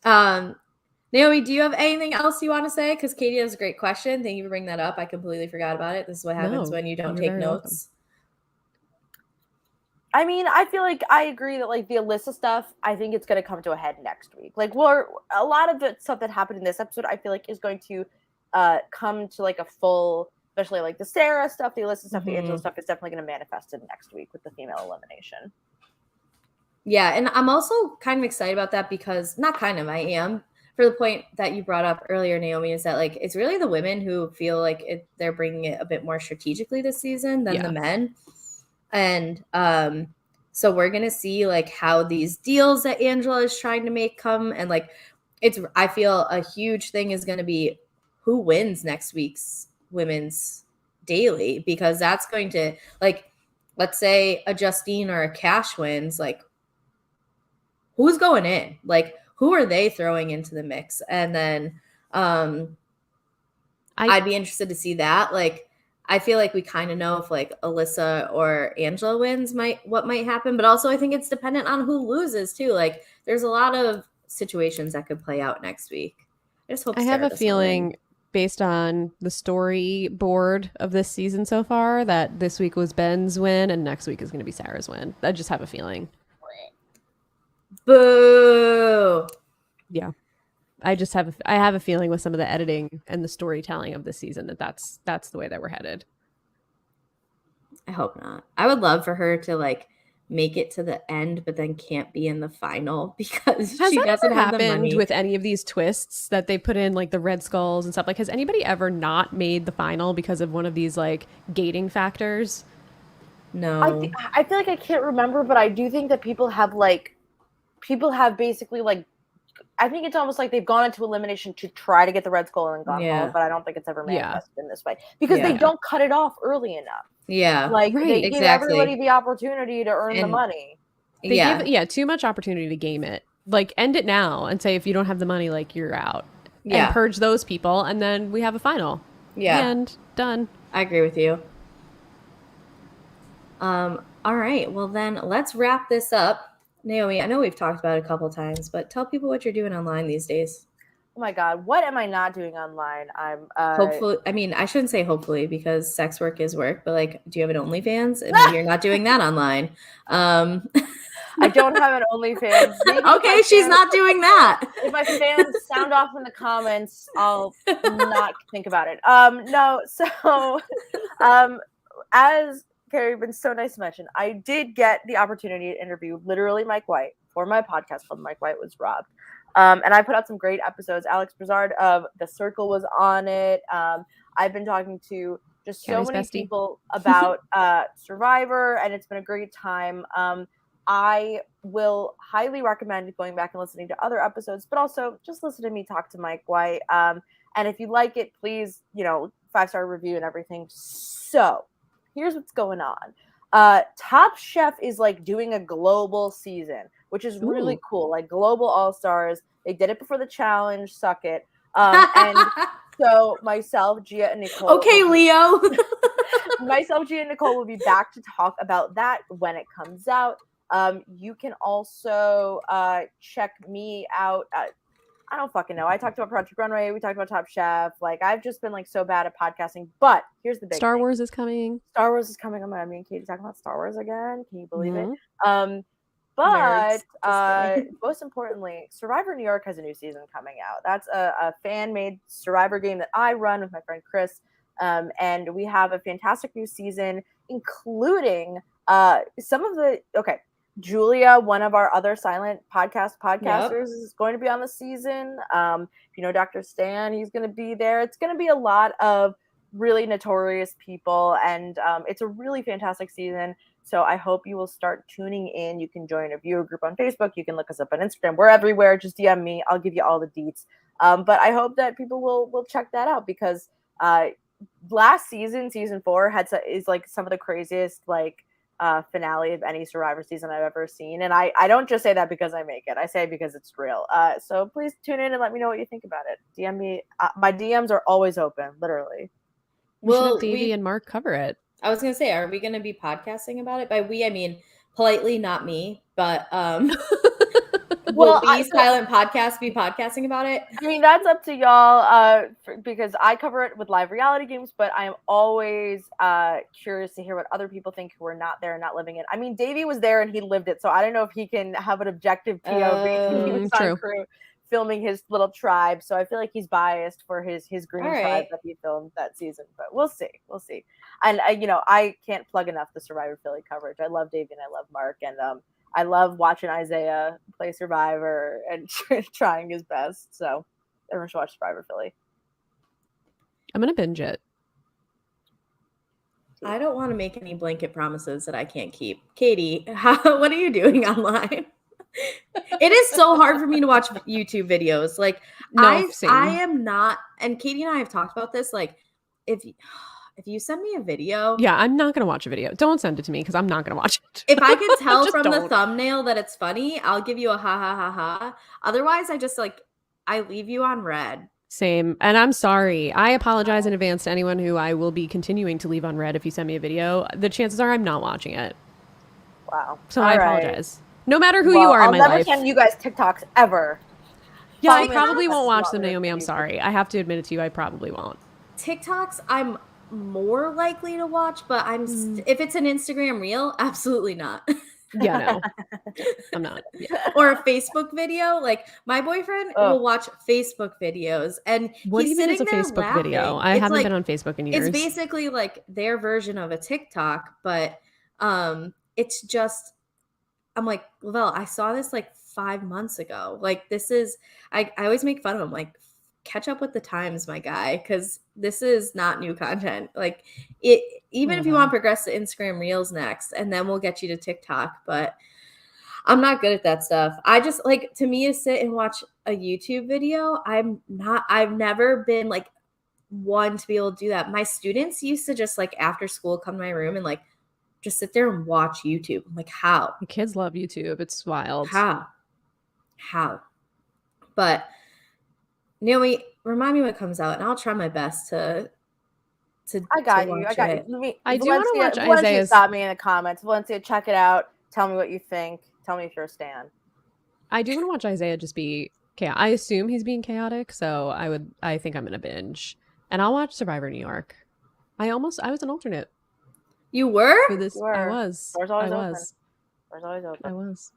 Speaker 1: Naomi, do you have anything else you want to say? Because Katie has a great question. Thank you for bringing that up. I completely forgot about it. This is what happens when you don't take notes.
Speaker 3: Welcome. I mean, I feel like I agree that like the Alyssa stuff, I think it's going to come to a head next week. Like, a lot of the stuff that happened in this episode, I feel like is going to come to like a full, especially like the Sarah stuff, the Alyssa stuff, the Angela stuff is definitely going to manifest in next week with the female elimination.
Speaker 1: Yeah, and I'm also kind of excited about that because, I am, for the point that you brought up earlier, Naomi, is that like it's really the women who feel like they're bringing it a bit more strategically this season than the men. And so we're going to see like how these deals that Angela is trying to make come, and like I feel a huge thing is going to be who wins next week's women's daily, because that's going to, like, let's say a Justine or a Cash wins, like, who's going in? Like, who are they throwing into the mix? And then I'd be interested to see that. Like, I feel like we kind of know if like Alyssa or Angela wins what might happen, but also I think it's dependent on who loses too. Like, there's a lot of situations that could play out next week. I just hope
Speaker 2: I have a feeling based on the storyboard of this season so far that this week was Ben's win and next week is going to be Sarah's win. I just have a feeling.
Speaker 1: Boo.
Speaker 2: Yeah. I have a feeling with some of the editing and the storytelling of this season that's the way that we're headed.
Speaker 1: I hope not. I would love for her to like make it to the end, but then can't be in the final because she doesn't have the money.
Speaker 2: With any of these twists that they put in, like the Red Skulls and stuff? Like, has anybody ever not made the final because of one of these like gating factors?
Speaker 1: No.
Speaker 3: I feel like I can't remember, but I do think that people have basically like, I think it's almost like they've gone into elimination to try to get the Red Skull and gone home, but I don't think it's ever manifested in this way because they don't cut it off early enough.
Speaker 1: Yeah.
Speaker 3: Like they give everybody the opportunity to earn the money.
Speaker 2: They give too much opportunity to game it. Like, end it now and say, if you don't have the money, like, you're out. Yeah. And purge those people, and then we have a final. Yeah. And done.
Speaker 1: I agree with you. All right. Well, then let's wrap this up. Naomi, I know we've talked about it a couple times, but tell people what you're doing online these days.
Speaker 3: Oh my God, what am I not doing online? I'm
Speaker 1: hopefully. I mean, I shouldn't say hopefully because sex work is work, but like, do you have an OnlyFans? Maybe you're not doing that online.
Speaker 3: I don't have an OnlyFans.
Speaker 1: Okay, she's not doing that.
Speaker 3: If my fans sound off in the comments, I'll not think about it. No, so as Kari been so nice to mention, I did get the opportunity to interview literally Mike White for my podcast called Mike White Was Robbed. And I put out some great episodes. Alex Brizard of The Circle was on it. I've been talking to just so many people about Survivor, and it's been a great time. I will highly recommend going back and listening to other episodes, but also just listen to me talk to Mike White. And if you like it, please, 5-star review and everything. So here's what's going on. Top Chef is like doing a global season, which is really cool. Like global all-stars. They did it before the challenge. Suck it. And so myself, Gia, and Nicole.
Speaker 1: Okay, Leo.
Speaker 3: Myself, Gia, and Nicole will be back to talk about that when it comes out. You can also check me out. I don't fucking know. I talked about Project Runway. We talked about Top Chef. Like, I've just been like so bad at podcasting. But here's the big
Speaker 2: Star
Speaker 3: thing.
Speaker 2: Wars is coming.
Speaker 3: Star Wars is coming. I'm me and Katie talking about Star Wars again. Can you believe it? But most importantly, Survivor New York has a new season coming out. That's a fan-made Survivor game that I run with my friend Chris. And we have a fantastic new season, including some of the Julia, one of our other silent podcasters, is going to be on the season. If you know Dr. Stan, he's going to be there. It's going to be a lot of really notorious people, and it's a really fantastic season. So I hope you will start tuning in. You can join a viewer group on Facebook. You can look us up on Instagram. We're everywhere. Just DM me. I'll give you all the deets. But I hope that people will check that out because last season, season 4, is like some of the craziest finale of any Survivor season I've ever seen. And I don't just say that because I make it. I say it because it's real. So please tune in and let me know what you think about it. DM me. My DMs are always open, literally.
Speaker 2: Will Davey and Mark cover it?
Speaker 1: I was going to say, are we going to be podcasting about it? By we, I mean politely, not me, but will the silent podcast be podcasting about it?
Speaker 3: I mean, that's up to y'all because I cover it with live reality games, but I am always curious to hear what other people think who are not there and not living it. I mean, Davey was there and he lived it, so I don't know if he can have an objective POV. He was on crew filming his little tribe, so I feel like he's biased for his green tribe that he filmed that season, but we'll see. And I can't plug enough the Survivor Philly coverage. I love Davey and I love Mark, and I love watching Isaiah play Survivor and trying his best. So everyone should watch Survivor Philly.
Speaker 2: I'm going to binge it.
Speaker 1: I don't want to make any blanket promises that I can't keep. Katie, what are you doing online? It is so hard for me to watch YouTube videos. Like, I am not, and Katie and I have talked about this, like, if you send me a video.
Speaker 2: Yeah, I'm not going to watch a video. Don't send it to me because I'm not going to watch it.
Speaker 1: If I can tell from the thumbnail that it's funny, I'll give you a ha ha ha ha. Otherwise, I leave you on red.
Speaker 2: Same. And I'm sorry. I apologize in advance to anyone who I will be continuing to leave on red if you send me a video. The chances are I'm not watching it.
Speaker 3: Wow.
Speaker 2: So I apologize. No matter who you are in my life.
Speaker 3: I'll never send you guys TikToks ever.
Speaker 2: Yeah, I probably won't watch them, Naomi. I'm sorry. I have to admit it to you. I probably won't.
Speaker 1: TikToks, I'm more likely to watch, but if it's an Instagram reel, absolutely not.
Speaker 2: Yeah, no, I'm not. Yeah.
Speaker 1: Or a Facebook video. Like, my boyfriend will watch Facebook videos, and
Speaker 2: what
Speaker 1: he's
Speaker 2: even is a Facebook
Speaker 1: laughing.
Speaker 2: video? I haven't been on Facebook in years.
Speaker 1: It's basically like their version of a TikTok, but it's just. I'm like, Lavelle, I saw this like 5 months ago. Like, this is, I always make fun of him. Like, catch up with the times, my guy, because this is not new content. Like even if you want to progress to Instagram Reels next, and then we'll get you to TikTok. But I'm not good at that stuff. I just like, to me, to sit and watch a YouTube video, I've never been like one to be able to do that. My students used to just like after school come to my room and like just sit there and watch YouTube. I'm like, how?
Speaker 2: The kids love YouTube. It's wild.
Speaker 1: How? But Naomi, remind me what comes out, and I'll try my best to.
Speaker 3: I got you. I do want to watch Isaiah's. Valencia, stop me in the comments. Valencia, check it out. Tell me what you think. Tell me if you're a stan.
Speaker 2: I do want to watch Isaiah just be chaotic. I assume he's being chaotic, so I think I'm gonna binge, and I'll watch Survivor New York. I was an alternate.
Speaker 1: You were?
Speaker 2: For this, I was.
Speaker 3: Doors always open.
Speaker 2: Doors always open. I was.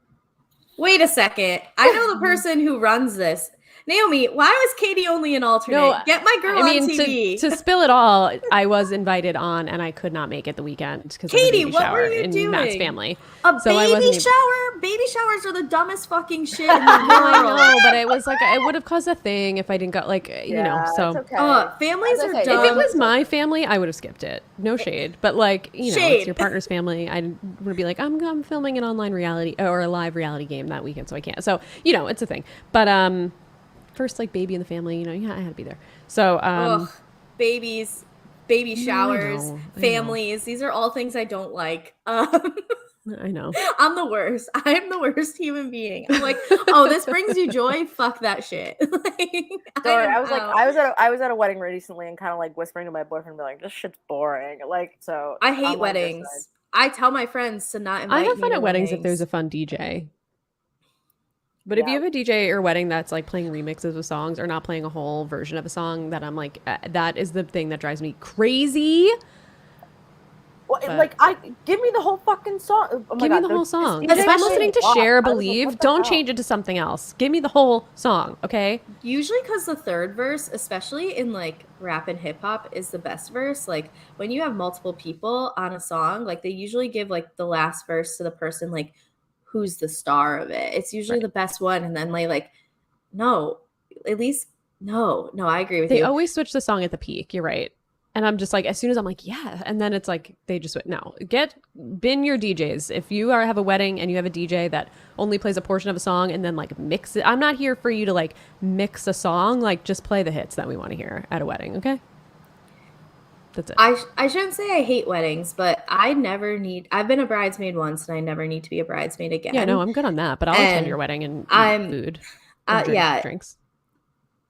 Speaker 1: Wait a second. I know the person who runs this. Naomi, why was Katie only an alternate?
Speaker 2: No,
Speaker 1: get my girl on TV.
Speaker 2: To spill it all, I was invited on, and I could not make it the weekend because of the baby shower in Matt's family.
Speaker 1: Baby shower? Baby showers are the dumbest fucking shit in the world.
Speaker 2: I know, but it was like it would have caused a thing if I didn't go. Like you know, so
Speaker 3: it's okay.
Speaker 1: Families are dumb.
Speaker 2: If it was my family, I would have skipped it. No shade, but like you know, it's your partner's family. I would be like, I'm filming an online reality or a live reality game that weekend, so I can't. So you know, it's a thing. But first like baby in the family, you know, yeah, I had to be there. So
Speaker 1: babies, baby showers, families, these are all things I don't like.
Speaker 2: I know.
Speaker 1: I'm the worst. I'm the worst human being. I'm like, oh, this brings you joy? Fuck that shit.
Speaker 3: I was at a wedding recently and kind of like whispering to my boyfriend, be like, this shit's boring. Like, so
Speaker 1: I hate weddings. I tell my friends to not invite me.
Speaker 2: I have fun at weddings if there's a fun DJ. But if you have a DJ or wedding that's like playing remixes of songs or not playing a whole version of a song, that I'm like, that is the thing that drives me crazy.
Speaker 3: Well, give me the whole fucking song. Oh
Speaker 2: give me the whole song. If I'm listening to Cher Believe, don't change it to something else. Give me the whole song, okay?
Speaker 1: Usually because the third verse, especially in like rap and hip hop, is the best verse. Like when you have multiple people on a song, like they usually give like the last verse to the person like who's the star of it. It's usually the best one. And then I agree with you.
Speaker 2: They always switch the song at the peak. You're right. And I'm just like, as soon as I'm like, yeah. And then it's like, they just went, no, bin your DJs. If you have a wedding and you have a DJ that only plays a portion of a song and then like mix it. I'm not here for you to like mix a song. Like just play the hits that we want to hear at a wedding. Okay. That's it.
Speaker 1: I shouldn't say I hate weddings, but I've been a bridesmaid once and I never need to be a bridesmaid again.
Speaker 2: Yeah, no, I'm good on that, but I'll attend your wedding and eat food. And drinks.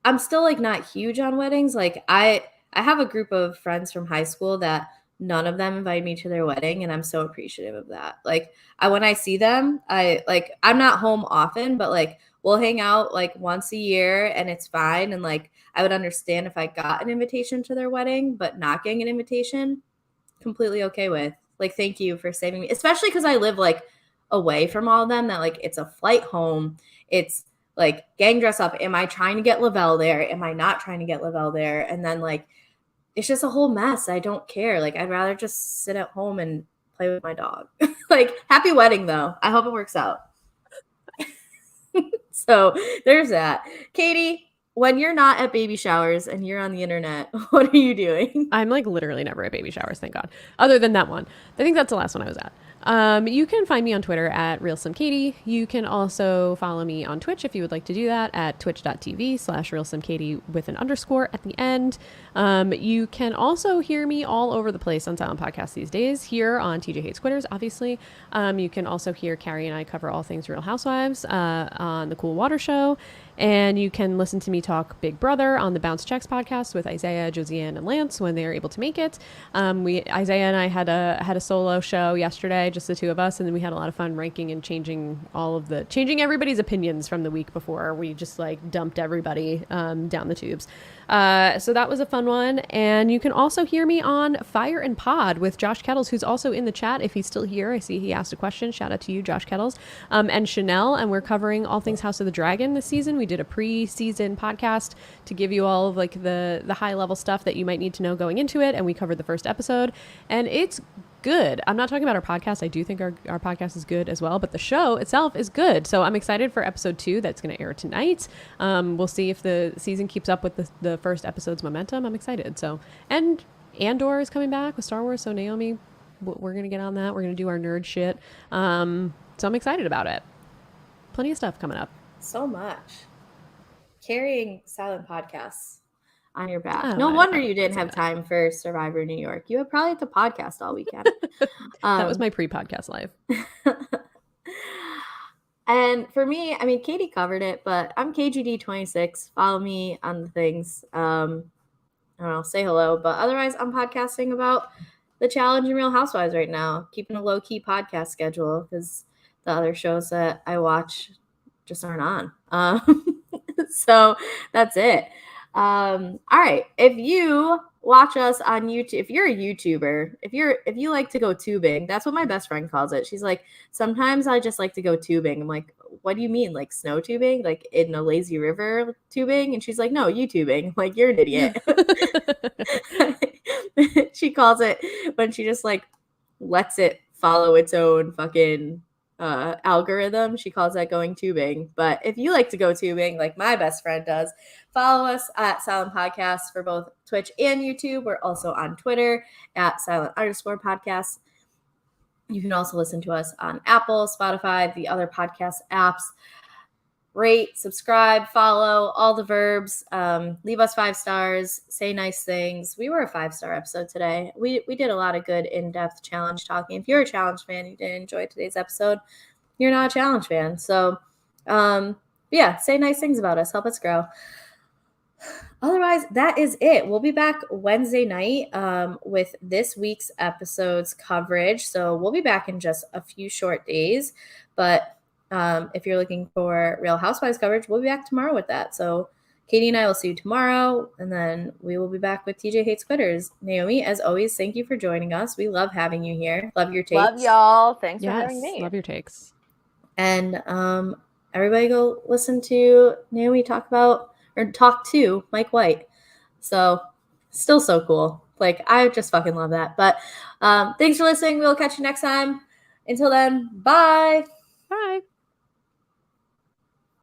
Speaker 1: I'm still like not huge on weddings. Like I have a group of friends from high school that none of them invited me to their wedding, and I'm so appreciative of that. Like when I see them, I'm not home often, but like we'll hang out like once a year and it's fine. And like I would understand if I got an invitation to their wedding, but not getting an invitation, completely okay with. Like, thank you for saving me, especially because I live like away from all of them, that like it's a flight home. It's like getting dressed up. Am I trying to get Lavelle there? Am I not trying to get Lavelle there? And then like, it's just a whole mess. I don't care. Like, I'd rather just sit at home and play with my dog. Like, happy wedding though. I hope it works out. So there's that. Katie, when you're not at baby showers and you're on the internet, what are you doing?
Speaker 2: I'm like literally never at baby showers, thank God. Other than that one. I think that's the last one I was at. You can find me on Twitter at RealSimKatie. You can also follow me on Twitch if you would like to do that at twitch.tv/RealSimKatie with an underscore at the end. You can also hear me all over the place on Silent Podcasts these days, here on TJ Hates Quitters, obviously. You can also hear Kari and I cover all things Real Housewives on The Cool Water Show. And you can listen to me talk Big Brother on the Bounce Checks podcast with Isaiah, Josiane, and Lance when they're able to make it. Isaiah and I had a solo show yesterday, just the two of us, and then we had a lot of fun ranking and changing everybody's opinions from the week before. We just like dumped everybody down the tubes. So that was a fun one. And you can also hear me on Fire and Pod with Josh Kettles, who's also in the chat if he's still here. I see he asked a question. Shout out to you, Josh Kettles, and Chanel. And we're covering all things House of the Dragon this season. We did a pre-season podcast to give you all of like the high level stuff that you might need to know going into it. And we covered the first episode, and it's good. I'm not talking about our podcast. I do think our podcast is good as well, but the show itself is good. So I'm excited for episode 2 that's going to air tonight. We'll see if the season keeps up with the first episode's momentum. I'm excited. So, and Andor is coming back with Star Wars. So Naomi, we're going to get on that. We're going to do our nerd shit. So I'm excited about it. Plenty of stuff coming up.
Speaker 1: So much. Carrying silent podcasts on your back. No wonder you didn't have time for Survivor New York. You were probably at the podcast all weekend.
Speaker 2: That was my pre-podcast life.
Speaker 1: And for me, I mean, Katie covered it, but I'm KGD26. Follow me on the things. I don't know, say hello. But otherwise, I'm podcasting about the challenge in Real Housewives right now. Keeping a low-key podcast schedule because the other shows that I watch just aren't on. So that's it. All right. If you watch us on YouTube, if you're a YouTuber, if you like to go tubing, that's what my best friend calls it. She's like, sometimes I just like to go tubing. I'm like, what do you mean? Like snow tubing? Like in a lazy river tubing? And she's like, no, YouTubing. I'm like, you're an idiot. She calls it when she just like lets it follow its own fucking algorithm. She calls that going tubing. But if you like to go tubing like my best friend does, follow us at Silent Podcasts for both Twitch and YouTube. We're also on Twitter at silent_podcasts. You can also listen to us on Apple, Spotify, the other podcast apps. Rate, subscribe, follow, all the verbs. Leave us 5 stars. Say nice things. We were a 5-star episode today. We did a lot of good in-depth challenge talking. If you're a challenge fan, you didn't enjoy today's episode, you're not a challenge fan. So, yeah, say nice things about us. Help us grow. Otherwise, that is it. We'll be back Wednesday night with this week's episode's coverage. So we'll be back in just a few short days. But if you're looking for Real Housewives coverage, we'll be back tomorrow with that. So Katie and I will see you tomorrow, and then we will be back with TJ Hates Quitters. Naomi, as always, thank you for joining us. We love having you here. Love your takes.
Speaker 3: Love y'all. Thanks for having me.
Speaker 2: Love your takes.
Speaker 1: And everybody go listen to Naomi talk to Mike White. So still so cool. Like, I just fucking love that. But thanks for listening. We'll catch you next time. Until then, bye.
Speaker 2: Bye.